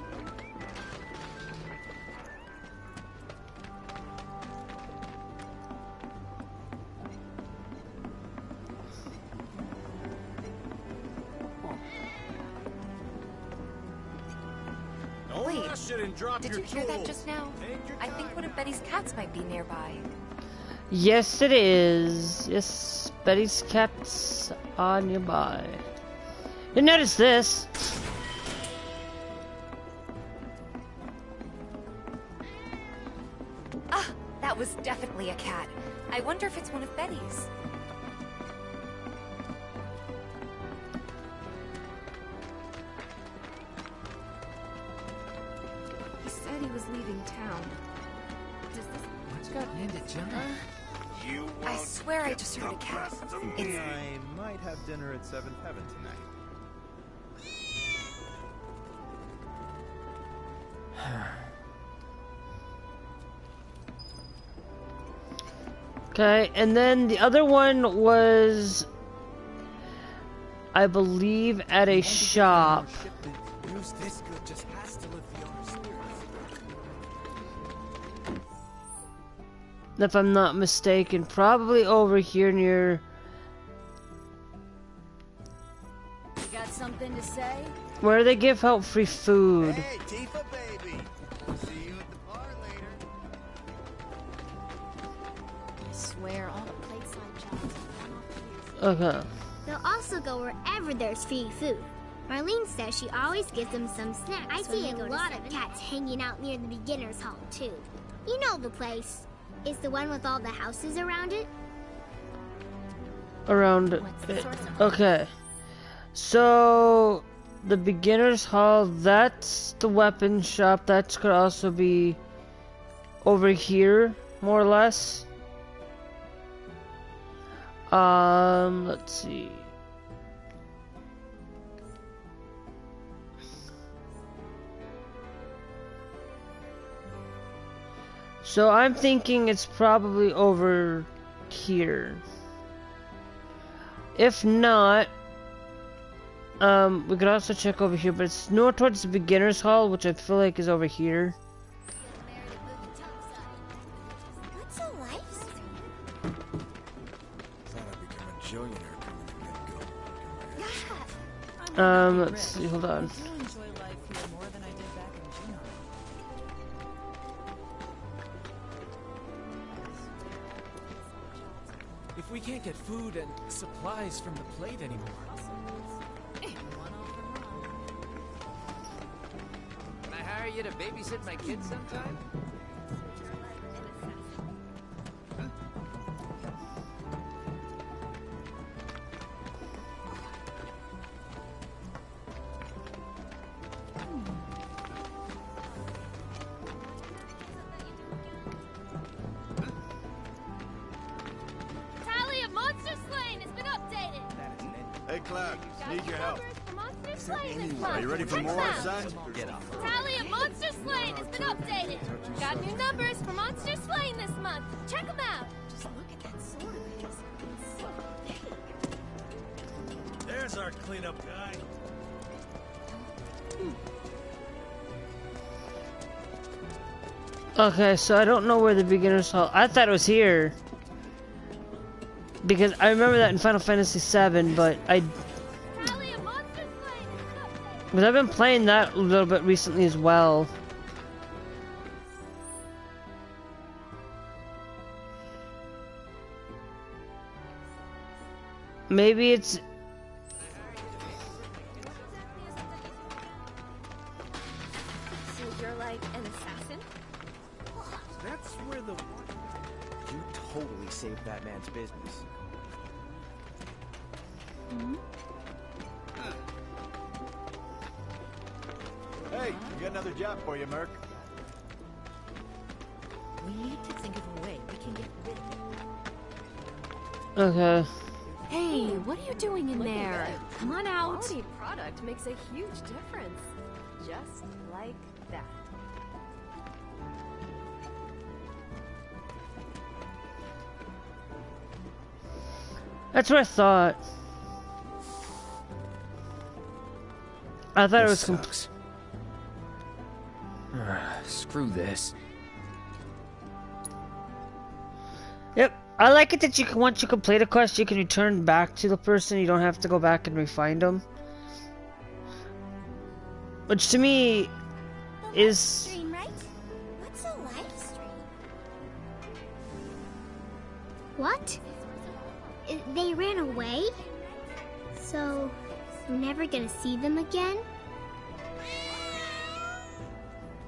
B: Wait, did you hear that just now? I think one of Betty's cats might be nearby.
A: Yes, it is. Yes, Betty's cats are nearby. You notice this?
B: Ah, that was definitely a cat. I wonder if it's one of Betty's. He said he was leaving town. Does this...
D: What's gotten into John?
B: I swear I just heard a cat. It's...
J: I might have dinner at 7th Heaven tonight.
A: Okay, and then the other one was, I believe, at a shop.
D: News this good just has to live beyond spirits.
A: If I'm not mistaken, probably over here near.
O: You got something to say?
A: Where they give out free food.
M: Hey, Tifa, baby. See you at the bar later.
O: I swear all the plateside jobs
A: Okay.
E: They'll also go wherever there's free food. Marlene says she always gives them some snacks. I see a lot of cats hanging out near the beginner's hall, too. You know the place. It's the one with all the houses around it.
A: Around it. Okay. So the beginner's hall, that's the weapon shop. That could also be over here, more or less. Let's see. So I'm thinking it's probably over here. If not, we could also check over here, but it's more towards the beginner's hall, which I feel like is over here.
O: What's a lifesaver?
A: Let's see, hold on.
D: If we can't get food and supplies from the plate anymore.
S: Can I hire you to babysit my kids sometime?
O: Tally of monster slain has been updated.
M: Hey, Cloud, need your help.
O: Monster slain this month.
M: Are you ready for
O: Check
M: more,
O: them out.
M: son? Get off.
O: Tally of monster slain has been updated. Got new numbers for monster slain this month. Check them out. Just look at that sword of his. It's so big.
N: There's our cleanup guy.
A: Okay, so I don't know where the beginner's hall. I thought it was here. Because I remember that in Final Fantasy VII, but Because I've been playing that a little bit recently as well. Maybe it's...
F: So you're like an assassin?
N: That's where the...
R: You totally saved that man's business.
M: Hey, we got another job for you, Merc.
I: We need to think of a way we can get rid of
A: Okay.
F: Hey, what are you doing in there? Come on out.
T: Quality product makes a huge difference. Just like that.
A: That's what I thought. I thought it was...
K: sucks. Screw this.
A: Yep. I like it that you can, once you complete a quest, you can return back to the person. You don't have to go back and re-find them. Which to me is...
E: Stream, right? What's a live stream? What? They ran away? So, we're never gonna see them again?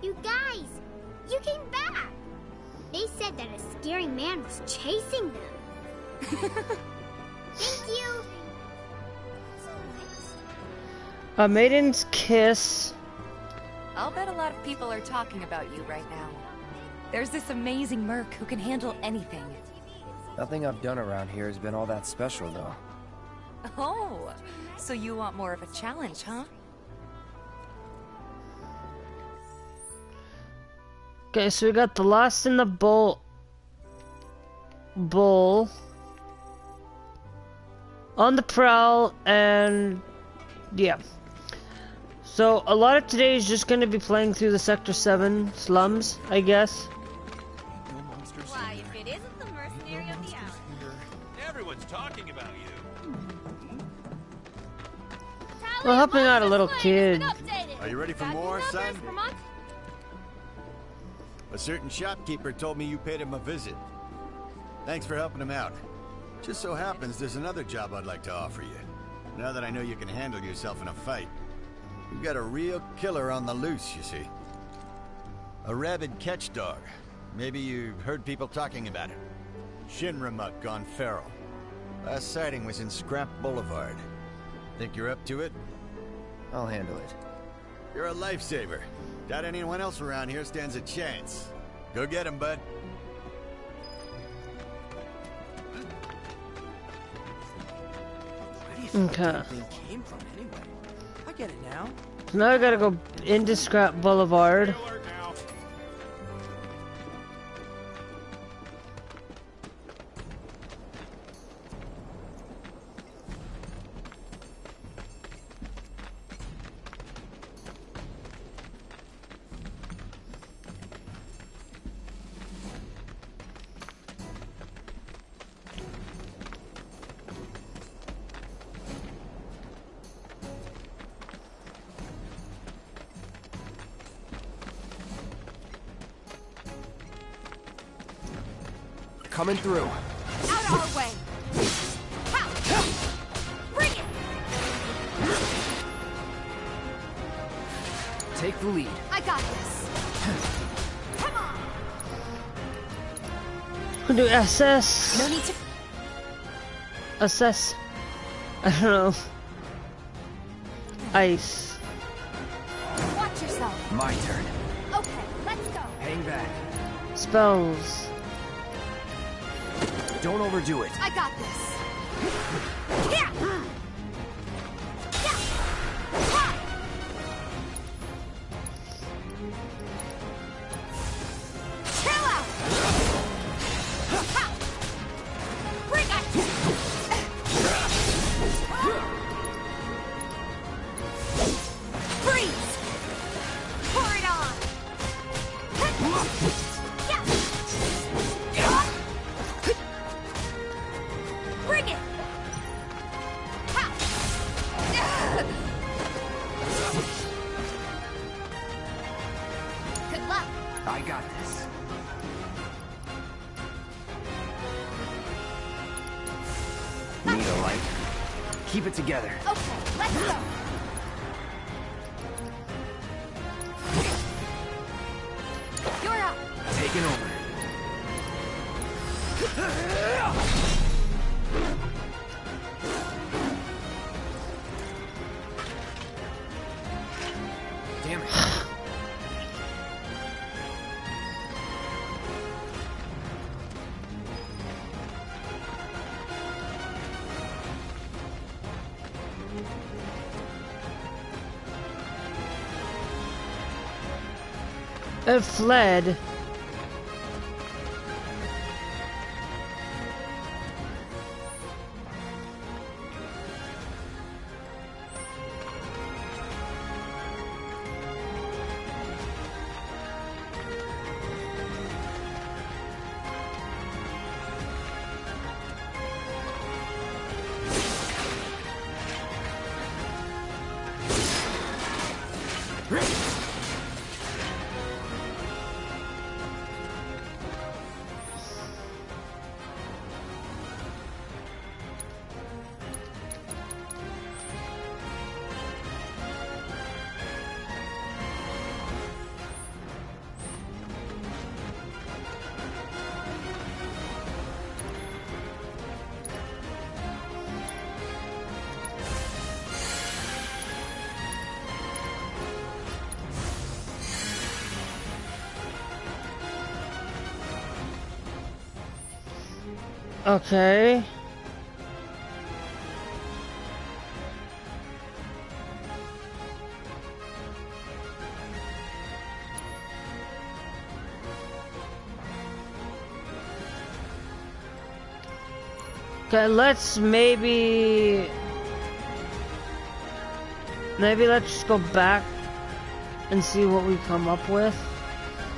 E: You guys! You came back! They said that a scary man was chasing them. Thank you!
A: A Maiden's Kiss.
B: I'll bet a lot of people are talking about you right now. There's this amazing merc who can handle anything.
K: Nothing I've done around here has been all that special, though.
B: Oh, so you want more of a challenge, huh?
A: Okay, so we got the Lost in the Bull on the prowl, and yeah. So a lot of today is just going to be playing through the Sector 7 slums, I guess.
O: Why, if it isn't the mercenary of the hour.
V: Everyone's talking about you.
A: We're helping out a little kid.
M: Are you ready for more, son? A certain shopkeeper told me you paid him a visit. Thanks for helping him out. Just so happens there's another job I'd like to offer you. Now that I know you can handle yourself in a fight. We've got a real killer on the loose, you see. A rabid catch dog. Maybe you've heard people talking about it. Shinramuk gone feral. Last sighting was in Scrap Boulevard. Think you're up to it?
K: I'll handle it.
M: You're a lifesaver. Doubt anyone else around here stands a chance. Go get him, bud.
A: Okay.
P: Came from anyway. I get it now.
A: So now I gotta go into Scrap Boulevard.
K: Coming through.
O: Out of our way!
K: the lead.
O: I got this. Come on.
A: Can do SS.
O: No need to.
A: Assess. I don't know. Ice.
O: Watch yourself.
K: My turn.
O: Okay, let's go.
K: Hang back.
A: Spells.
K: Don't overdo it.
O: I got this. Yeah.
K: I got this. Need a light? Keep it together.
O: Okay, let's go. You're up.
K: Taking over. Damn it.
A: It fled. Okay. Okay, let's maybe let's just go back and see what we come up with.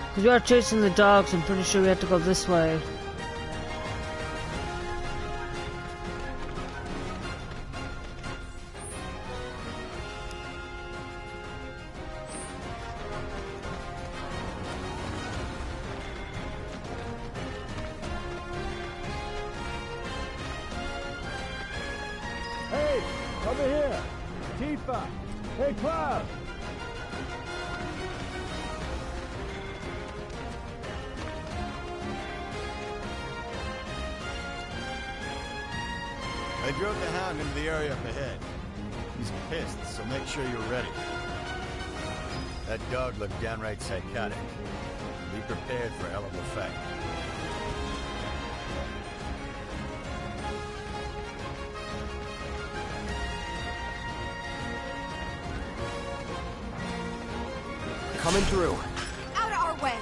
A: Because we are chasing the dogs, I'm pretty sure we have to go this way.
W: Hey, over here! Tifa! Hey, Cloud!
M: I drove the Hound into the area up ahead. He's pissed, so make sure you're ready. That dog looked downright psychotic. Be prepared for a hell of a fight.
K: Coming through.
O: Out of our way.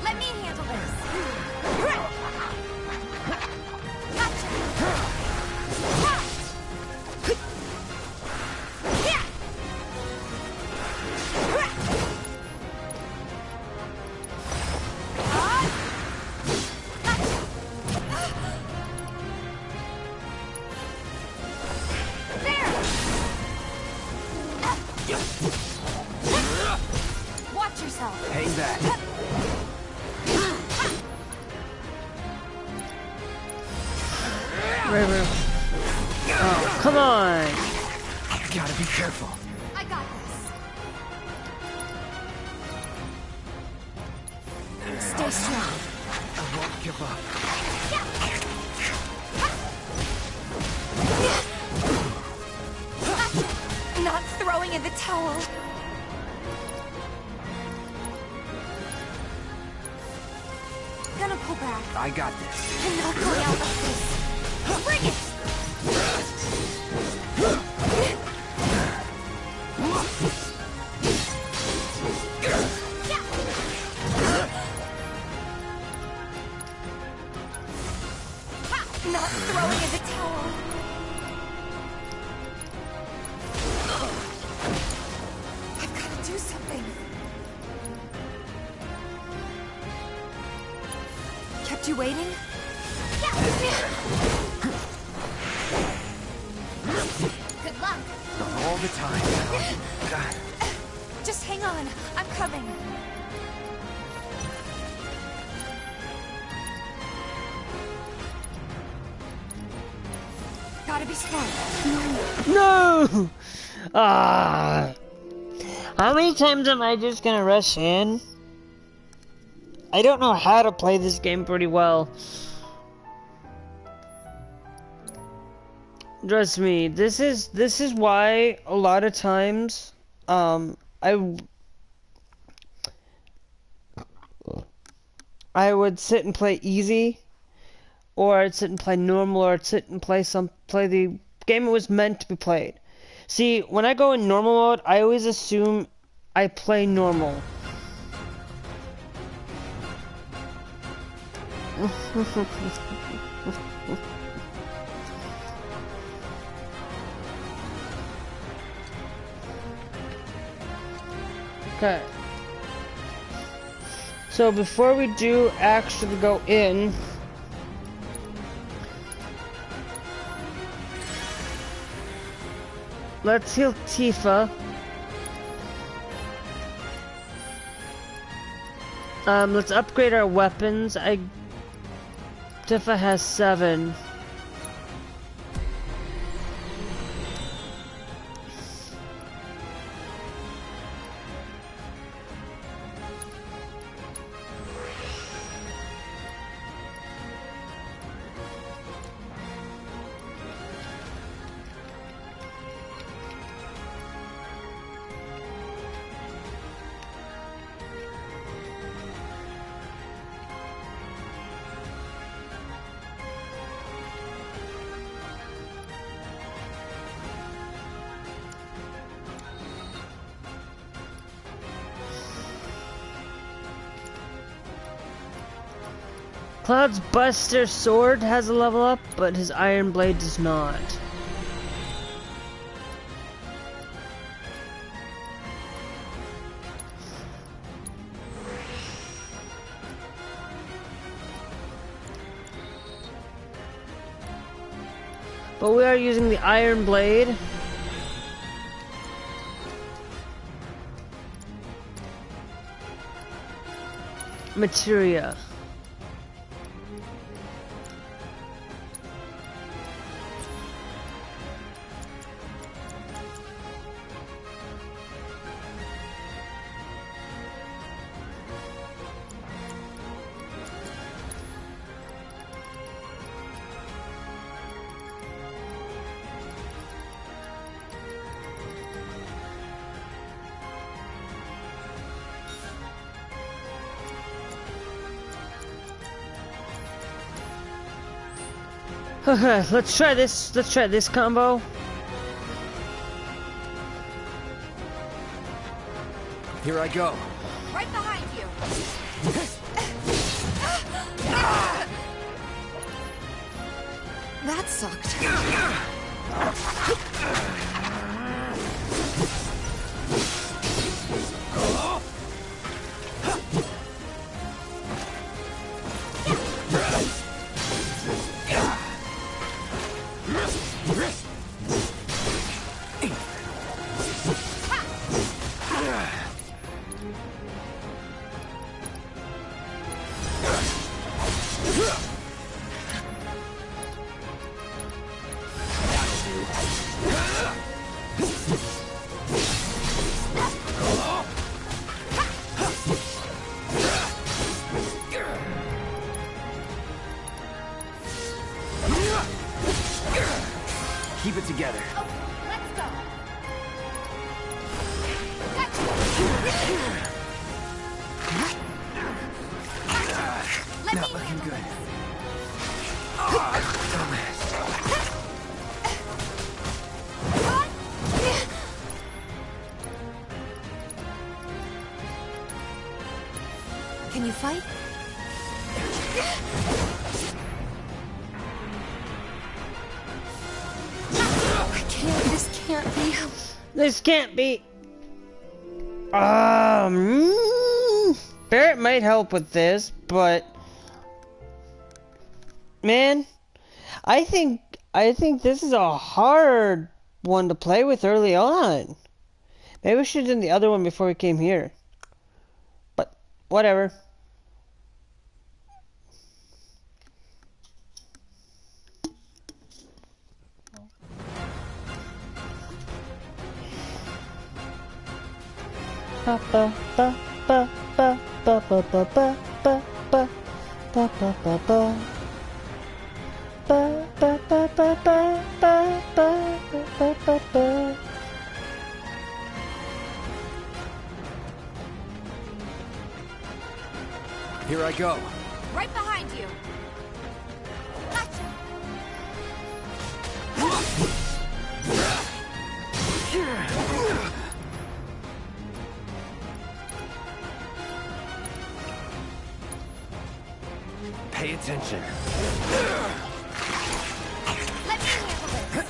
O: Let me handle this. Watch yourself.
K: Hang back.
A: Come on.
K: Gotta be careful.
B: I got this. Stay strong.
K: I won't give up.
B: Not throwing in the towel. Gonna pull back.
K: I got this.
B: I'm not going out like this. Bring it! Not throwing in the towel. I've got to do something. Kept you waiting? Good luck.
K: Not all the time. God.
B: Just hang on. I'm coming. Gotta be smart.
A: No! Ah! How many times am I just gonna rush in? I don't know how to play this game pretty well. Trust me, this is why a lot of times I would sit and play easy, or I'd sit and play normal, or I'd sit and play the game it was meant to be played. See, when I go in normal mode, I always assume I play normal. Okay. So before we do actually go in, let's heal Tifa. Let's upgrade our weapons. Tifa has 7. Cloud's Buster sword has a level up, but his Iron Blade does not. But we are using the Iron Blade. Materia. Okay, let's try this. Let's try this combo.
K: Here I go.
B: Right behind you. That sucked.
K: Not looking good.
B: Can you fight? This can't be.
A: This can't be. Barrett might help with this, but man, I think this is a hard one to play with early on. Maybe we should have done the other one before we came here. But whatever. Ba ba ba ba ba ba ba ba ba ba ba ba ba ba ba. Ba ba ba ba ba ba ba ba ba ba.
K: Here I go.
O: Right behind you.
K: Pay attention.
O: Let me handle this.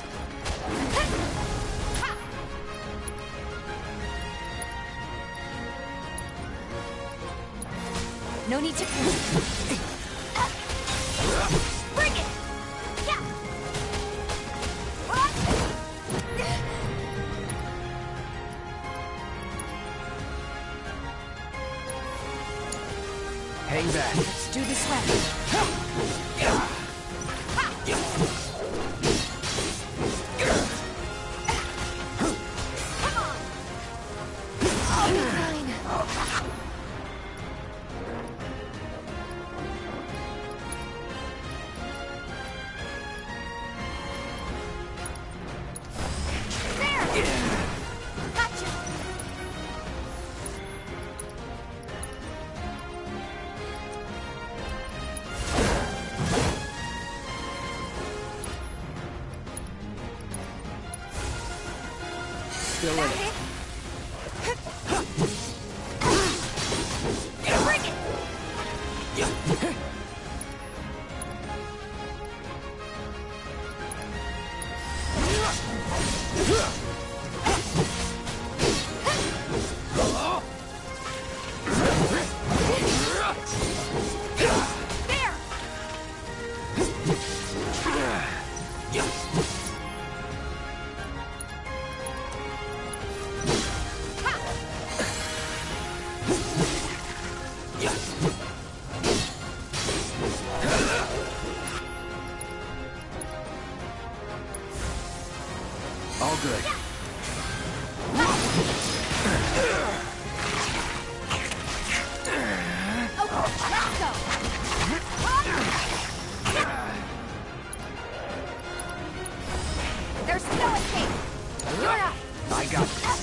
B: No need to.
O: Bring it. Yeah.
K: Hang back.
B: Let's do this right.
K: Still in it.
O: Bring it.
K: All good.
O: Let's go. There's no escape. You're up.
K: I got this.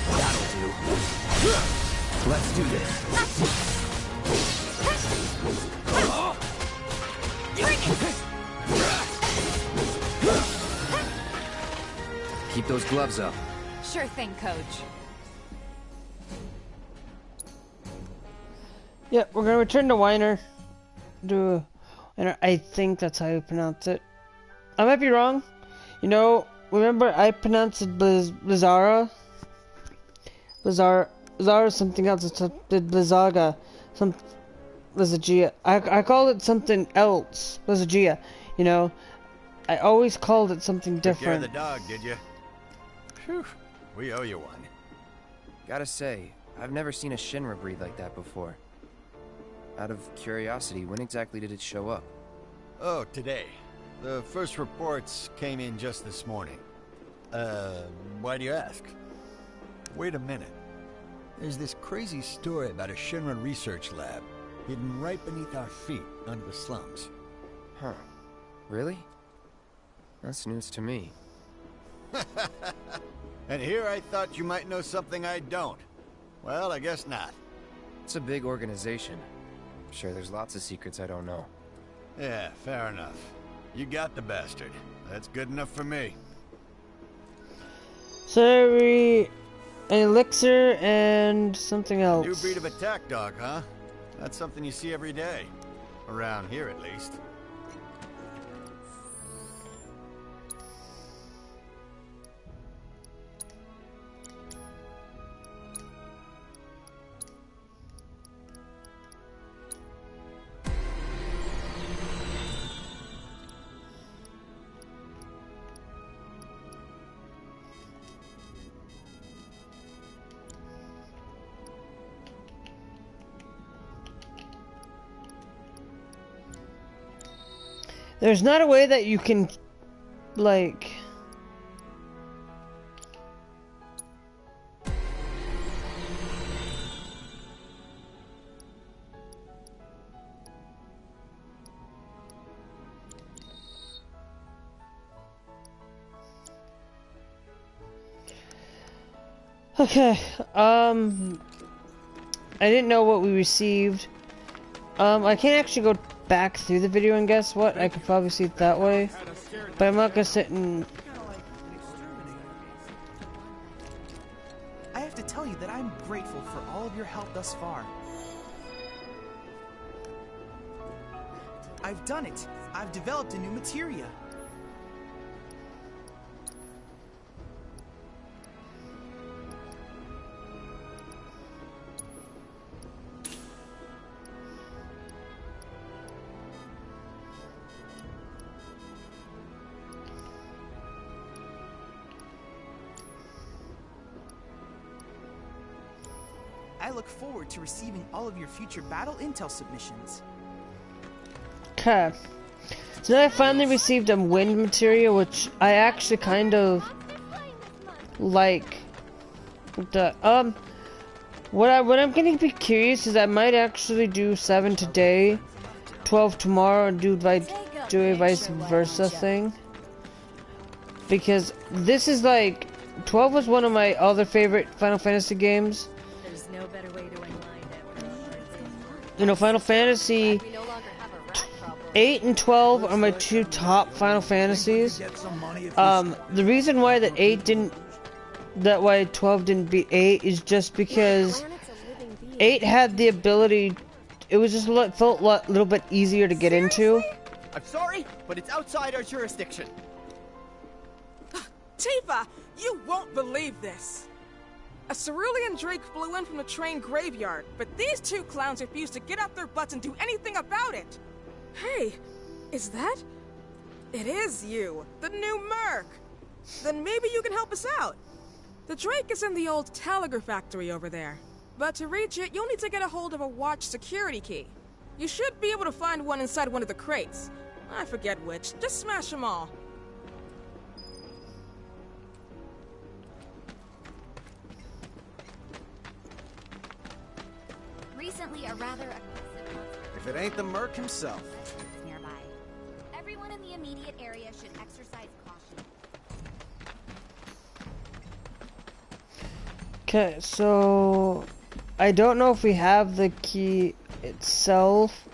K: That'll do. Let's do this. Keep those gloves up.
B: Sure thing, Coach.
A: Yeah, we're gonna return to Weiner. I think that's how you pronounce it. I might be wrong. You know, remember I pronounced it Blizzara? Blizzara something else. It's Blizzaga. Blizzagia. I called it something else. Blizzagia. You know, I always called it something
M: Took care of
A: different.
M: the dog, did you? Phew. We owe you one.
K: Gotta say, I've never seen a Shinra breed like that before. Out of curiosity, when exactly did it show up?
M: Oh, today. The first reports came in just this morning. Why do you ask? Wait a minute. There's this crazy story about a Shinra research lab hidden right beneath our feet under the slums.
K: Huh. Really? That's news to me.
M: And here I thought you might know something I don't. Well, I guess not.
K: It's a big organization. I'm sure there's lots of secrets I don't know.
M: Yeah, fair enough. You got the bastard. That's good enough for me.
A: Sorry, an elixir and something else.
M: New breed of attack dog, huh? That's something you see every day. Around here, at least.
A: There's not a way that you can, like... Okay, I didn't know what we received. I can't actually go back through the video and guess what? I could probably see it that way. But I'm not gonna sit and...
P: I have to tell you that I'm grateful for all of your help thus far. I've done it. I've developed a new materia. I look forward to receiving all of your future battle intel submissions.
A: Okay. So now I finally received a wind material, which I actually kind of like. What I'm gonna be curious is I might actually do 7 today, 12 tomorrow, and do a vice versa thing. Because this is like 12 was one of my other favorite Final Fantasy games.
T: There's no better way to unwind after a hard day's work.
A: You know, Final Fantasy 8 and 12 are my two top Final Fantasies. The reason why why 12 didn't beat 8 is just because 8 had the ability. It was just felt a little bit easier to get into.
H: I'm sorry, but it's outside our jurisdiction.
C: Tifa, you won't believe this. A cerulean drake flew in from the train graveyard, but these two clowns refused to get off their butts and do anything about it. Hey, is that? It is you, the new Merc. Then maybe you can help us out. The drake is in the old Telegraph factory over there. But to reach it, you'll need to get a hold of a watch security key. You should be able to find one inside one of the crates. I forget which. Just smash them all.
B: Recently, a rather aggressive monster
R: If it ain't the Merc himself.
B: nearby. Everyone in the immediate area should exercise caution.
A: Okay, so I don't know if we have the key itself.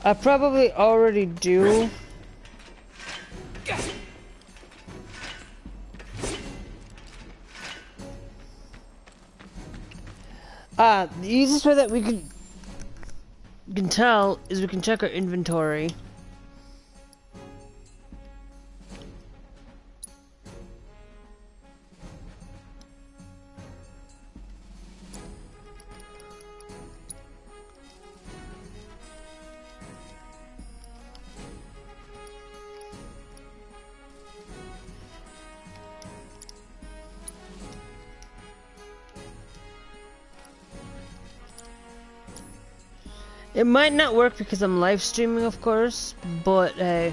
A: I probably already do. The easiest way that we can tell is we can check our inventory. It might not work because I'm live streaming, of course, but hey.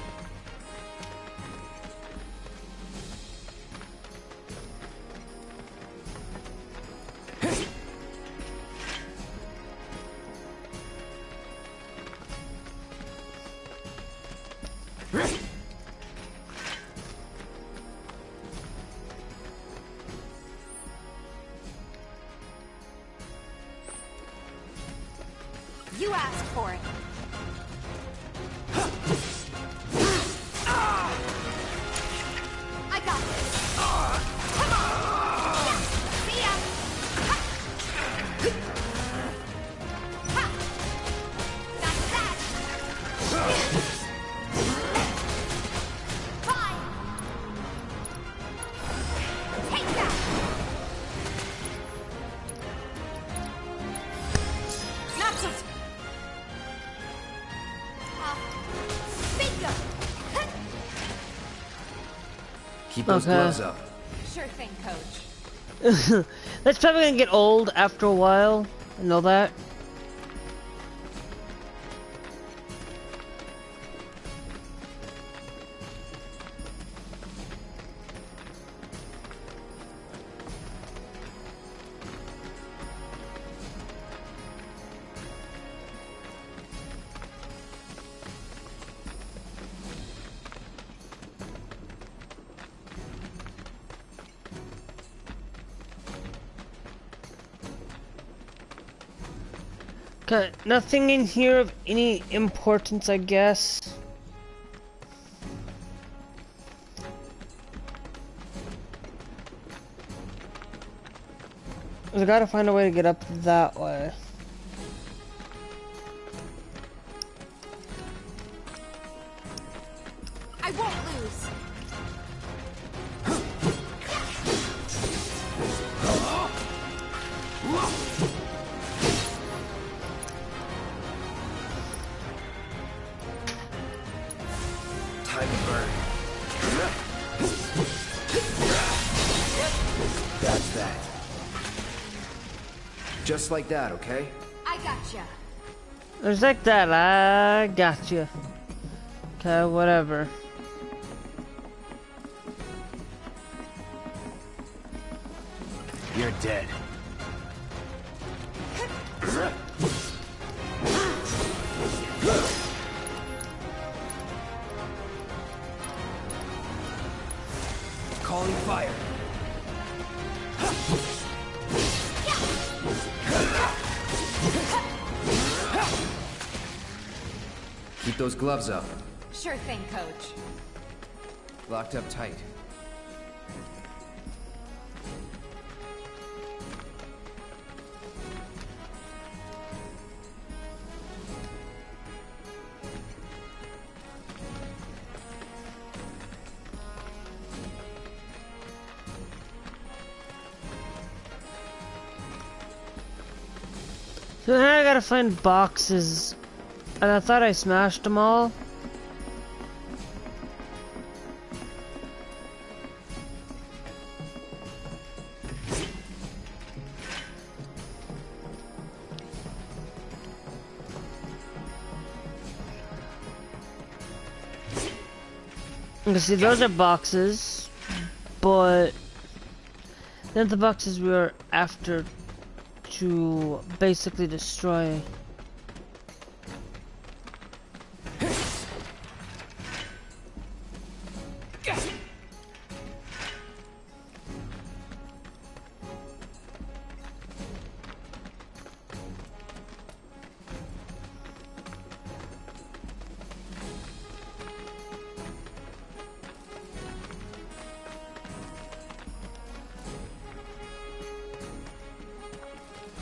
B: You asked for it. I got this. Come on. See ya. Ha. Not that. Fine. Take that. Not so. Bingo.
K: Keep those gloves up.
B: Sure thing, Coach.
A: That's probably gonna get old after a while. I know that. Okay, nothing in here of any importance, I guess. I gotta find a way to get up that way.
B: I won't lose.
K: Time to burn. That's that. Just like that, okay?
B: I gotcha.
A: Just like that, I gotcha. Okay, whatever.
K: You're dead. Calling fire. Keep those gloves up.
B: Sure thing, Coach.
K: Locked up tight.
A: So now I gotta find boxes. And I thought I smashed them all. You see, those are boxes, but then the boxes we were after to basically destroy.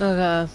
A: Okay.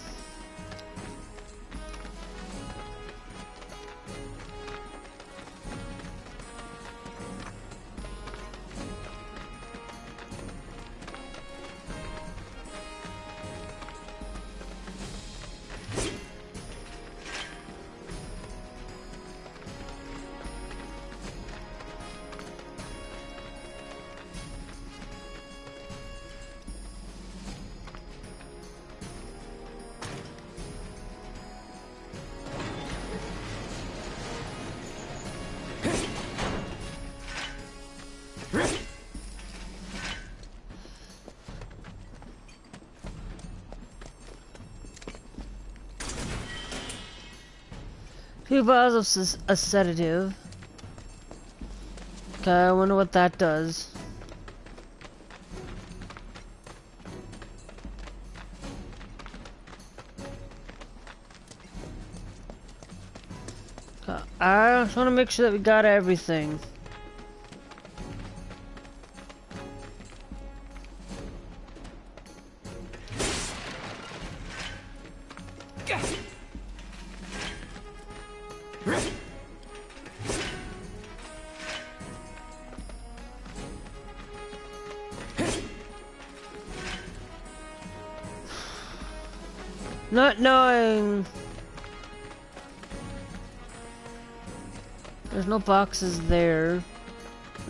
A: Few vials of a sedative. Okay, I wonder what that does. Okay, I just want to make sure that we got everything. Not knowing. There's no boxes there.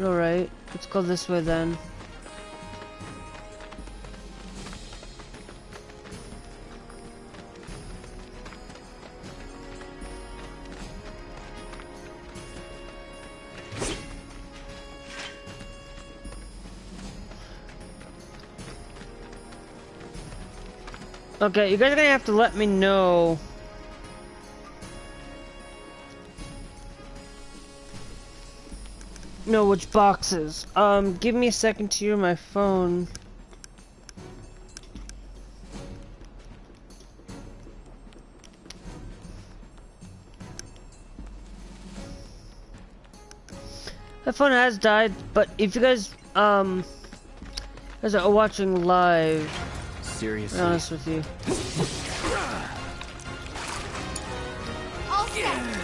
A: Alright, let's go this way then. Okay, you guys are gonna have to let me know. Know which boxes. Give me a second to hear my phone. My phone has died, but if you guys are watching live,
K: seriously,
A: to be honest with you.
O: All set.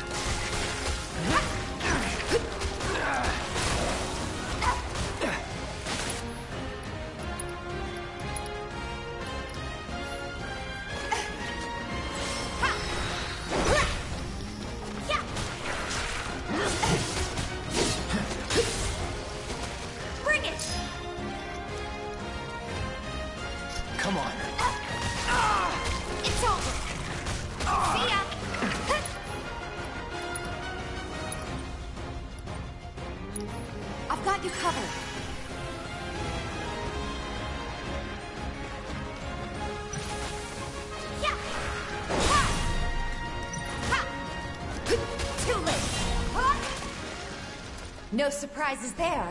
B: No surprises there.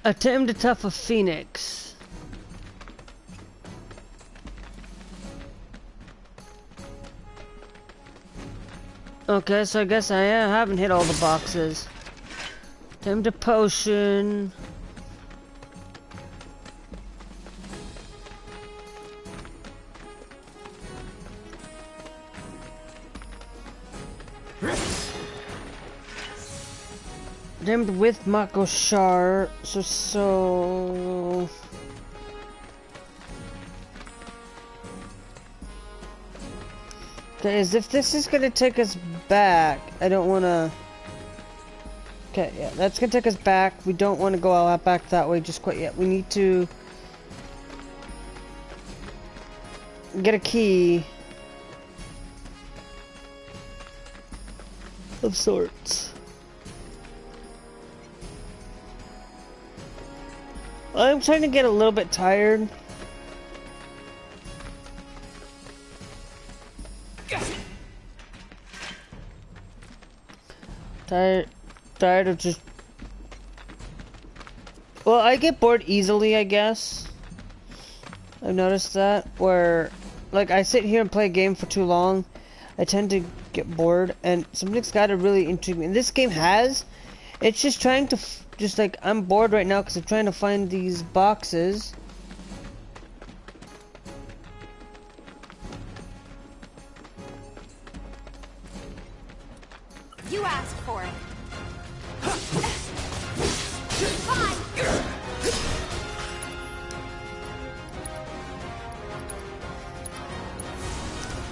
A: Attempt to tough a phoenix. Okay, so I guess I haven't hit all the boxes. Attempt a potion. Attempt with Mako Shar. So. Okay, as if this is gonna take us back. I don't wanna. Okay, yeah, that's gonna take us back. We don't want to go all back that way just quite yet. We need to get a key of sorts. I'm trying to get a little bit tired. Tired of just... Well, I get bored easily, I guess. I've noticed that. Where, like, I sit here and play a game for too long, I tend to get bored, and something's gotta really intrigue me. And this game has. It's just trying to... Just like, I'm bored right now because I'm trying to find these boxes.
B: You asked for it.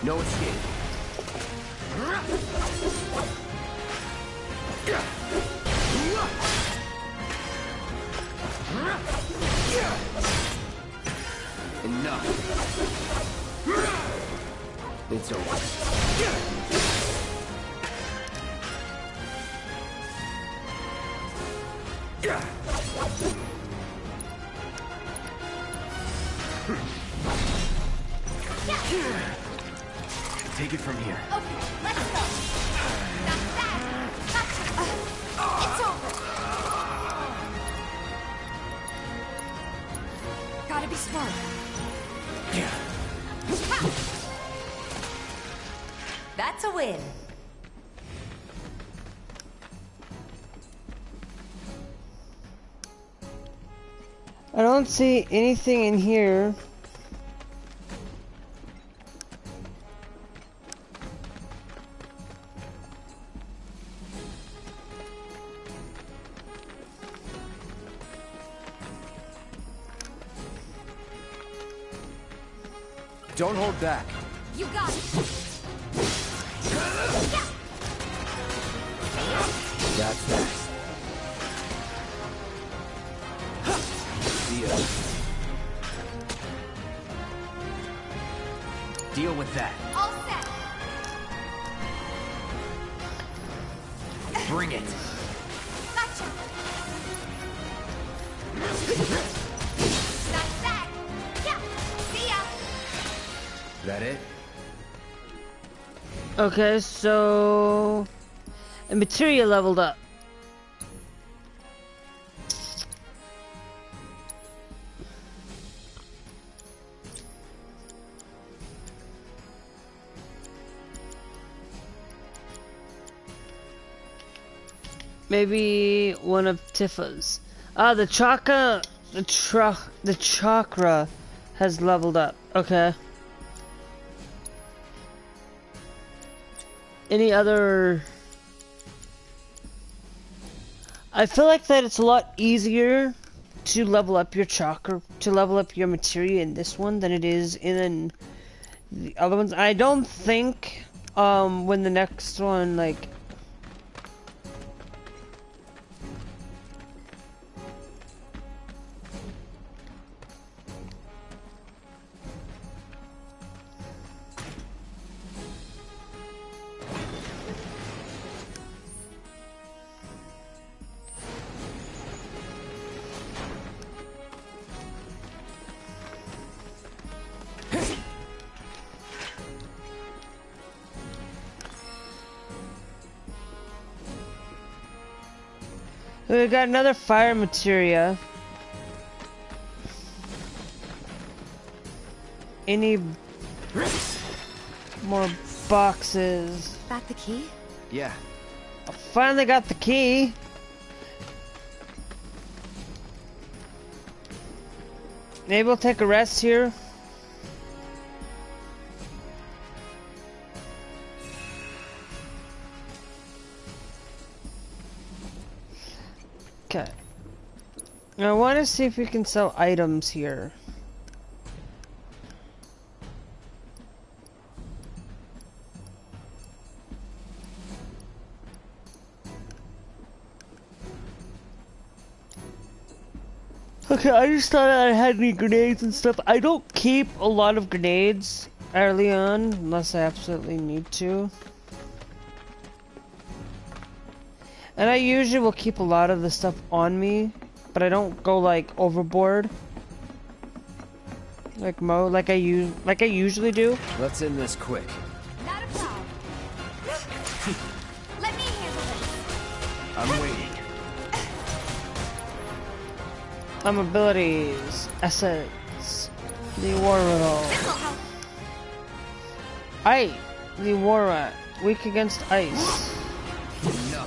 K: No escape. Enough. It's over. Take it from here.
O: Okay, let's go. Not that. Gotcha. It's over.
B: Gotta be smart.
G: That's a win.
A: I don't see anything in here.
K: Don't hold back.
O: You got it.
K: That's that. See ya. Deal with that.
O: All set.
K: Bring it.
O: Gotcha. That's that. Yeah. See ya.
K: That it?
A: Okay, so a materia leveled up. Maybe one of Tifa's. Ah, the chakra has leveled up. Okay. Any other? I feel like that it's a lot easier to level up your chakra, to level up your materia in this one than it is in the other ones. I don't think when the next one like we got another fire materia. Any more boxes?
B: That the key?
K: Yeah.
A: I finally got the key. Maybe we'll take a rest here. Okay. I want to see if we can sell items here. Okay, I just thought I had any grenades and stuff. I don't keep a lot of grenades early on, unless I absolutely need to. And I usually will keep a lot of the stuff on me, but I don't go like overboard. Like like I usually do.
K: Let's end this quick.
O: Not a problem. Let me handle this.
K: I'm waiting.
A: Abilities, assets, the war riddle. The war rat, weak against ice.
K: No.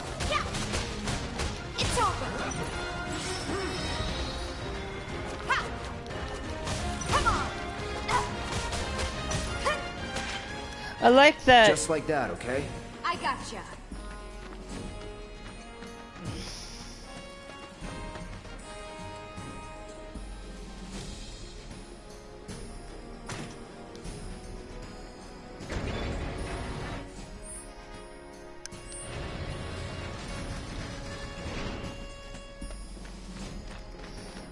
O: It's over. Ha. Come on.
A: I like that.
K: Just like that, okay?
O: I gotcha.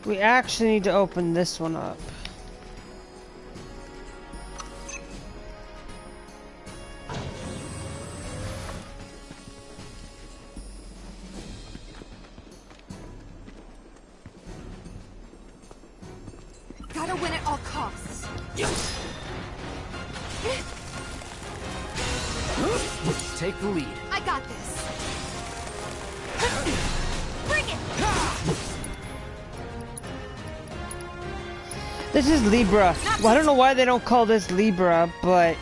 A: We actually need to open this one up.
B: Gotta win at all costs.
K: Take the lead.
B: I got this. Bring it!
A: This is Libra. Well, I don't know why they don't call this Libra, but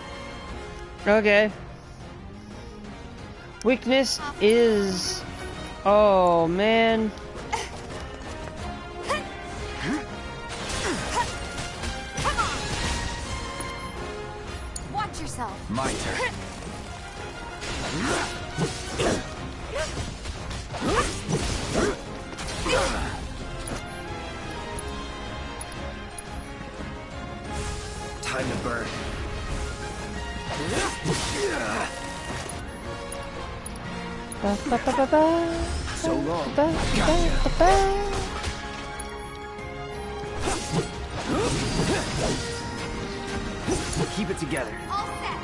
A: okay. Weakness is... Oh, man.
B: Come on! Watch yourself.
K: My turn. Time to burn. So long. Gotcha. Keep it together.
B: All set.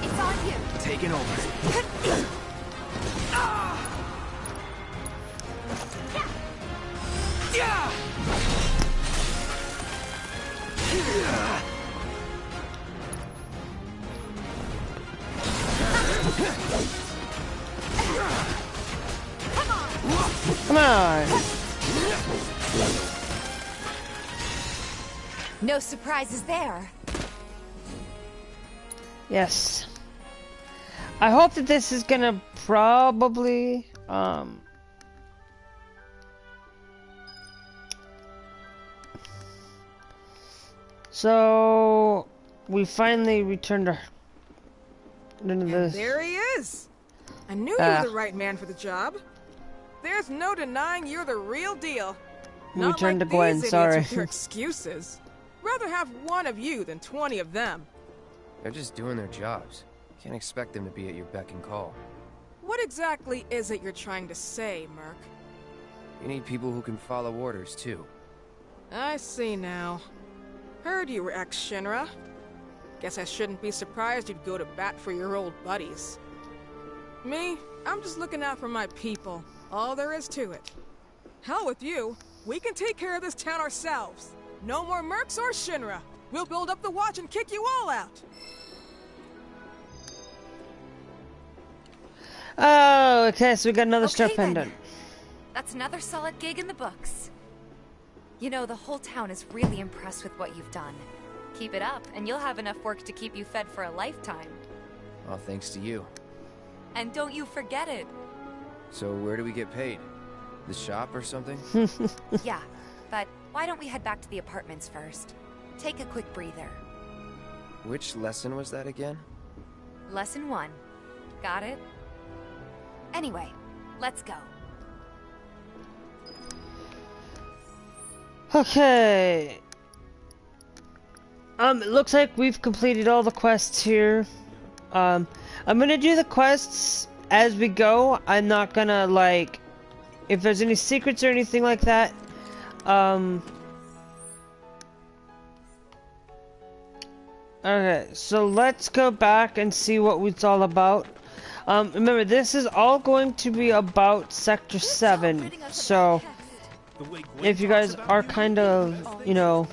B: It's on you.
K: Taking over.
A: Come on.
B: No surprises there.
A: Yes. I hope that this is gonna probably so we finally returned to this.
C: There he is. I knew you were the right man for the job. There's no denying you're the real deal. Not
A: Returned
C: like
A: to Gwen,
C: these
A: sorry.
C: idiots with their excuses. Rather have one of you than 20 of them.
K: They're just doing their jobs. Can't expect them to be at your beck and call.
C: What exactly is it you're trying to say, Merc?
K: You need people who can follow orders, too.
C: I see now. Heard you were ex-Shinra. Guess I shouldn't be surprised you'd go to bat for your old buddies. Me, I'm just looking out for my people. All there is to it. Hell with you. We can take care of this town ourselves. No more mercs or Shinra. We'll build up the watch and kick you all out.
A: Oh, okay, so we got another star
B: then.
A: pendant.
B: That's another solid gig in the books. You know, the whole town is really impressed with what you've done. Keep it up, and you'll have enough work to keep you fed for a lifetime.
K: All thanks to you.
B: And don't you forget it.
K: So where do we get paid? The shop or something?
B: Yeah, but why don't we head back to the apartments first? Take a quick breather.
K: Which lesson was that again?
B: Lesson 1. Got it? Anyway, let's go.
A: Okay. It looks like we've completed all the quests here. I'm gonna do the quests as we go. I'm not gonna, like, if there's any secrets or anything like that, okay, so let's go back and see what it's all about. Remember, this is all going to be about Sector 7, so if you guys are kind of, you know,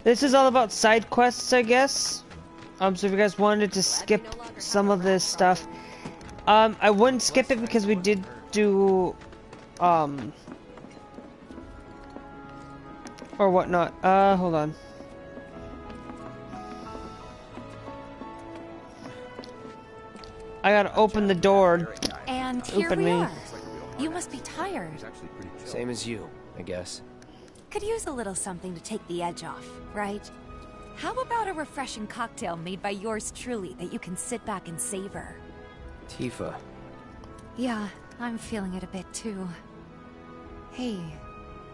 A: this is all about side quests, I guess. So if you guys wanted to skip some of this stuff, I wouldn't skip it because we did do, or whatnot. Hold on. I gotta open the door.
B: And here we are. You must be tired.
K: Same as you, I guess.
B: Could use a little something to take the edge off, right? How about a refreshing cocktail made by yours truly that you can sit back and savor?
K: Tifa.
B: Yeah, I'm feeling it a bit too. Hey,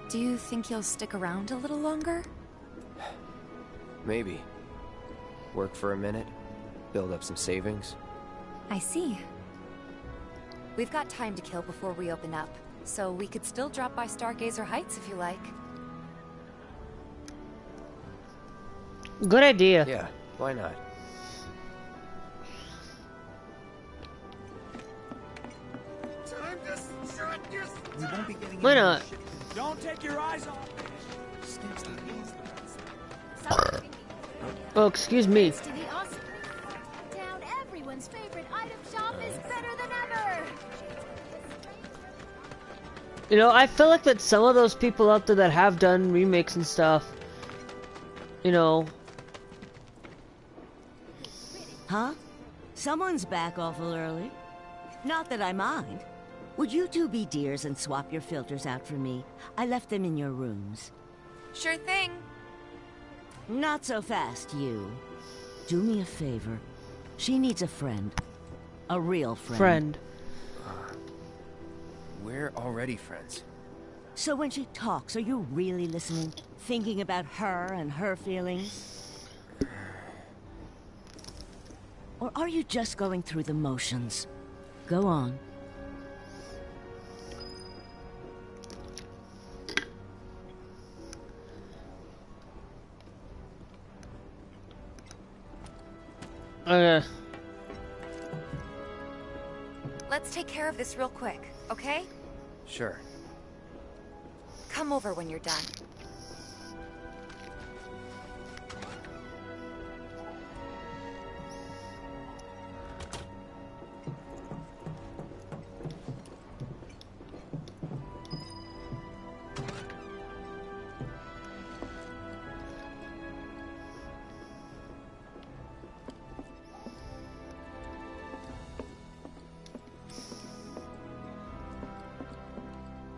B: do you think you'll stick around a little longer?
K: Maybe. Work for a minute, build up some savings.
B: I see. We've got time to kill before we open up, so we could still drop by Stargazer Heights if you like.
A: Good idea.
K: Yeah, why not?
P: We won't be getting
A: Why
P: any
A: not?
P: shit.
N: Don't take your eyes off.
P: Stinks to beans.
A: Oh, excuse me.
O: To the awesome town, everyone's favorite item shop is better than ever.
A: You know, I feel like that some of those people out there that have done remakes and stuff, you know.
L: Huh? Someone's back awful early. Not that I mind. Would you two be dears and swap your filters out for me? I left them in your rooms.
B: Sure thing.
L: Not so fast, you. Do me a favor. She needs a friend. A real friend.
K: We're already friends.
L: So when she talks, are you really listening? Thinking about her and her feelings? Or are you just going through the motions? Go on.
A: Okay.
B: Let's take care of this real quick, okay?
K: Sure.
B: Come over when you're done.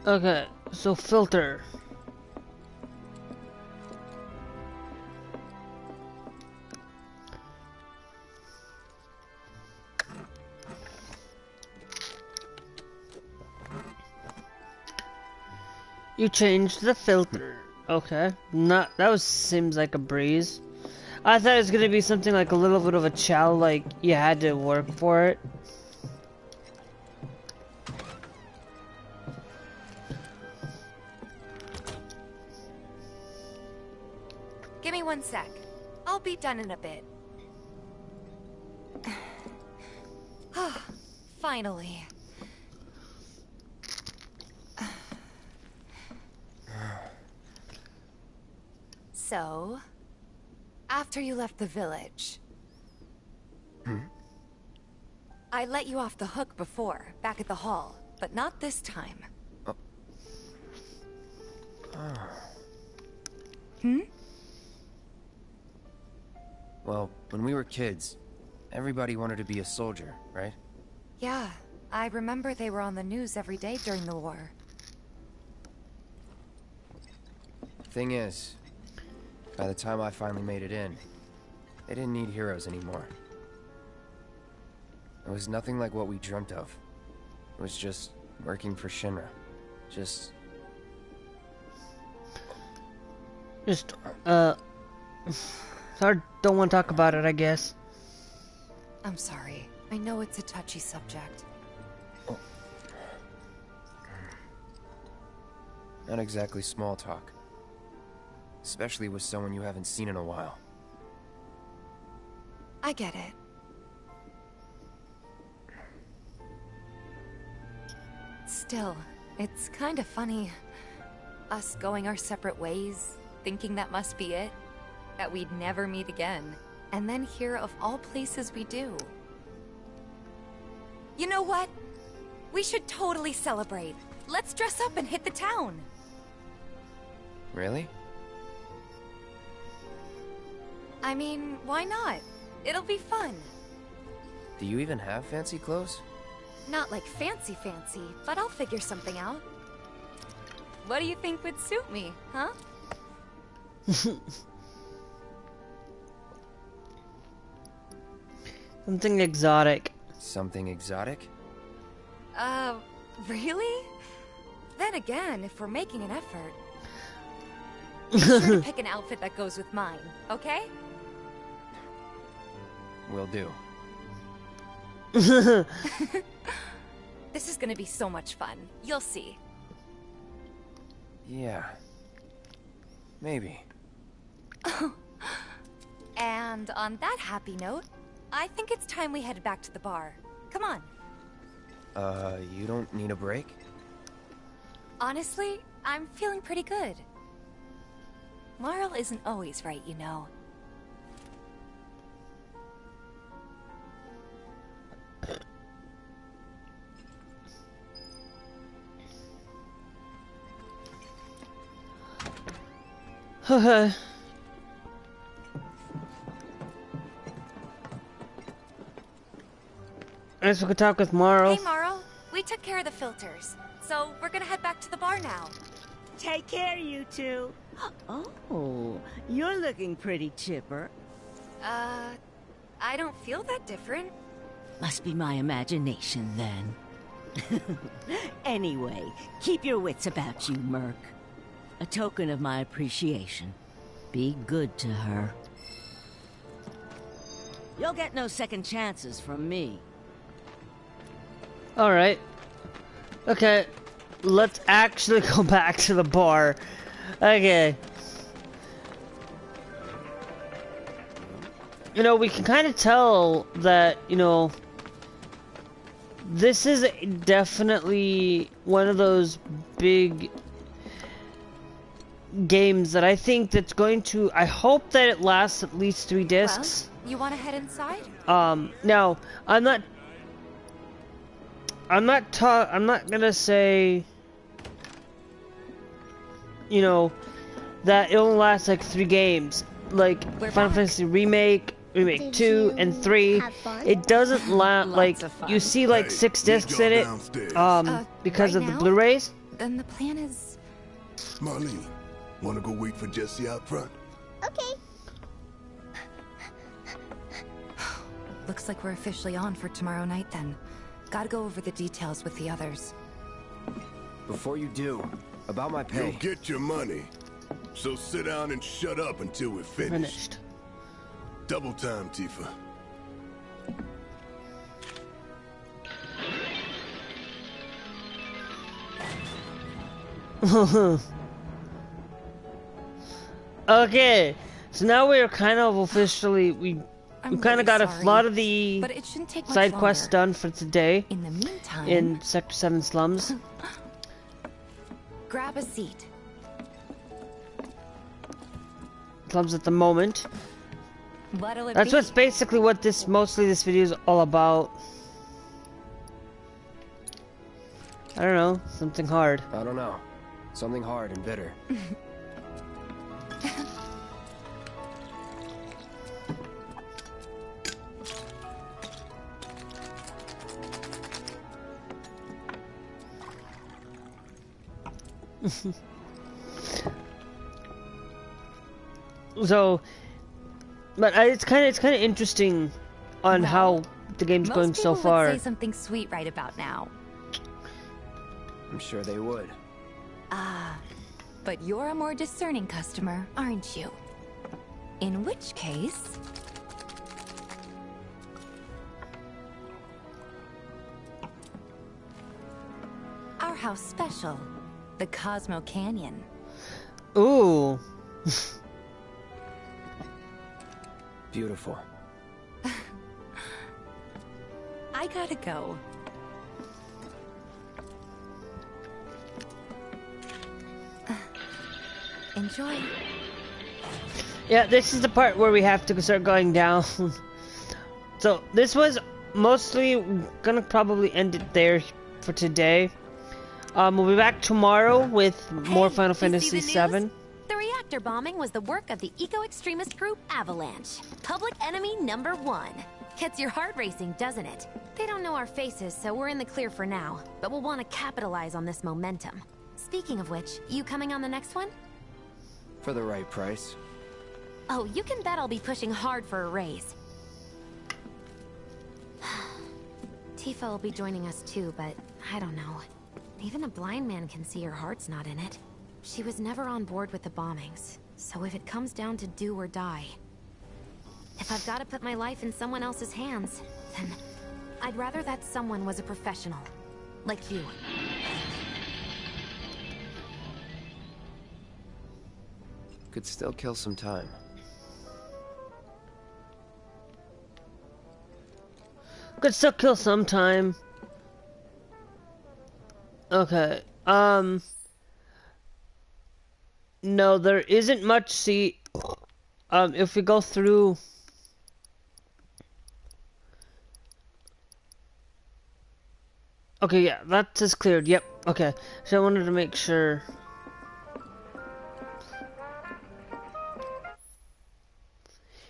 A: Okay, so filter. You changed the filter. Okay. Seems like a breeze. I thought it was gonna be something like a little bit of a challenge, like you had to work for it.
B: Give me 1 sec. I'll be done in a bit. Finally. So, after you left the village, I let you off the hook before, back at the hall, but not this time.
K: Well, when we were kids, everybody wanted to be a soldier, right?
B: Yeah, I remember they were on the news every day during the war.
K: Thing is, by the time I finally made it in, they didn't need heroes anymore. It was nothing like what we dreamt of. It was just working for Shinra.
A: I don't want to talk about it, I guess.
B: I'm sorry. I know it's a touchy subject.
K: Not exactly small talk. Especially with someone you haven't seen in a while.
B: I get it. Still, it's kind of funny. Us going our separate ways, thinking that must be it. That we'd never meet again. And then here, of all places, we do. You know what? We should totally celebrate. Let's dress up and hit the town.
K: Really?
B: I mean, why not? It'll be fun.
K: Do you even have fancy clothes?
B: Not like fancy, but I'll figure something out. What do you think would suit me, huh?
A: Something exotic.
K: Something exotic?
B: Really? Then again, if we're making an effort, be sure to pick an outfit that goes with mine, okay?
K: Will do.
B: This is gonna be so much fun. You'll see.
K: Yeah. Maybe.
B: And on that happy note, I think it's time we headed back to the bar. Come on.
K: You don't need a break?
B: Honestly, I'm feeling pretty good. Marl isn't always right, you know.
A: Haha. I guess we could talk with Marl.
B: Hey, Marl. We took care of the filters, so we're gonna head back to the bar now.
L: Take care, you two. Oh, you're looking pretty chipper.
B: I don't feel that different.
L: Must be my imagination, then. Anyway, keep your wits about you, Merc. A token of my appreciation. Be good to her. You'll get no second chances from me.
A: Alright. Okay. Let's actually go back to the bar. Okay. You know, we can kind of tell that, you know, this is definitely one of those big games that I think that's going to, I hope that it lasts at least 3 discs.
B: Well, you want to head inside?
A: Now, I'm not gonna say, you know, that it'll last like 3 games. Like Final Fantasy Remake, Remake 2, and 3. It doesn't last, like, you see like 6 discs in it, because
B: right
A: of the
B: now?
A: Blu-rays.
B: Then the plan is...
W: Marlene, wanna go wait for Jesse out front?
E: Okay.
B: Looks like we're officially on for tomorrow night then. Gotta go over the details with the others.
K: Before you do, about my pay.
W: You'll get your money. So sit down and shut up until we're finished. Double time, Tifa.
A: Okay, so now we are kind of officially, we kind of got a lot of the
B: but it shouldn't take much
A: side quests
B: longer.
A: done for today.
B: In the meantime,
A: in Sector 7 slums.
B: Grab a seat.
A: Slums at the moment.
B: What'll it
A: That's
B: be?
A: what's basically what this, mostly this video is all about. I don't know, something hard.
K: I don't know. Something hard and bitter.
A: So, but it's kind of interesting on
B: Well,
A: how the game's
B: Most
A: going so
B: people
A: far.
B: would say something sweet right about now.
K: I'm sure they would.
B: Ah, but you're a more discerning customer, aren't you? In which case... Our house special, the Cosmo Canyon.
A: Ooh.
K: Beautiful.
B: I gotta go. Enjoy.
A: Yeah, this is the part where we have to start going down. So this was mostly gonna probably end it there for today. We'll be back tomorrow with more Final Fantasy VII.
F: The reactor bombing was the work of the eco-extremist group Avalanche. Public enemy #1. Gets your heart racing, doesn't it? They don't know our faces, so we're in the clear for now. But we'll want to capitalize on this momentum. Speaking of which, you coming on the next one?
K: For the right price.
F: Oh, you can bet I'll be pushing hard for a raise. Tifa will be joining us too, but I don't know. Even a blind man can see her heart's not in it. She was never on board with the bombings, so if it comes down to do or die, if I've got to put my life in someone else's hands, then I'd rather that someone was a professional, like you.
K: Could still kill some time.
A: Could still kill some time. Okay. No, there isn't much. See, if we go through. Okay, yeah, that is cleared. Yep. Okay. So I wanted to make sure.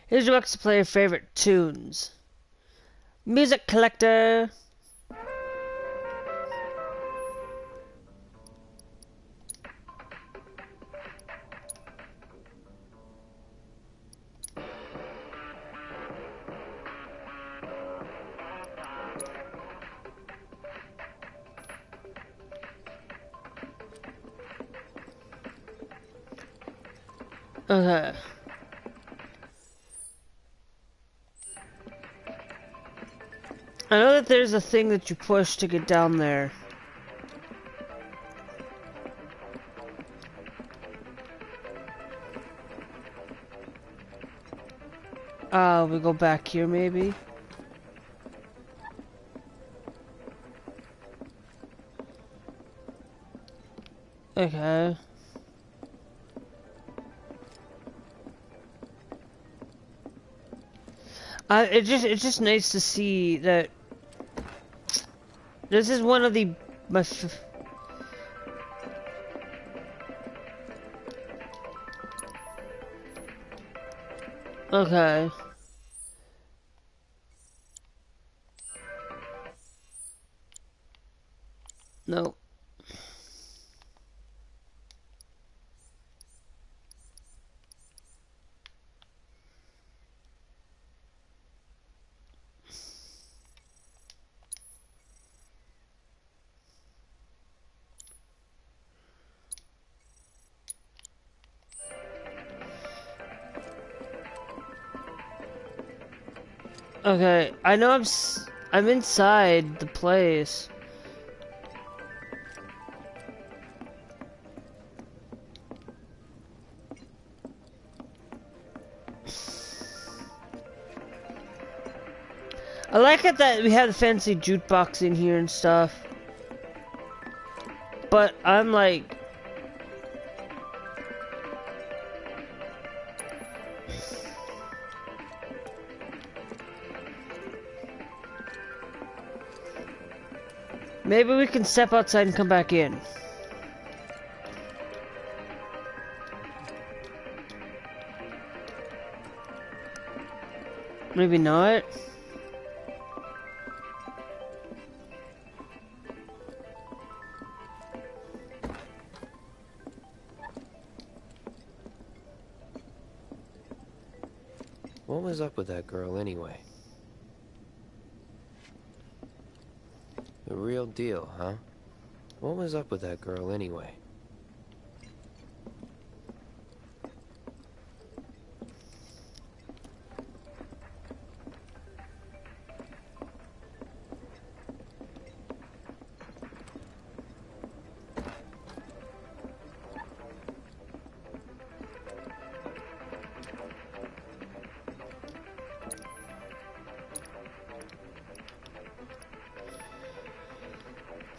A: Here's your box to play your favorite tunes. Music collector. Okay. I know that there's a thing that you push to get down there. We go back here maybe. Okay. It's just nice to see that this is one of the okay. No. Okay, I know I'm inside the place. I like it that we have the fancy jukebox in here and stuff. But I'm like... Maybe we can step outside and come back in. Maybe not.
K: What was up with that girl anyway? The real deal, huh? What was up with that girl anyway?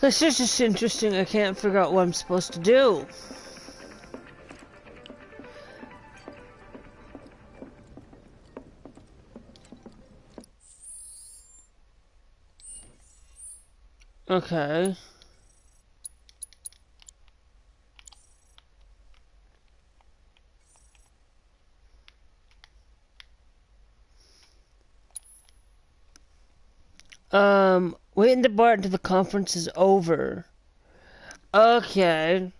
A: This is just interesting. I can't figure out what I'm supposed to do. Okay. Wait in the bar until the conference is over. Okay.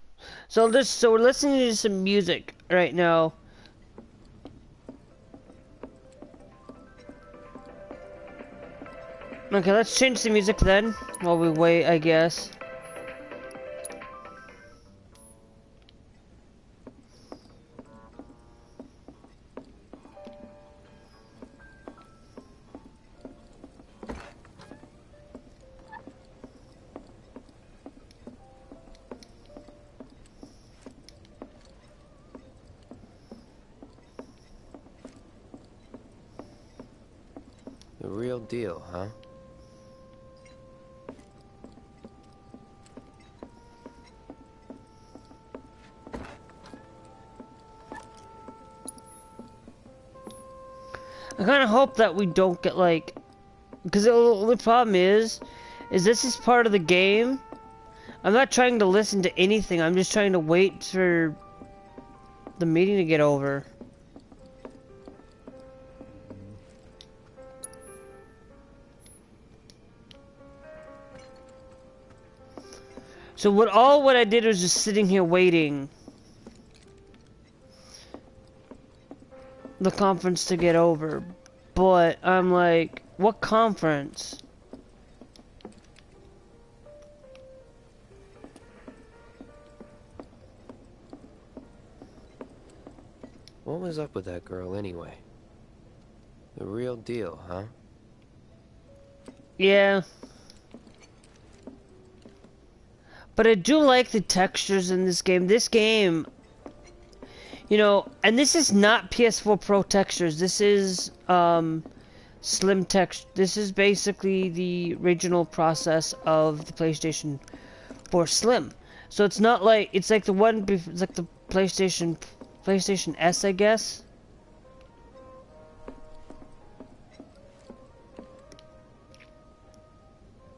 A: So we're listening to some music right now. Okay, let's change the music then while we wait, I guess.
K: The real deal, huh?
A: I kind of hope that we don't get like, because the only problem is this is part of the game. I'm not trying to listen to anything. I'm just trying to wait for the meeting to get over. So what I did was just sitting here waiting the conference to get over. But I'm like, what conference?
K: What was up with that girl anyway? The real deal, huh?
A: Yeah. But I do like the textures in this game. This game, you know, and this is not PS4 Pro textures. This is slim text. This is basically the original process of the PlayStation 4 Slim. So it's not like it's like it's like the PlayStation S, I guess.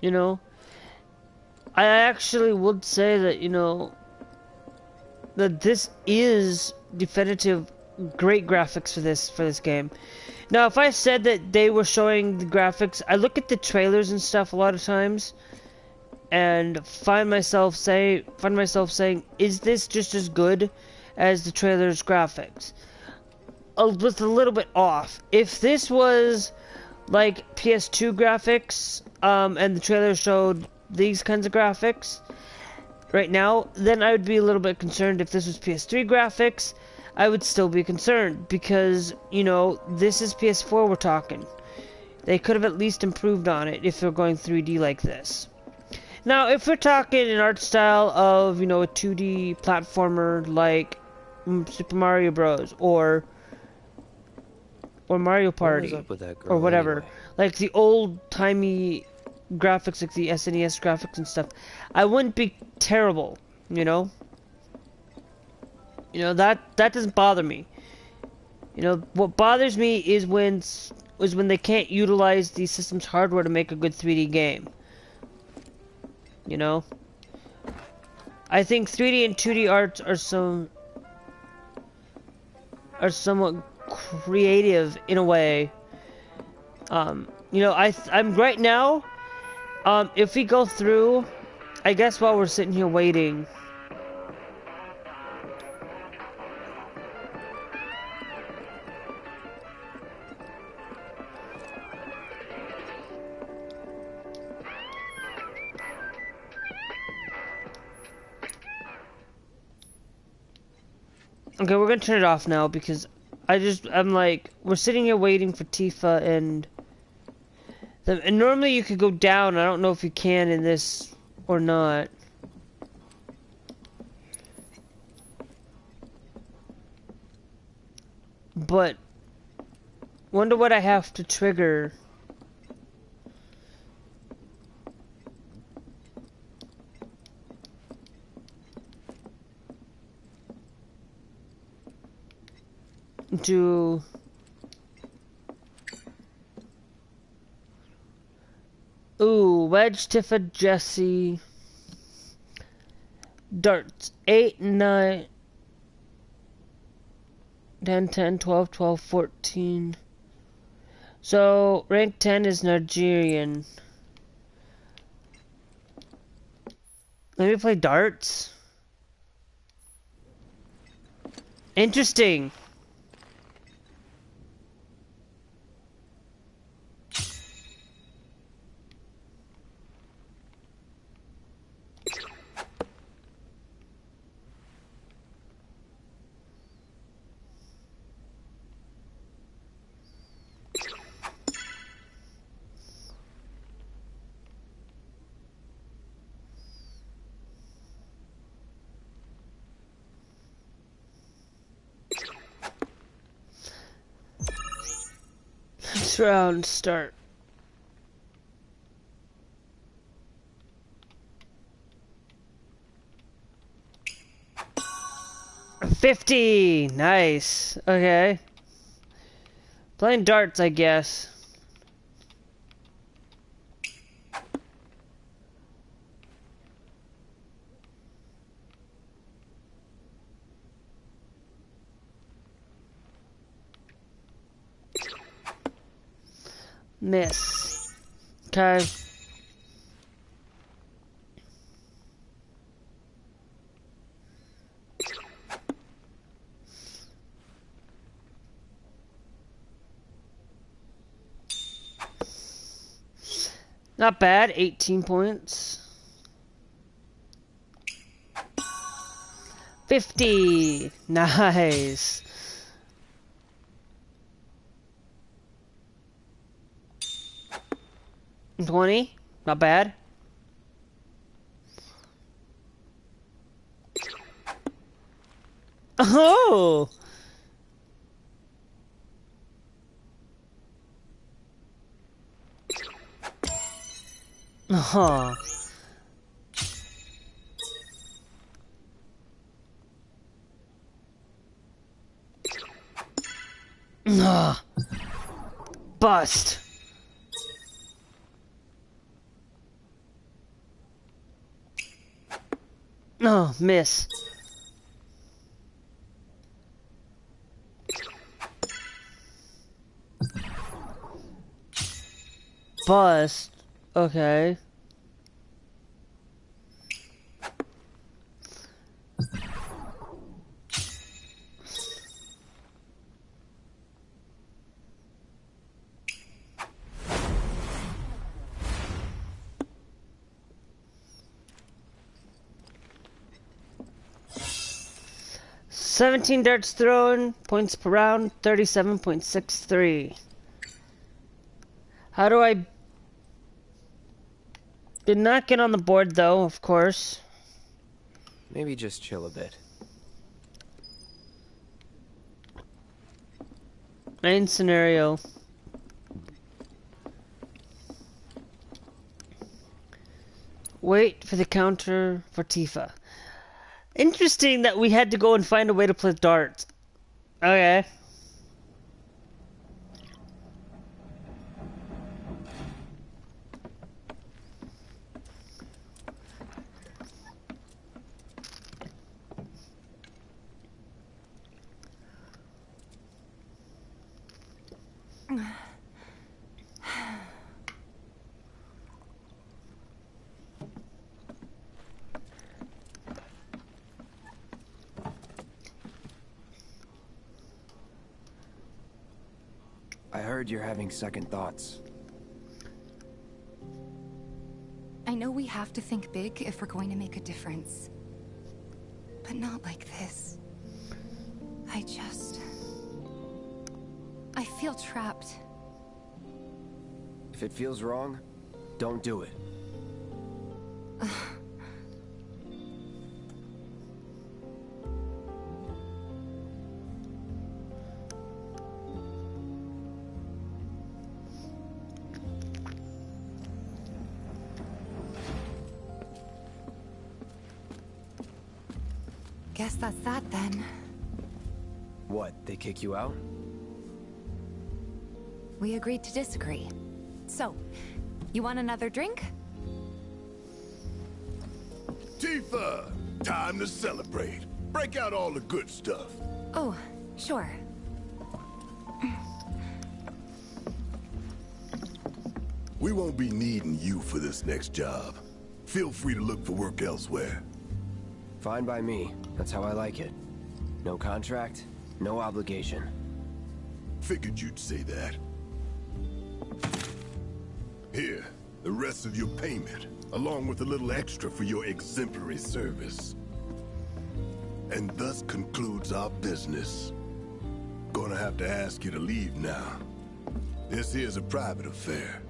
A: You know, I actually would say that, you know, that this is definitive great graphics for this game. Now, if I said that they were showing the graphics, I look at the trailers and stuff a lot of times and find myself saying, is this just as good as the trailer's graphics? With a little bit off. If this was like PS2 graphics, and the trailer showed these kinds of graphics right now, then I would be a little bit concerned. If this was PS3 graphics, I would still be concerned, because, you know, this is PS4 we're talking. They could have at least improved on it if they're going 3D like this. Now, if we're talking an art style of, you know, a 2D platformer like Super Mario Bros. or Mario Party,
K: What was up with that girl
A: or whatever,
K: anyway?
A: like the old-timey graphics, like the SNES graphics and stuff, I wouldn't be terrible, you know? You know, that doesn't bother me. You know, what bothers me is when they can't utilize the system's hardware to make a good 3D game. You know? I think 3D and 2D arts are somewhat creative in a way. You know, I'm right now, if we go through, I guess while we're sitting here waiting, okay, we're gonna turn it off now because I'm like, we're sitting here waiting for Tifa and normally you could go down. I don't know if you can in this or not. But wonder what I have to trigger. Ooh, Wedge, Tifa, Jesse, Darts, 8, 9, 10, 10, 12, 12, 14. So, rank 10 is Nigerian. Let me play darts. Interesting. Next round, start. $50! Nice. Okay. Playing darts, I guess. Miss. Okay. Not bad, 18 points. 50! Nice! $20, not bad. Oh! Huh. Bust. Oh, miss. Bust. Okay. $17 darts thrown, points per round, 37.63. How do I... Did not get on the board though, of course.
K: Maybe just chill a bit.
A: Main scenario. Wait for the counter for Tifa. Interesting that we had to go and find a way to play darts. Okay.
K: I heard you're having second thoughts.
B: I know we have to think big if we're going to make a difference. But not like this. I feel trapped.
K: If it feels wrong, don't do it.
B: Guess that's that then.
K: What, they kick you out?
B: We agreed to disagree. So, you want another drink?
W: Tifa! Time to celebrate. Break out all the good stuff.
B: Oh, sure.
W: We won't be needing you for this next job. Feel free to look for work elsewhere.
K: Fine by me. That's how I like it. No contract, no obligation.
W: Figured you'd say that. Here, the rest of your payment, along with a little extra for your exemplary service. And thus concludes our business. Gonna have to ask you to leave now. This here's a private affair.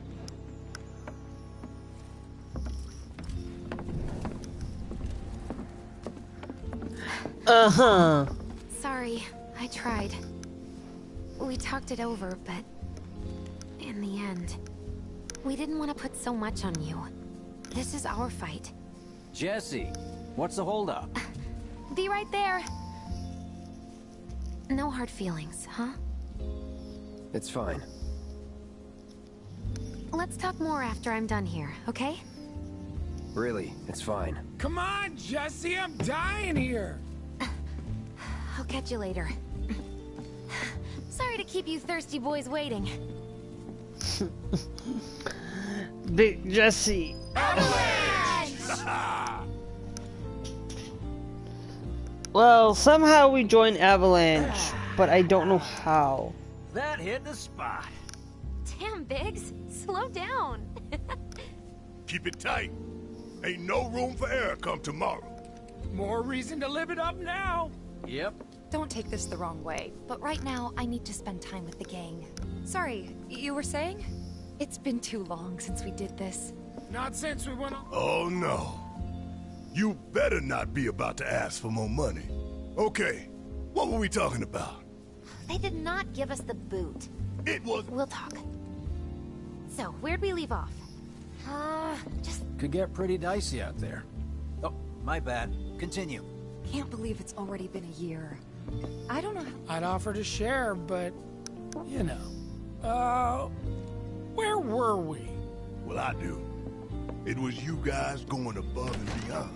A: Uh-huh.
F: Sorry, I tried. We talked it over, but in the end, we didn't want to put so much on you. This is our fight.
S: Jesse, what's the holdup?
F: Be right there. No hard feelings, huh?
K: It's fine.
F: Let's talk more after I'm done here, okay?
K: Really, it's fine.
H: Come on, Jesse, I'm dying here.
F: I'll catch you later. Sorry to keep you thirsty boys waiting.
A: Big Jesse. Well, somehow we joined Avalanche, but I don't know how.
S: That hit the spot.
F: Damn, Biggs, slow down.
W: Keep it tight. Ain't no room for error come tomorrow.
H: More reason to live it up now.
S: Yep.
B: Don't take this the wrong way, but right now I need to spend time with the gang. Sorry, you were saying? It's been too long since we did this.
H: Not since we went on.
W: Oh no. You better not be about to ask for more money. Okay, what were we talking about?
F: They did not give us the boot.
W: It was...
F: We'll talk. So, where'd we leave off? Just...
S: Could get pretty dicey out there. Oh, my bad. Continue.
B: Can't believe it's already been a year. I don't know how...
H: I'd offer to share, but... You know... Where were we?
W: Well, I do. It was you guys going above and beyond.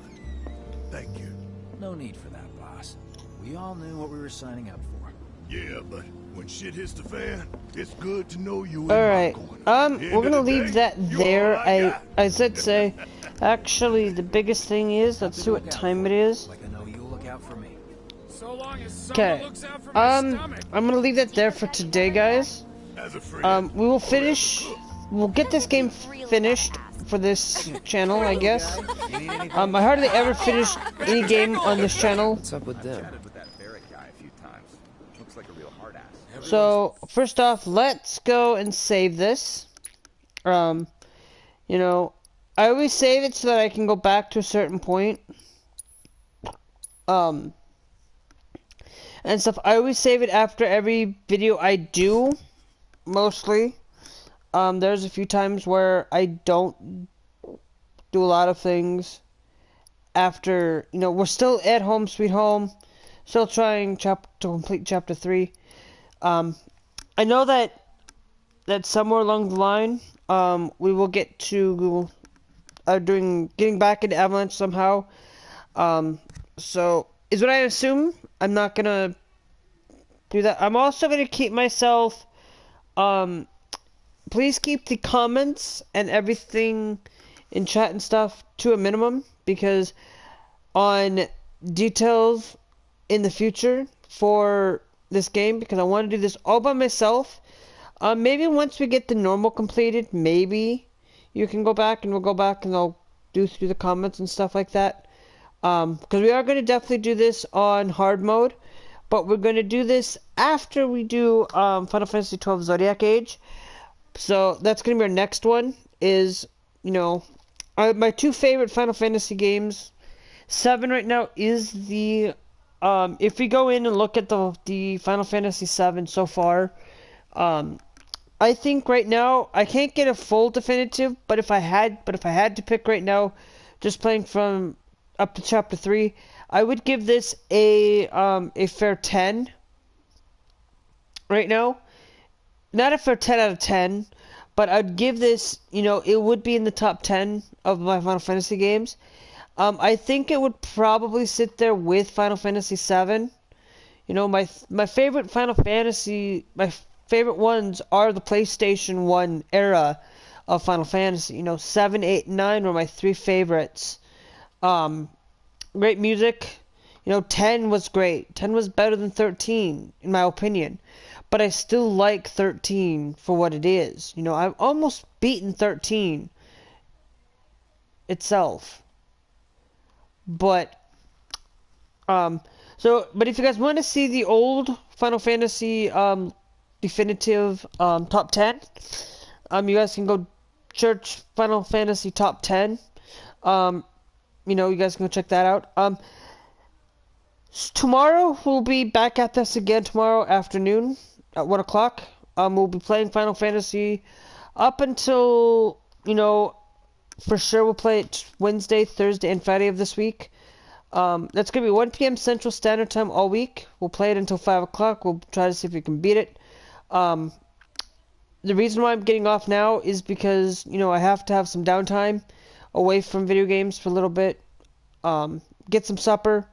W: Thank you.
S: No need for that, boss. We all knew what we were signing up for.
W: Yeah, but when shit hits the fan, it's good to know you.
A: Alright, we're gonna leave that there. I said say, actually, the biggest thing is, let's see what time it is.
S: Like I know you'll look out for me.
H: So long as someone
A: Okay,
H: looks out for my stomach.
A: I'm gonna leave that there for today, guys. We will finish, we'll get this game finished for this channel, I guess. I hardly ever finish any game on this channel.
K: What's up with them?
A: So, first off, let's go and save this. You know, I always save it so that I can go back to a certain point. And stuff. I always save it after every video I do, mostly. There's a few times where I don't do a lot of things after, you know, we're still at Home Sweet Home, still trying to complete Chapter 3. I know that somewhere along the line, we will get to getting back into Avalanche somehow. So is what I assume. I'm not gonna do that. I'm also gonna keep myself. Please keep the comments and everything in chat and stuff to a minimum, because on details in the future for this game, because I want to do this all by myself. Maybe once we get the normal completed, maybe you can go back and we'll go back and I'll do through the comments and stuff like that. Because we are going to definitely do this on hard mode, but we're going to do this after we do Final Fantasy XII Zodiac Age. So that's going to be our next one. Is, you know, my two favorite Final Fantasy games. 7 right now is the if we go in and look at the Final Fantasy 7 so far, I think right now I can't get a full definitive, but if I had to pick right now, just playing from up to Chapter 3, I would give this a fair 10 right now. Not a fair 10 out of 10, but I'd give this, you know, it would be in the top 10 of my Final Fantasy games. I think it would probably sit there with Final Fantasy VII. You know, my favorite Final Fantasy, my favorite ones are the PlayStation 1 era of Final Fantasy. You know, 7, 8, and 9 were my three favorites. Great music. You know, 10 was great. 10 was better than 13, in my opinion. But I still like 13 for what it is. You know, I've almost beaten 13 itself. But but if you guys want to see the old Final Fantasy definitive top 10, you guys can go search Final Fantasy top 10. You know, you guys can go check that out. Tomorrow we'll be back at this again tomorrow afternoon at 1 o'clock. We'll be playing Final Fantasy up until, you know, for sure we'll play it Wednesday, Thursday, and Friday of this week. That's going to be 1 p.m. Central Standard Time all week. We'll play it until 5 o'clock. We'll try to see if we can beat it. the reason why I'm getting off now is because, you know, I have to have some downtime away from video games for a little bit, get some supper,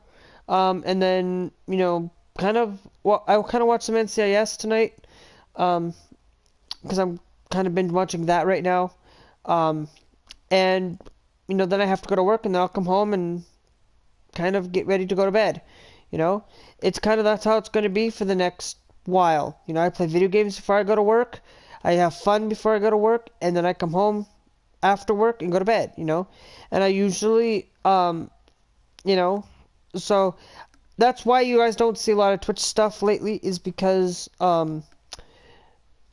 A: and then, you know, I'll kind of watch some NCIS tonight, because I'm kind of been watching that right now, and, you know, then I have to go to work, and then I'll come home and kind of get ready to go to bed, you know? It's kind of, that's how it's going to be for the next while. You know, I play video games before I go to work, I have fun before I go to work, and then I come home after work and go to bed, you know? And I usually, you know, so that's why you guys don't see a lot of Twitch stuff lately, is because, I'm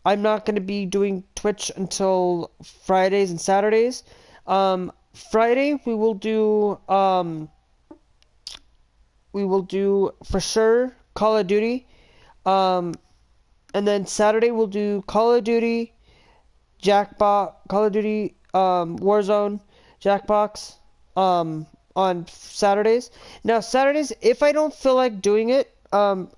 A: not going to be doing Twitch until Fridays and Saturdays. Friday we will do for sure Call of Duty, and then Saturday we'll do Call of Duty, Warzone, Jackbox, on Saturdays. Now Saturdays, if I don't feel like doing it,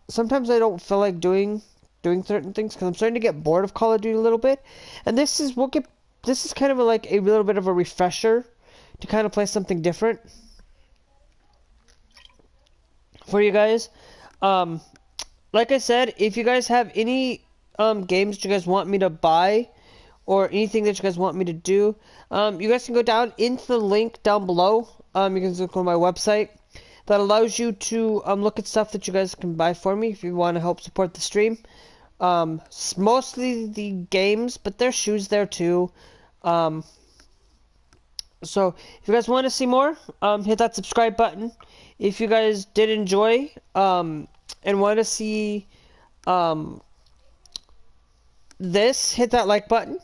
A: sometimes I don't feel like doing certain things because I'm starting to get bored of Call of Duty a little bit, and this is kind of like a little bit of a refresher to kind of play something different for you guys. Like I said, if you guys have any games that you guys want me to buy or anything that you guys want me to do, you guys can go down into the link down below. You can just go to my website that allows you to look at stuff that you guys can buy for me if you want to help support the stream. Mostly the games, but there's shoes there too. So if you guys want to see more, hit that subscribe button. If you guys did enjoy and want to see this, hit that like button.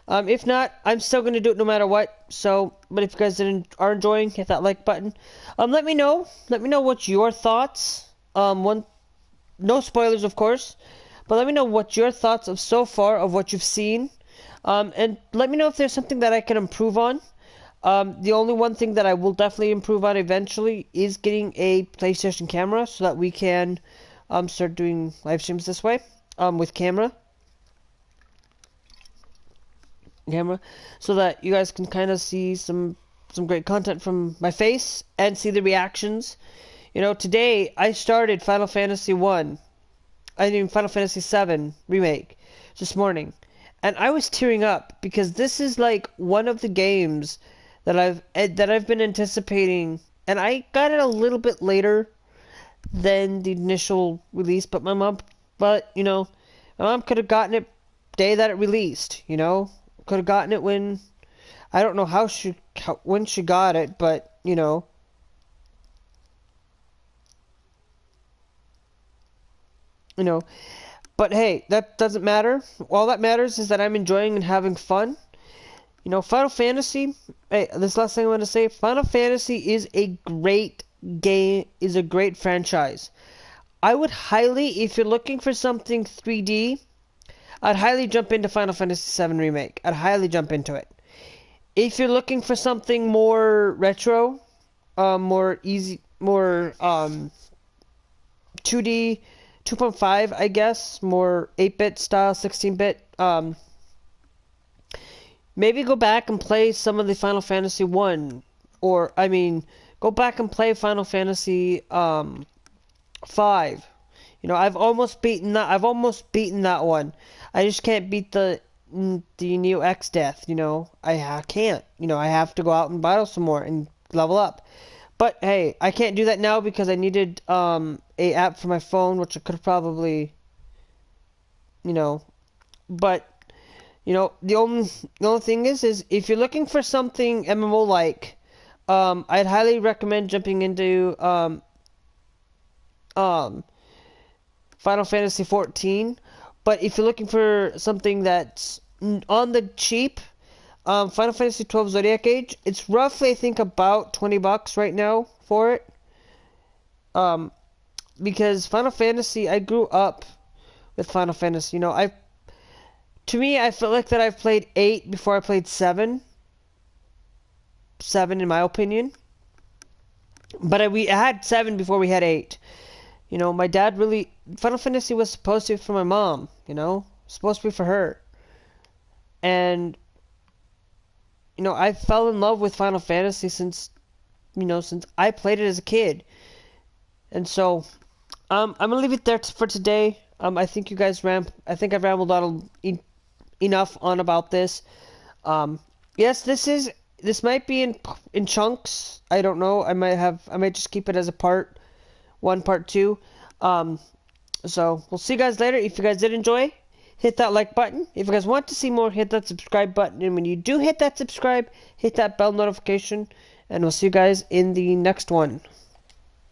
A: If not, I'm still going to do it no matter what. So, but if you guys are enjoying, hit that like button. Let me know what your thoughts. No spoilers, of course, but let me know what your thoughts of so far of what you've seen. And let me know if there's something that I can improve on. The only one thing that I will definitely improve on eventually is getting a PlayStation camera so that we can start doing live streams this way with camera, so that you guys can kind of see some great content from my face and see the reactions. You know, today I started Final Fantasy 7 Remake this morning, and I was tearing up because this is like one of the games that I've been anticipating, and I got it a little bit later than the initial release, but my mom could have gotten it day that it released, you know, could have gotten it when, I don't know when she got it, but you know, but hey, that doesn't matter. All that matters is that I'm enjoying and having fun. You know, Final Fantasy, hey, this last thing I want to say, Final Fantasy is a great game, is a great franchise. I would highly, if you're looking for something 3D, I'd highly jump into Final Fantasy 7 Remake. I'd highly jump into it. If you're looking for something more retro, more easy, more 2D, 2.5, I guess, more 8-bit style, 16-bit, maybe go back and play some of the Final Fantasy 1, or, go back and play Final Fantasy 5. You know, I've almost beaten that one. I just can't beat the Neo X death, you know. I can't. You know, I have to go out and battle some more and level up. But hey, I can't do that now because I needed a app for my phone, which I could have probably, you know, but you know, the only thing is if you're looking for something MMO like, I'd highly recommend jumping into Final Fantasy 14. But if you're looking for something that's on the cheap, Final Fantasy 12 Zodiac Age, it's roughly, I think, about $20 right now for it. Because Final Fantasy, I grew up with Final Fantasy. You know, to me, I feel like that I've played 8 before I played 7. 7, in my opinion. But we had 7 before we had 8. You know, my dad really... Final Fantasy was supposed to be for my mom, you know? Supposed to be for her. And, you know, I fell in love with Final Fantasy since I played it as a kid. And so, I'm gonna leave it there for today. I think you guys I think I've rambled on enough on about this. Yes, this might be in chunks. I don't know. I might just keep it as a part 1, part 2. So we'll see you guys later. If you guys did enjoy, hit that like button. If you guys want to see more, hit that subscribe button. And when you do hit that subscribe, hit that bell notification. And we'll see you guys in the next one.